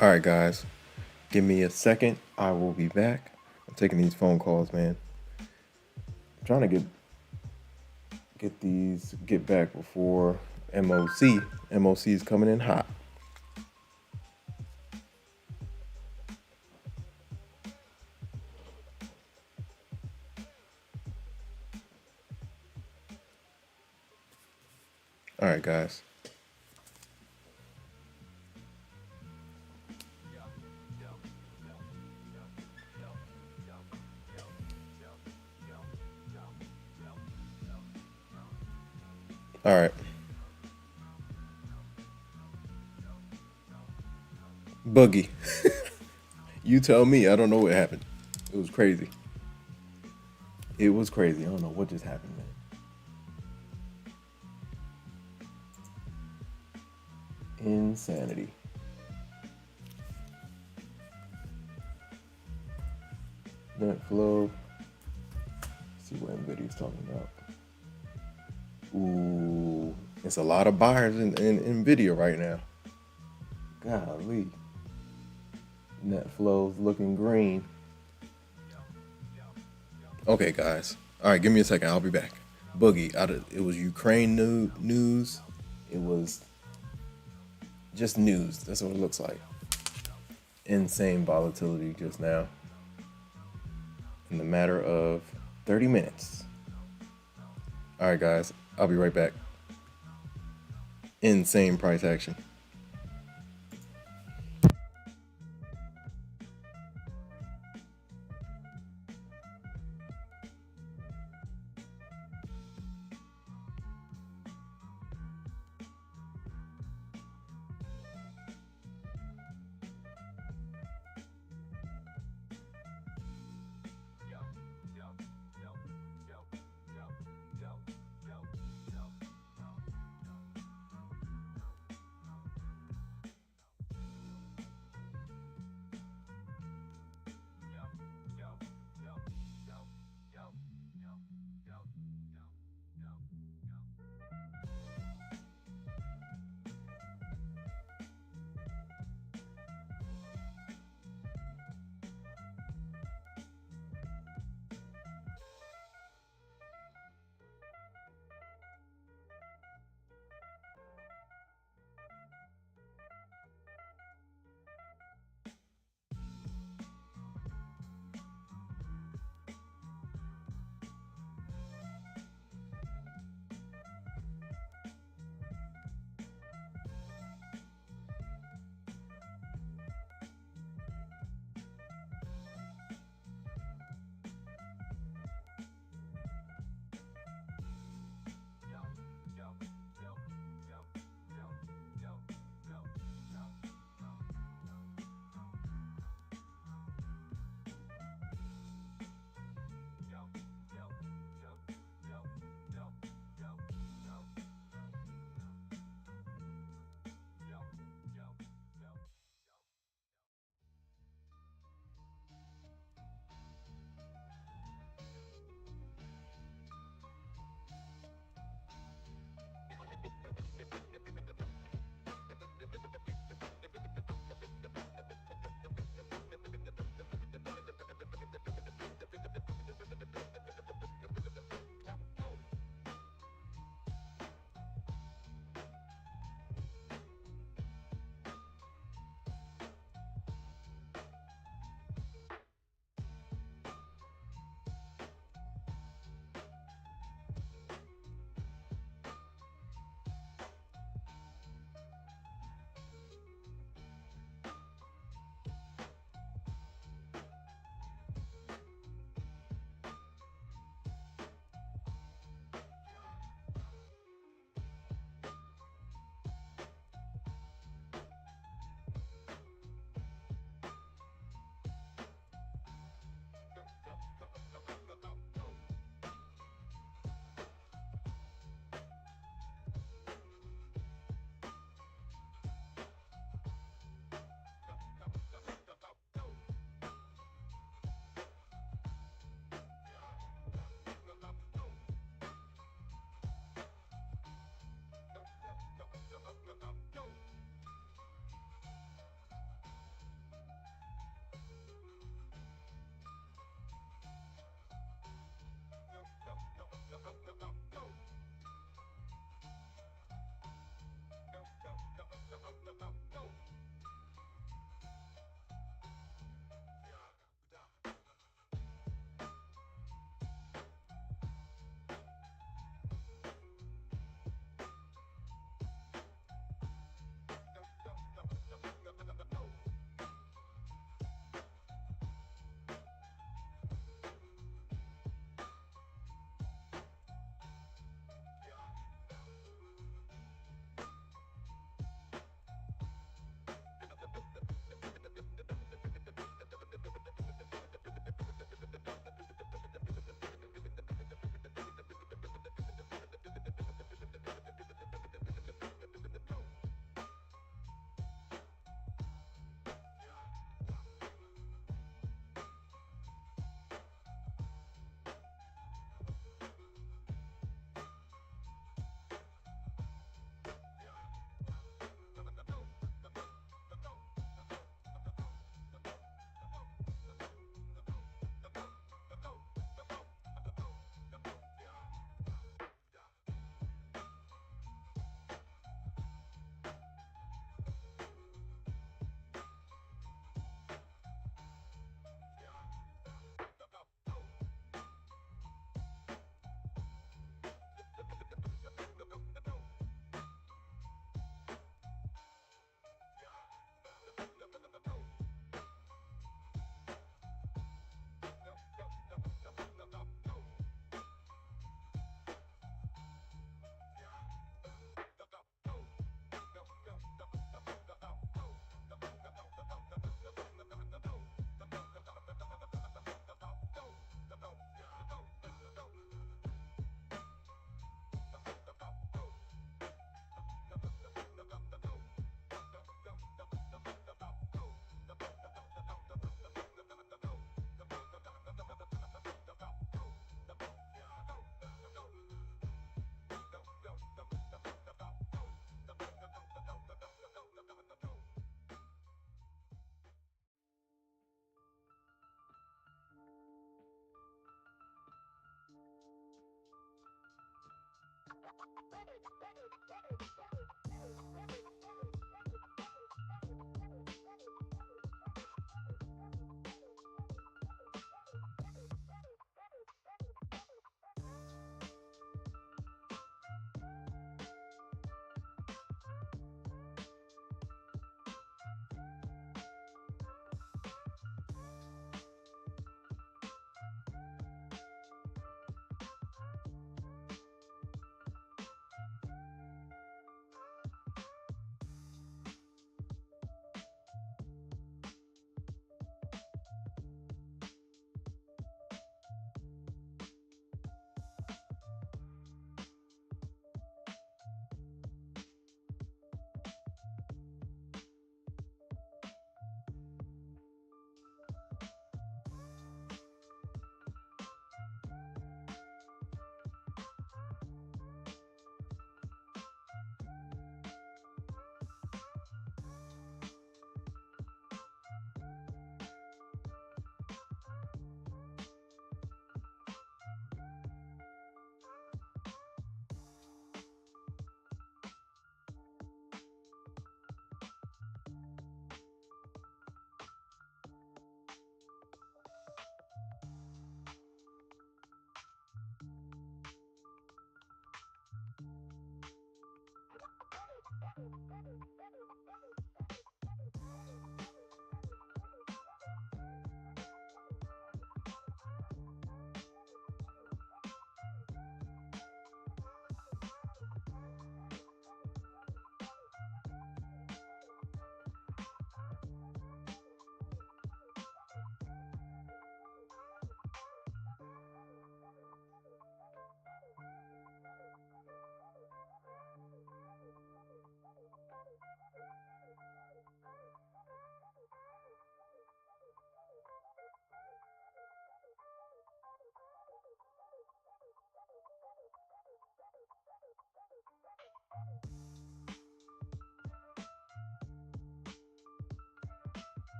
All right, guys. Give me a second. I will be back. I'm taking these phone calls, man. I'm trying to get get back before MOC. MOC is coming in hot. All right, guys. All right. Boogie. You tell me. I don't know what happened. It was crazy. It was crazy. I don't know what just happened, man. Insanity. Net flow. Let's see what Nvidia's talking about. Ooh, it's a lot of buyers in Nvidia right now. Golly. Net flow's looking green. Okay, guys. All right, give me a second. I'll be back. Boogie. It was Ukraine news. It was just news. That's what it looks like. Insane volatility just now. In the matter of 30 minutes. All right, guys. I'll be right back. Insane price action.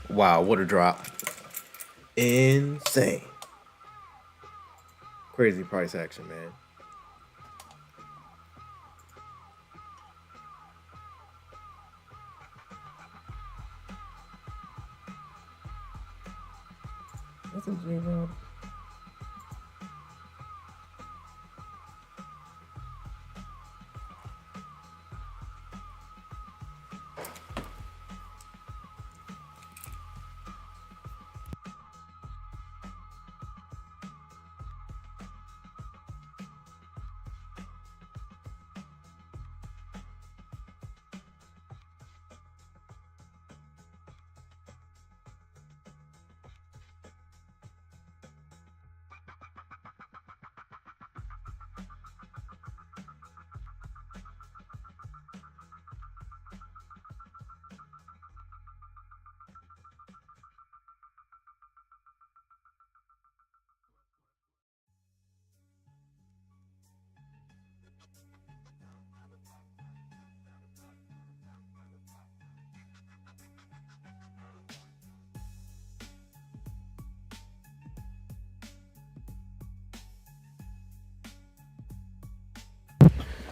Wow, what a drop. Insane. Crazy price action, man. That's a J-Rob.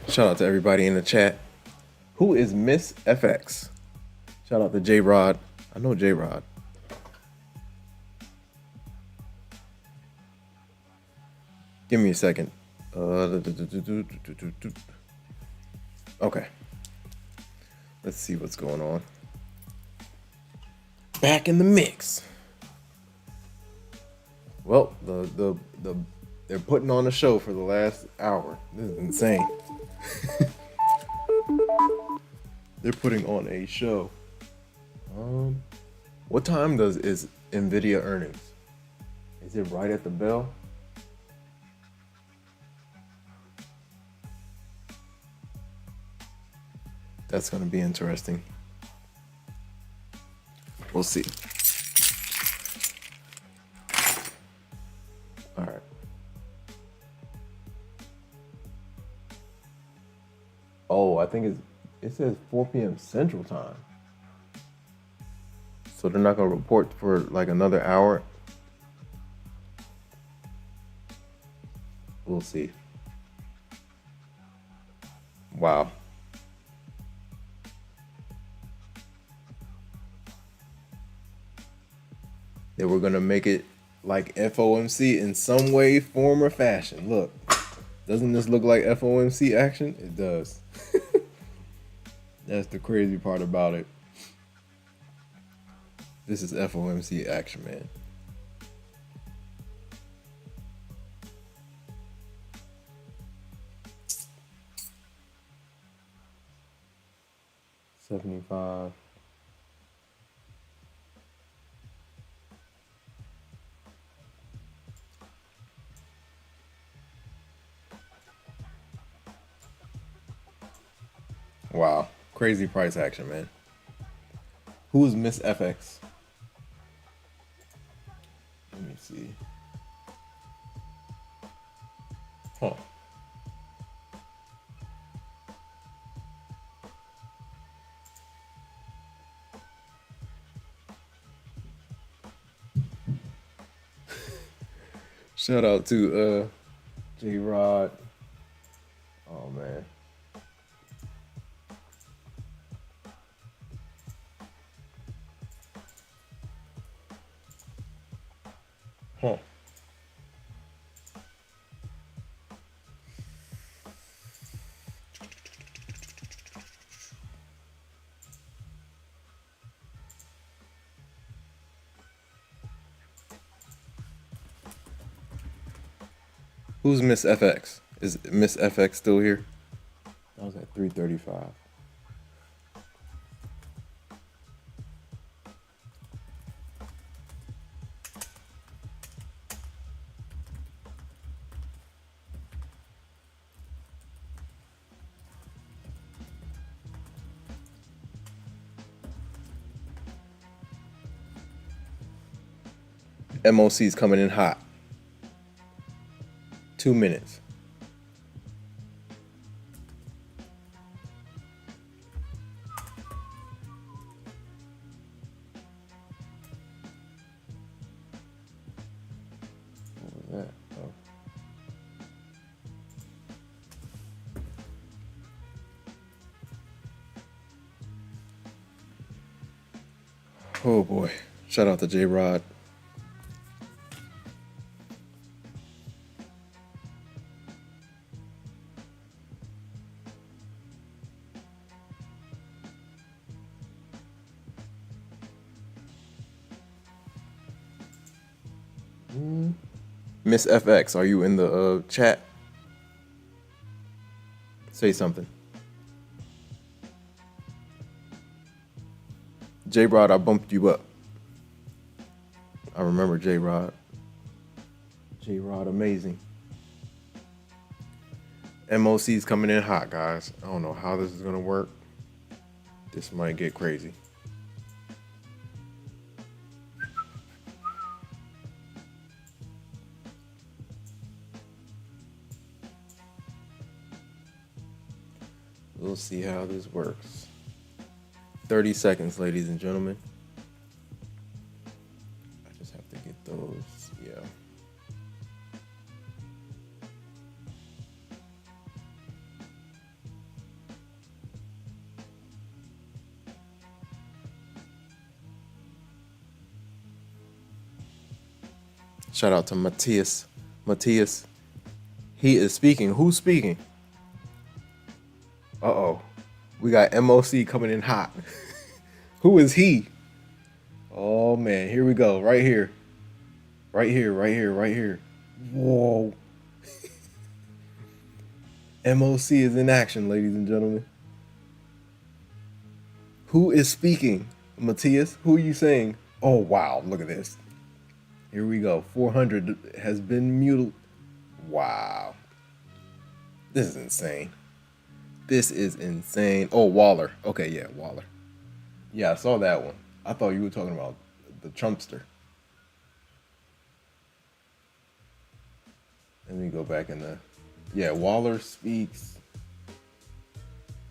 Shout out to everybody in the chat. Who is Miss FX? Shout out to J Rod. I know J Rod. Give me a second. Okay. Let's see what's going on. Back in the mix. Well, they're putting on a show for the last hour. This is insane. They're putting on a show. What time is Nvidia earnings? Is it right at the bell? That's gonna be interesting. We'll see. All right. Oh, I think it says 4 p.m. Central Time. So they're not gonna report for like another hour. We'll see. Wow. They were gonna make it like FOMC in some way, form, or fashion. Look, doesn't this look like FOMC action? It does. That's the crazy part about it. This is FOMC action, man. $75. Wow, crazy price action, man. Who's Miss FX? Let me see. Huh. Shout out to J Rod. Oh man. Huh. Who's Miss FX? Is Miss FX still here? I was at 335. MOC's coming in hot. 2 minutes. Oh boy. Shout out to J Rod. Miss FX, are you in the chat? Say something. J Rod, I bumped you up. I remember J Rod. J Rod, amazing. MOC's coming in hot, guys. I don't know how this is gonna work. This might get crazy. We'll see how this works. 30 seconds, ladies and gentlemen. I just have to get those, yeah. Shout out to Matthias. Matthias, he is speaking. Who's speaking? Uh-oh. We got MOC coming in hot. Who is he? Oh, man. Here we go. Right here. Right here, right here, right here. Whoa. MOC is in action, ladies and gentlemen. Who is speaking? Matthias, who are you saying? Oh, wow. Look at this. Here we go. 400 has been muted. Wow. This is insane. This is insane. Oh, Waller. Okay, yeah, Waller. Yeah, I saw that one. I thought you were talking about the Trumpster. Let me go back in the... Yeah, Waller speaks...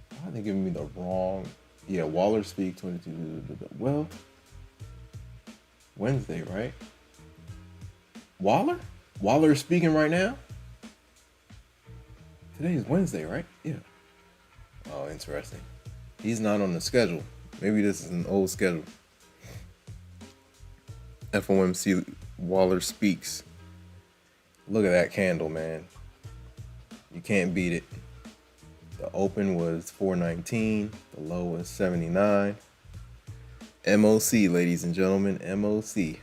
Why are they giving me the wrong... Yeah, Waller speaks 22... Well... Wednesday, right? Waller? Waller is speaking right now? Today is Wednesday, right? Yeah. Oh, interesting. He's not on the schedule. Maybe this is an old schedule. FOMC Waller speaks. Look at that candle, man. You can't beat it. The open was 419. The low was 79. MOC, ladies and gentlemen. MOC.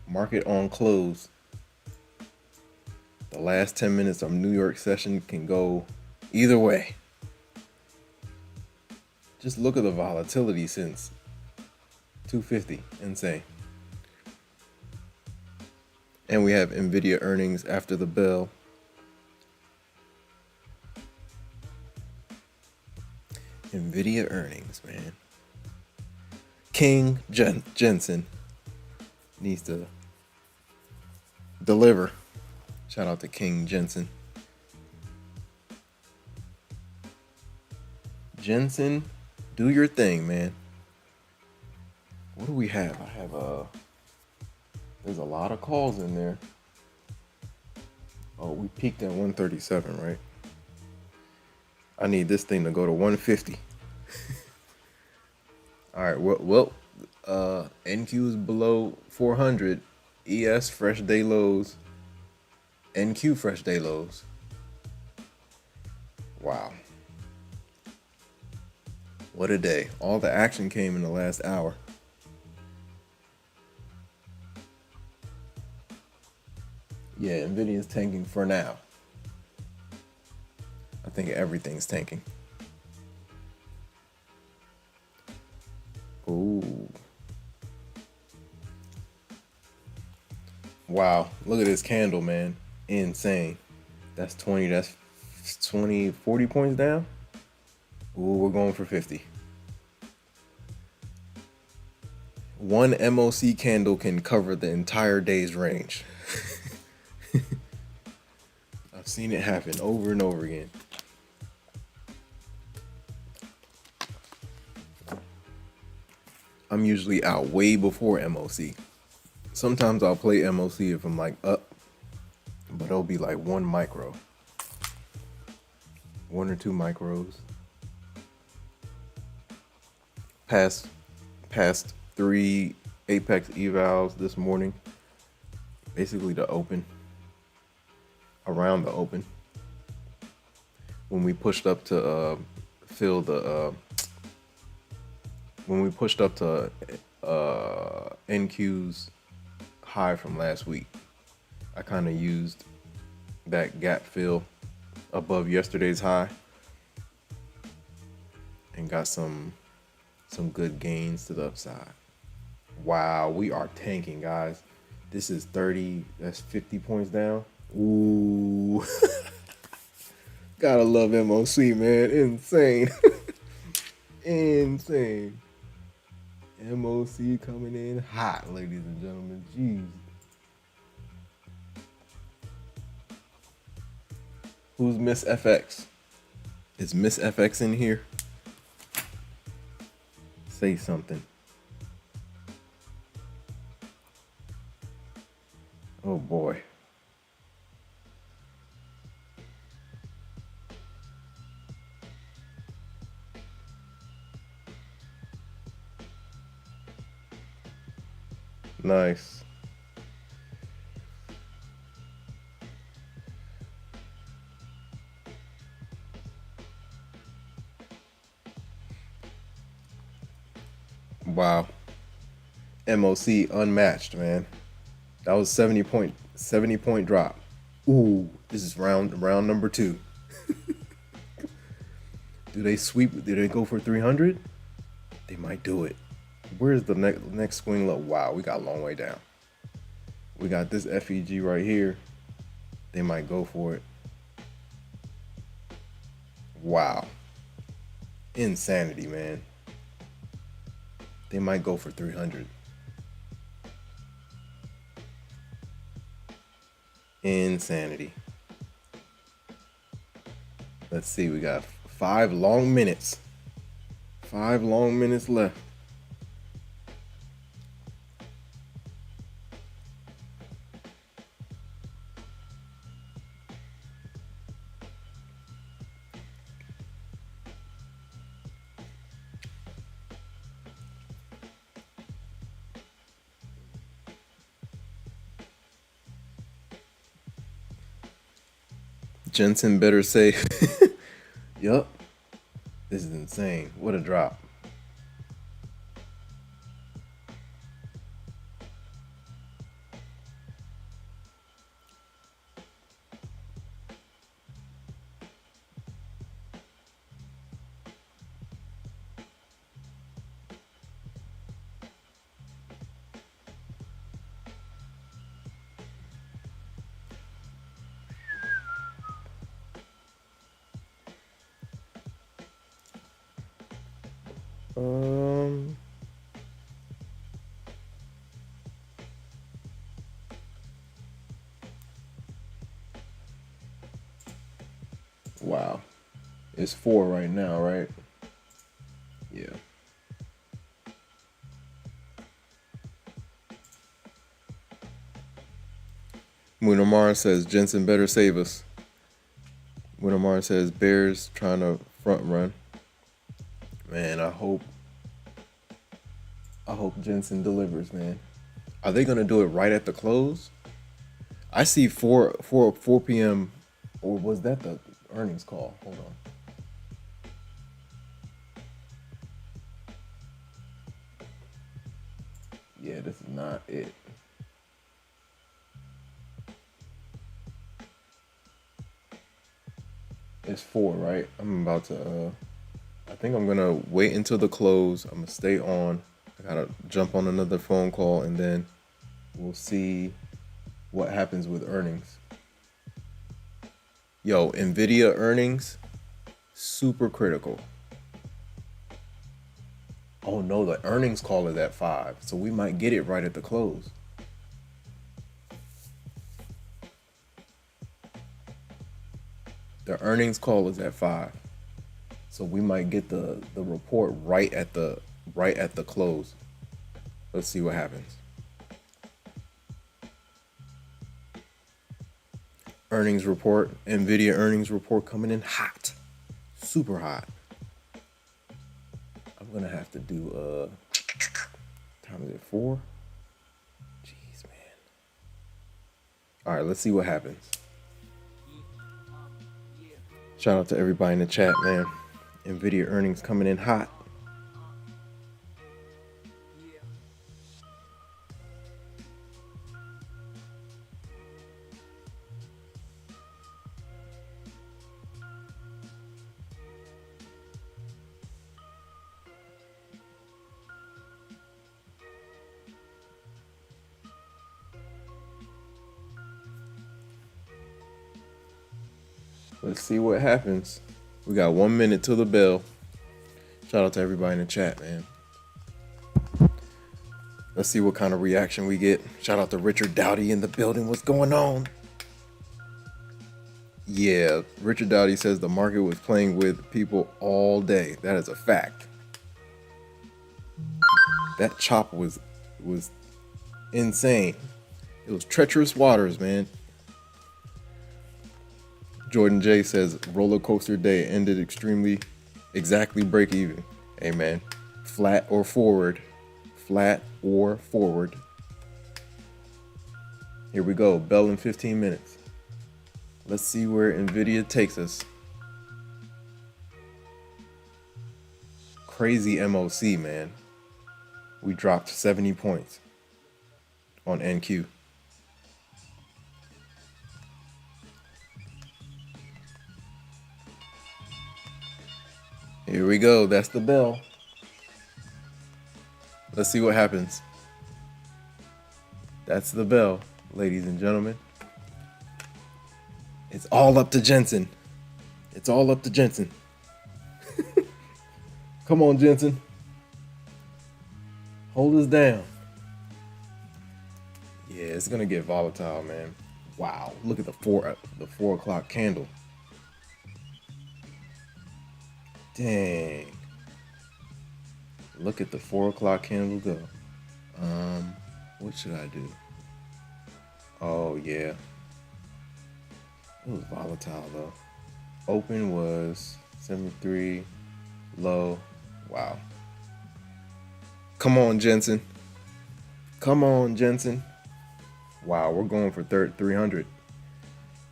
Market on close. The last 10 minutes of New York session can go either way. Just look at the volatility since 250. Insane. And we have Nvidia earnings after the bell. Nvidia earnings, man. King Jensen needs to deliver. Shout out to King Jensen. Jensen, do your thing, man. What do we have? I have there's a lot of calls in there. Oh, we peaked at 137, right? I need this thing to go to 150. All right, well, NQ is below 400. ES fresh day lows. NQ fresh day lows. Wow. What a day. All the action came in the last hour. Yeah, Nvidia's tanking for now. I think everything's tanking. Ooh. Wow, look at this candle, man. Insane. That's 20, that's 20, 40 points down. Ooh, we're going for 50. One MOC candle can cover the entire day's range. I've seen it happen over and over again. I'm usually out way before MOC. Sometimes I'll play MOC if I'm like up, but it'll be like 1 micro. 1 or 2 micros. Past 3 Apex evals this morning. Basically the open, around the open. When we pushed up to fill the when we pushed up to NQ's high from last week, I kind of used that gap fill above yesterday's high and got some good gains to the upside. Wow, we are tanking, guys. This is 30, that's 50 points down. Ooh. Gotta love MOC, man. Insane. Insane. MOC coming in hot, ladies and gentlemen. Jeez. Who's Miss FX? Is Miss FX in here? Say something. Oh boy. Nice. Wow. MOC unmatched, man. That was 70 point drop. Ooh, this is round number 2. Do they sweep? Do they go for 300? They might do it. Where's the next swing low? Wow, we got a long way down. We got this FEG right here. They might go for it. Wow. Insanity, man. They might go for 300. Insanity. Let's see, we got 5 long minutes. 5 long minutes left. Jensen better say, yup, this is insane. What a drop. Wow. It's 4 right now, right? Yeah. Munamar says Jensen better save us. Munamar says Bears trying to front run. Man, I hope Jensen delivers, man. Are they gonna do it right at the close? I see 4 p.m. or was that the earnings call? Hold on. Yeah, this is not it. It's 4, right? I'm about to I think I'm gonna wait until the close. I'm gonna stay on. I gotta jump on another phone call and then we'll see what happens with earnings. Yo, Nvidia earnings, super critical. Oh no, the earnings call is at 5, so we might get it right at the close. The earnings call is at 5, so we might get the report right at the close. Let's see what happens. Earnings report, Nvidia earnings report coming in hot, super hot. I'm gonna have to do time is it 4? All right, let's see what happens. Shout out to everybody in the chat, man. Nvidia earnings coming in hot. Let's see what happens. We got 1 minute till the bell. Shout out to everybody in the chat, man. Let's see what kind of reaction we get. Shout out to Richard Dowdy in the building. What's going on? Yeah, Richard Dowdy says the market was playing with people all day. That is a fact. That chop was insane. It was treacherous waters, man. Jordan J says roller coaster day ended exactly break even. Hey man, flat or forward. Flat or forward. Here we go, bell in 15 minutes. Let's see where Nvidia takes us. Crazy MOC, man. We dropped 70 points on NQ. Here we go, that's the bell. Let's see what happens. That's the bell, ladies and gentlemen. It's all up to Jensen. It's all up to Jensen. Come on, Jensen. Hold us down. Yeah, it's gonna get volatile, man. Wow, look at the 4 o'clock candle. Dang. Look at the 4 o'clock candle go. What should I do? Oh yeah. It was volatile though. Open was 73, low. Wow. Come on, Jensen. Come on, Jensen. Wow, we're going for 300.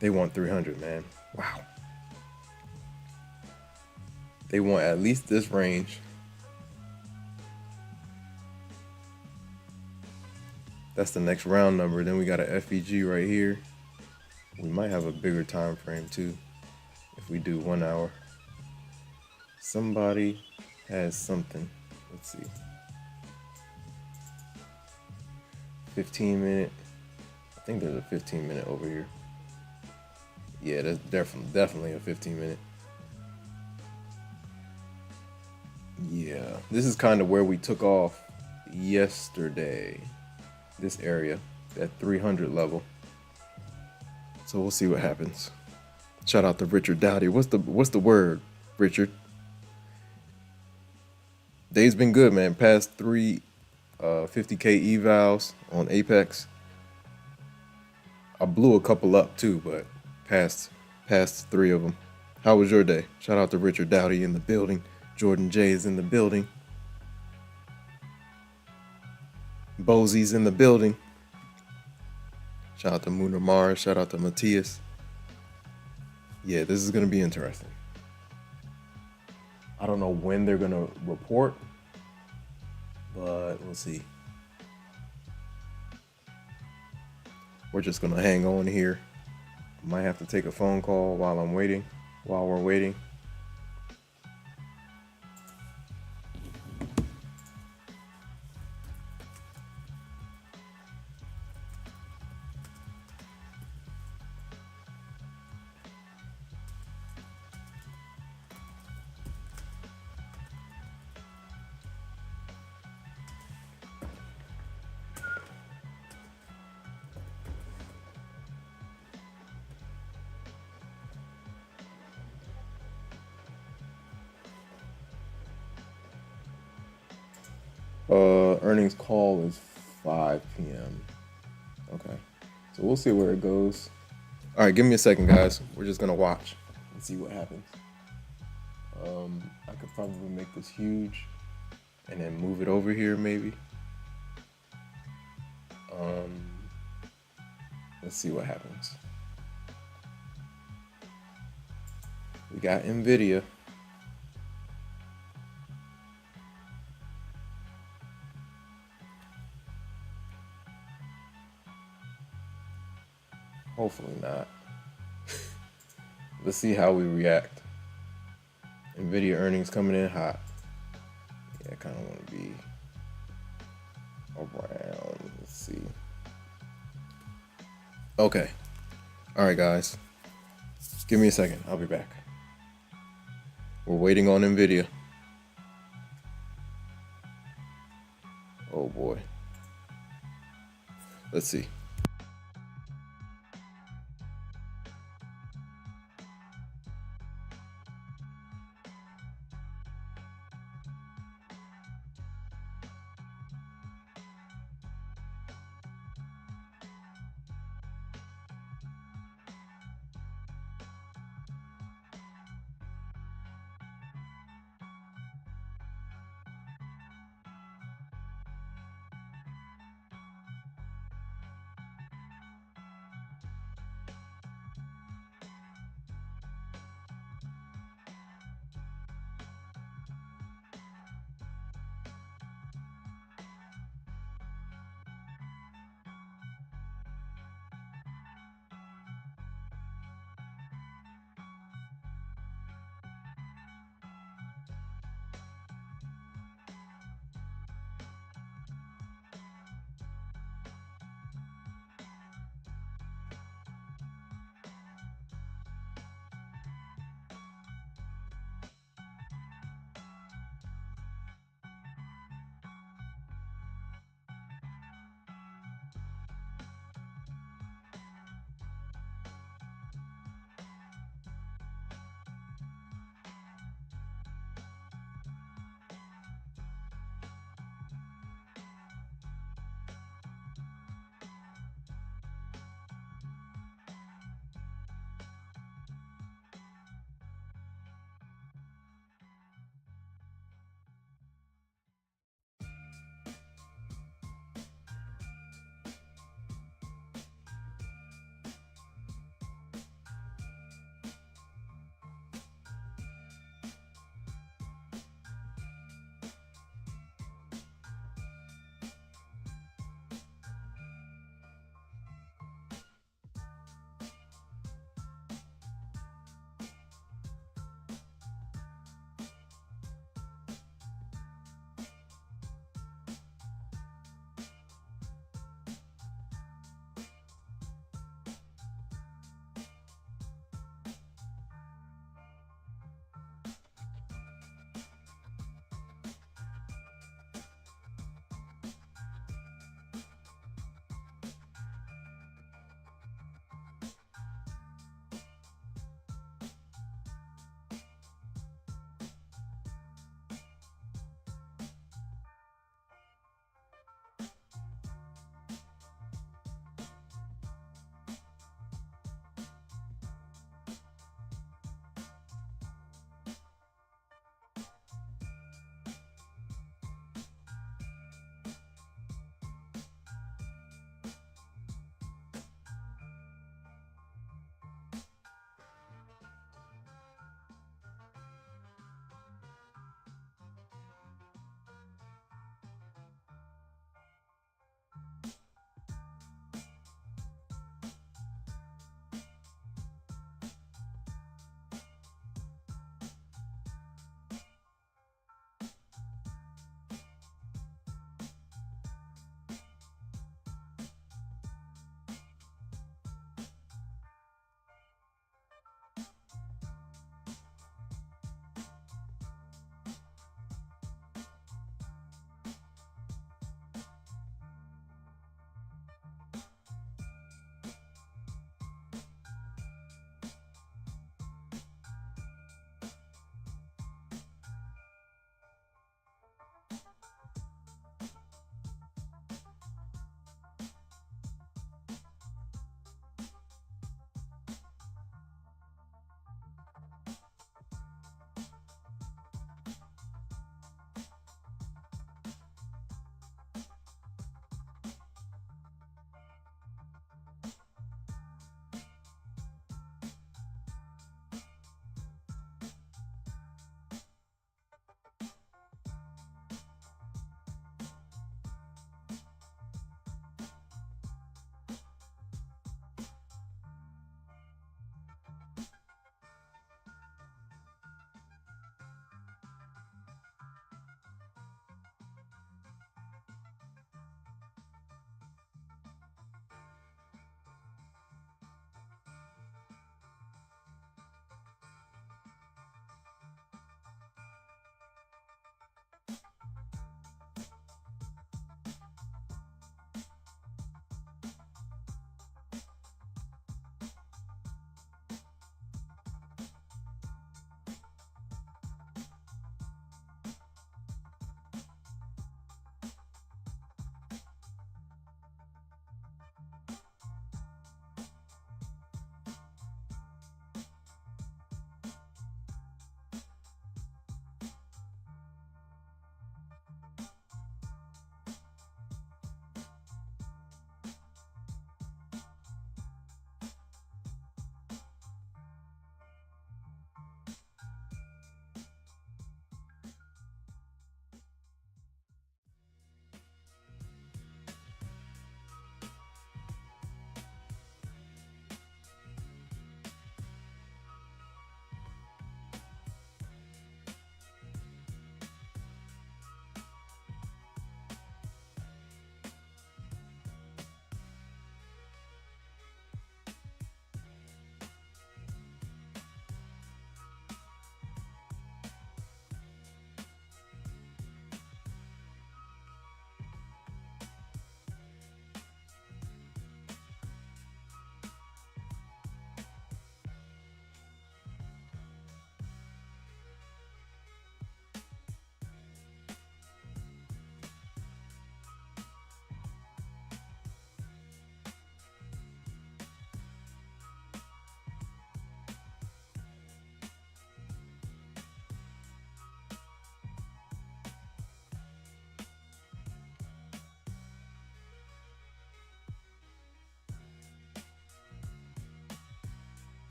They want 300, man. Wow. They want at least this range. That's the next round number. Then we got a FEG right here. We might have a bigger time frame too if we do 1 hour. Somebody has something. Let's see. 15 minute. I think there's a 15 minute over here. Yeah, that's definitely a 15 minute. Yeah, this is kind of where we took off yesterday. This area, that 300 level. So we'll see what happens. Shout out to Richard Dowdy. What's the word, Richard? Day's been good, man. Past 3 50K evals on Apex. I blew a couple up too, but past 3 of them. How was your day? Shout out to Richard Dowdy in the building. Jordan J is in the building. Bosey's in the building. Shout out to Mooner Mars. Shout out to Matthias. Yeah, this is going to be interesting. I don't know when they're going to report, but we'll see. We're just going to hang on here. Might have to take a phone call while we're waiting. Earnings call is 5 p.m. Okay, so we'll see where it goes. All right, give me a second, guys. We're just gonna watch and see what happens. I could probably make this huge and then move it over here, maybe. Let's see what happens. We got Nvidia. Hopefully not. Let's see how we react. Nvidia earnings coming in hot. Yeah, I kind of want to be around. Let's see. Okay. All right, guys. Give me a second. I'll be back. We're waiting on Nvidia. Oh boy. Let's see.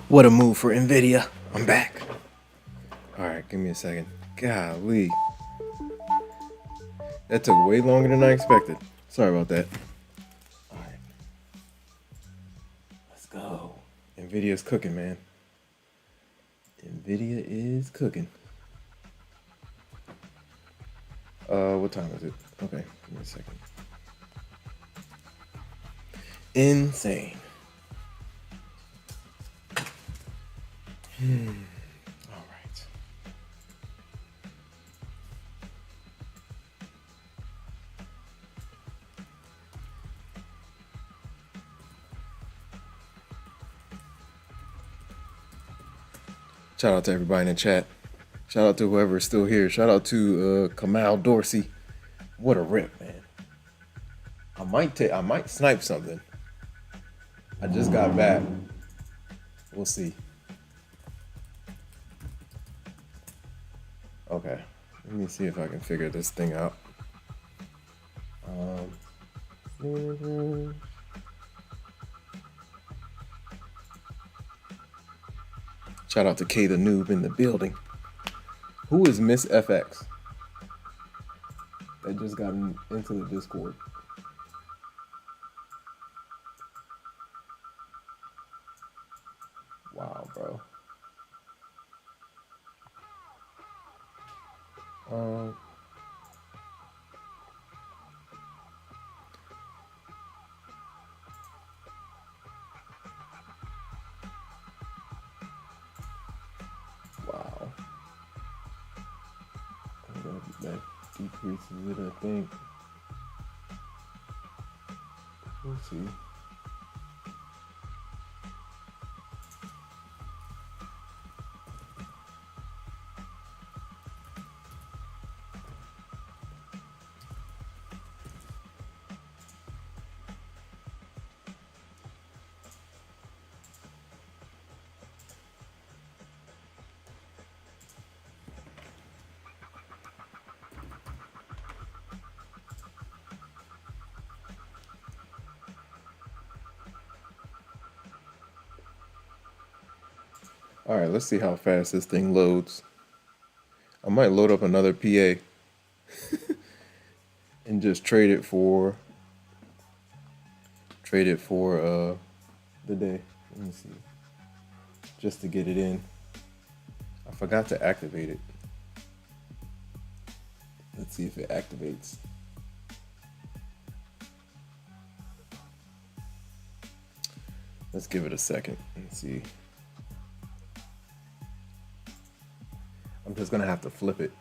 What a move for Nvidia. I'm back. All right, give me a second. Golly. That took way longer than I expected. Sorry about that. All right. Let's go. Nvidia's cooking, man. Nvidia is cooking. What time is it? Okay, give me a second. Insane. All right. Shout out to everybody in the chat. Shout out to whoever's still here. Shout out to Kamal Dorsey. What a rip, man. I might snipe something. I just got back. We'll see. Okay. Let me see if I can figure this thing out. Shout out to K the Noob in the building. Who is Miss FX? That just got into the Discord. Wow, bro. Wow. That decreases it, I think. We'll see. All right, let's see how fast this thing loads. I might load up another PA and just trade it for the day. Let me see. Just to get it in. I forgot to activate it. Let's see if it activates. Let's give it a second and see. I'm just gonna have to flip it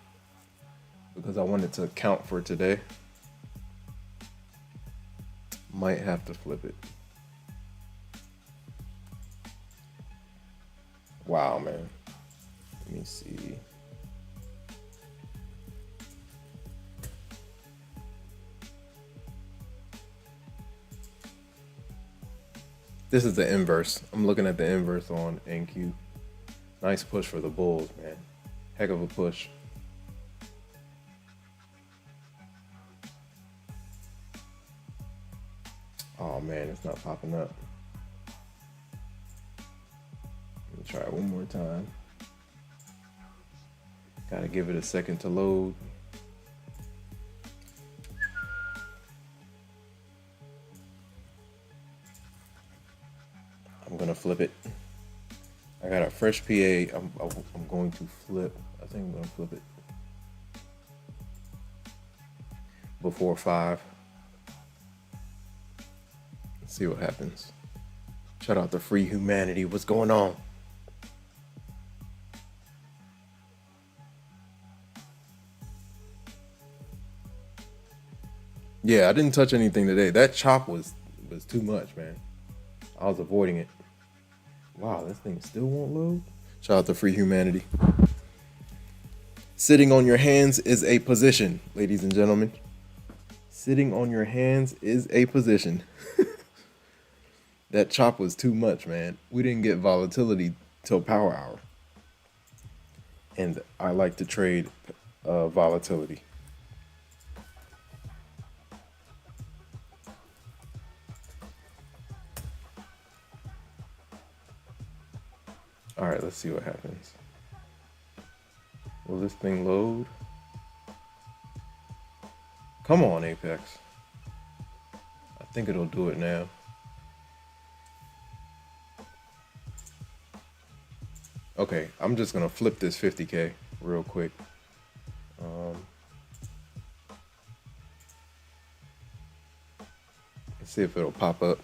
because I want it to count for today. Might have to flip it. Wow, man. Let me see. This is the inverse. I'm looking at the inverse on NQ. Nice push for the Bulls, man. Heck of a push. Oh man, it's not popping up. Let me try it one more time. Gotta give it a second to load. I'm gonna flip it. I got a fresh PA. I'm going to flip. I think I'm gonna flip it before 5. Let's see what happens. Shout out to Free Humanity. What's going on? Yeah, I didn't touch anything today. That chop was too much, man. I was avoiding it. Wow, this thing still won't load. Shout out to Free Humanity. Sitting on your hands is a position, ladies and gentlemen. Sitting on your hands is a position. That chop was too much, man. We didn't get volatility till power hour. And I like to trade volatility. All right, let's see what happens. Will this thing load? Come on, Apex. I think it'll do it now. Okay, I'm just gonna flip this 50K real quick. Let's see if it'll pop up.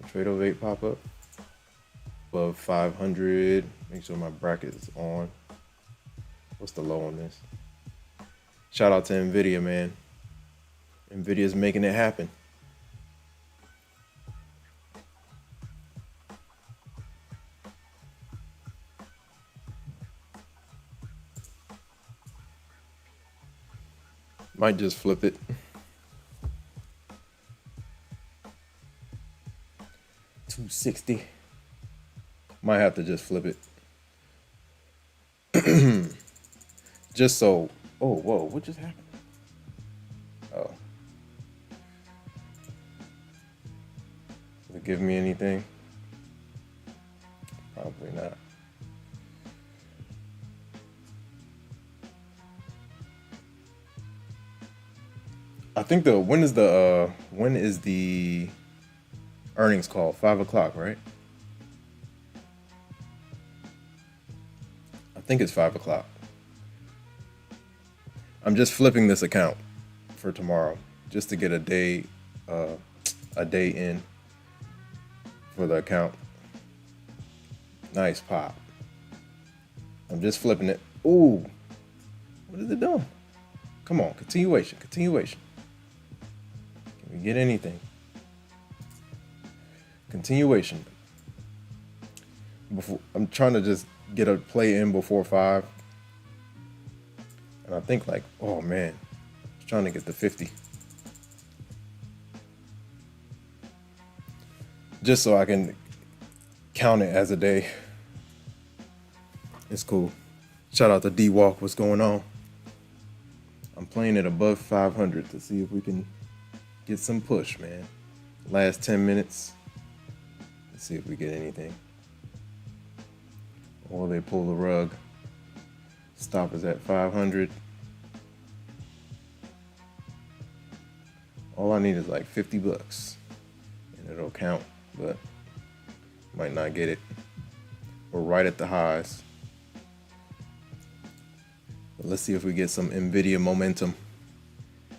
Trade of 8 pop up. Above 500. Make sure my bracket is on. What's the low on this? Shout out to Nvidia, man. Nvidia's making it happen. Might just flip it. 260. Might have to just flip it. Just so. Oh, whoa, what just happened? Oh. Does it give me anything? Probably not. I think when is the earnings call? 5 o'clock, right? I think it's 5 o'clock. I'm just flipping this account for tomorrow, just to get a day in for the account. Nice pop. I'm just flipping it. Ooh, what is it doing? Come on, continuation. Can we get anything? Continuation. I'm trying to just get a play in before 5. And I think like, oh man, I was trying to get the 50. Just so I can count it as a day. It's cool. Shout out to D-Walk, what's going on? I'm playing it above 500 to see if we can get some push, man. Last 10 minutes. Let's see if we get anything. Or they pull the rug. Stop is at 500. All I need is like 50 bucks and it'll count, but might not get it. We're right at the highs. But let's see if we get some Nvidia momentum.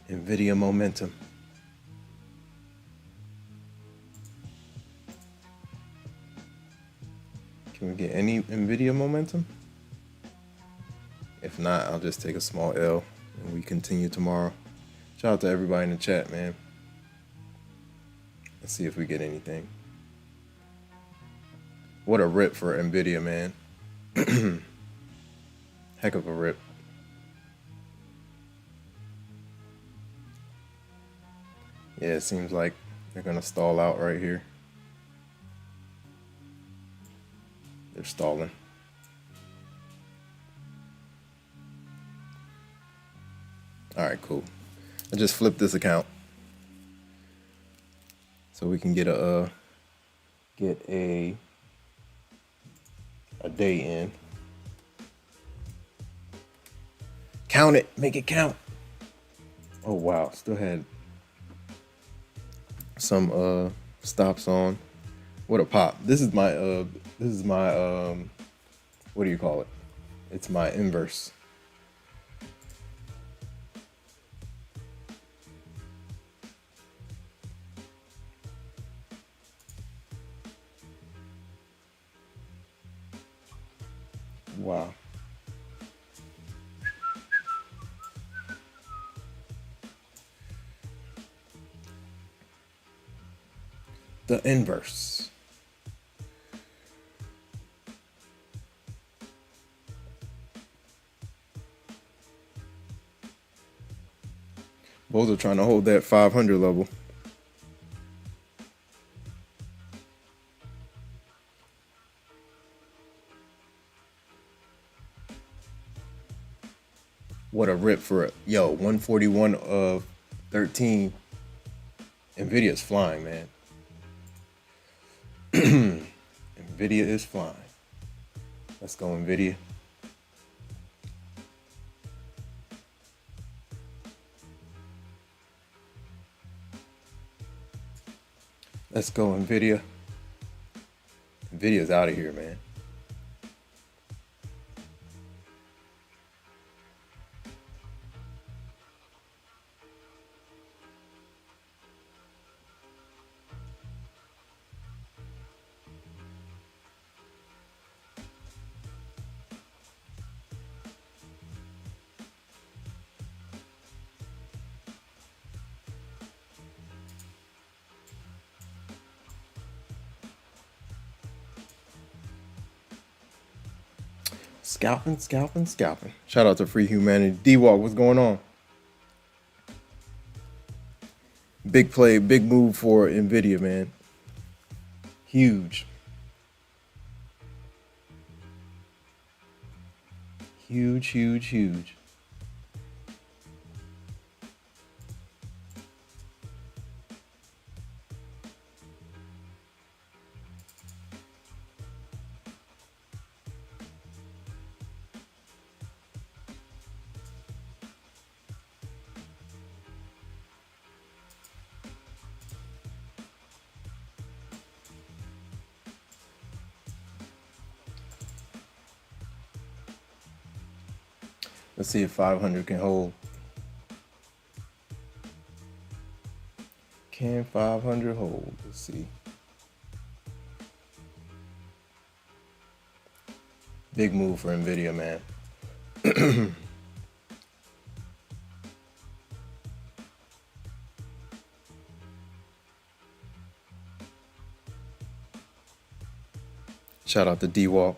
Nvidia momentum. Can we get any Nvidia momentum? If not, I'll just take a small L and we continue tomorrow. Shout out to everybody in the chat, man. Let's see if we get anything. What a rip for Nvidia, man. Heck of a rip. Yeah, it seems like they're gonna stall out right here. They're stalling. All right, cool. I just flipped this account so we can get a day in. Count it, make it count. Oh wow, still had some stops on. What a pop. This is my what do you call it? It's my inverse. Wow. The inverse. Both are trying to hold that 500 level. What a rip for it. Yo, 141 of 13. Nvidia's flying, man. Nvidia is flying. Let's go, Nvidia. Let's go, Nvidia. Nvidia's out of here, man. Scalping, scalping, scalping. Shout out to Free Humanity. D-Walk, what's going on? Big play, big move for Nvidia, man. Huge. Huge, huge, huge. Let's see if 500 can hold. Can 500 hold? Let's see. Big move for Nvidia, man. Shout out to D-Walk.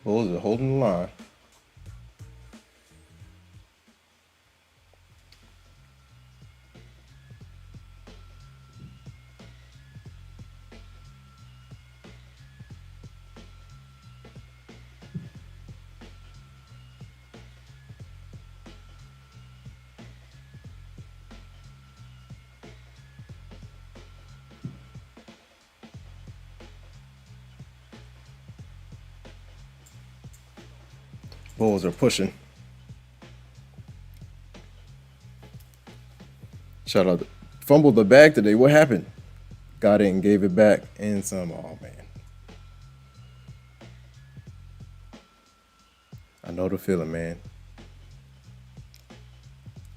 Bulls are holding the line. Bulls are pushing. Shout out. Fumbled the bag today. What happened? Got it and gave it back and some. Oh, man. I know the feeling, man.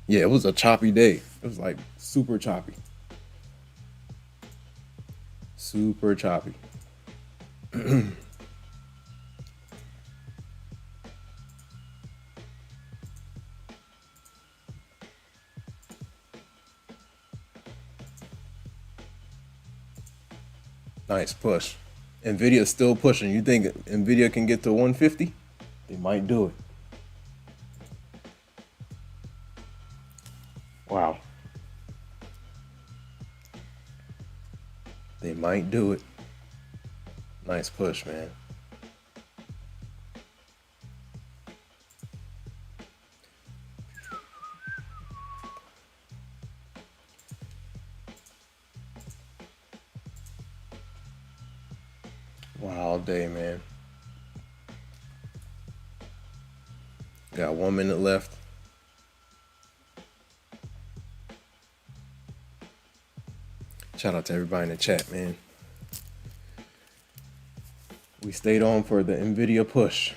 Yeah, it was a choppy day. It was like super choppy. Super choppy. Nice push. Nvidia's still pushing. You think Nvidia can get to 150? They might do it. Wow. They might do it. Nice push, man. Wild day, man. Got 1 minute left. Shout out to everybody in the chat, man. We stayed on for the Nvidia push.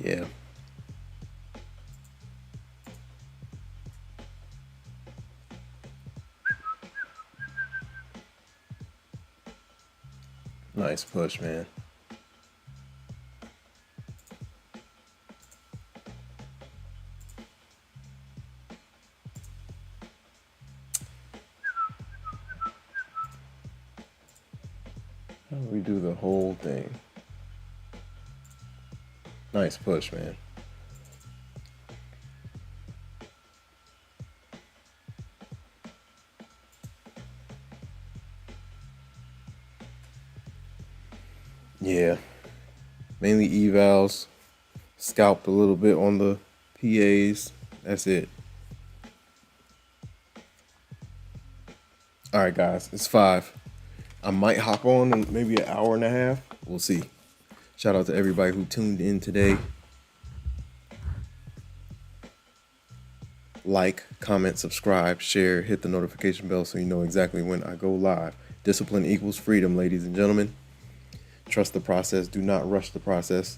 Yeah. Nice push, man. We do the whole thing. Nice push, man. Yeah. Mainly evals. Scalped a little bit on the PAs. That's it. All right, guys. It's 5. I might hop on in maybe an hour and a half. We'll see. Shout out to everybody who tuned in today. Like, comment, subscribe, share, hit the notification bell so you know exactly when I go live. Discipline equals freedom, ladies and gentlemen. Trust the process. Do not rush the process.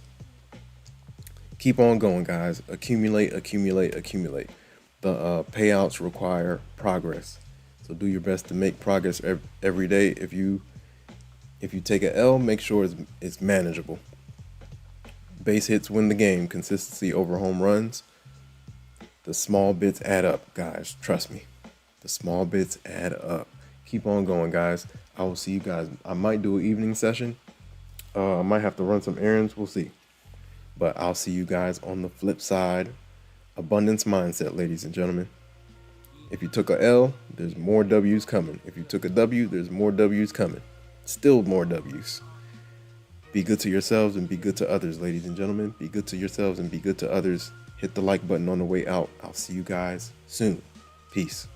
Keep on going, guys. Accumulate, accumulate, accumulate. The payouts require progress. So do your best to make progress every day. If you take an L, make sure it's manageable. Base hits win the game. Consistency over home runs. The small bits add up, guys. Trust me. The small bits add up. Keep on going, guys. I will see you guys. I might do an evening session. I might have to run some errands. We'll see. But I'll see you guys on the flip side. Abundance mindset, ladies and gentlemen. If you took a L, there's more W's coming. If you took a W, there's more W's coming. Still more W's. Be good to yourselves and be good to others, ladies and gentlemen. Be good to yourselves and be good to others. Hit the like button on the way out. I'll see you guys soon. Peace.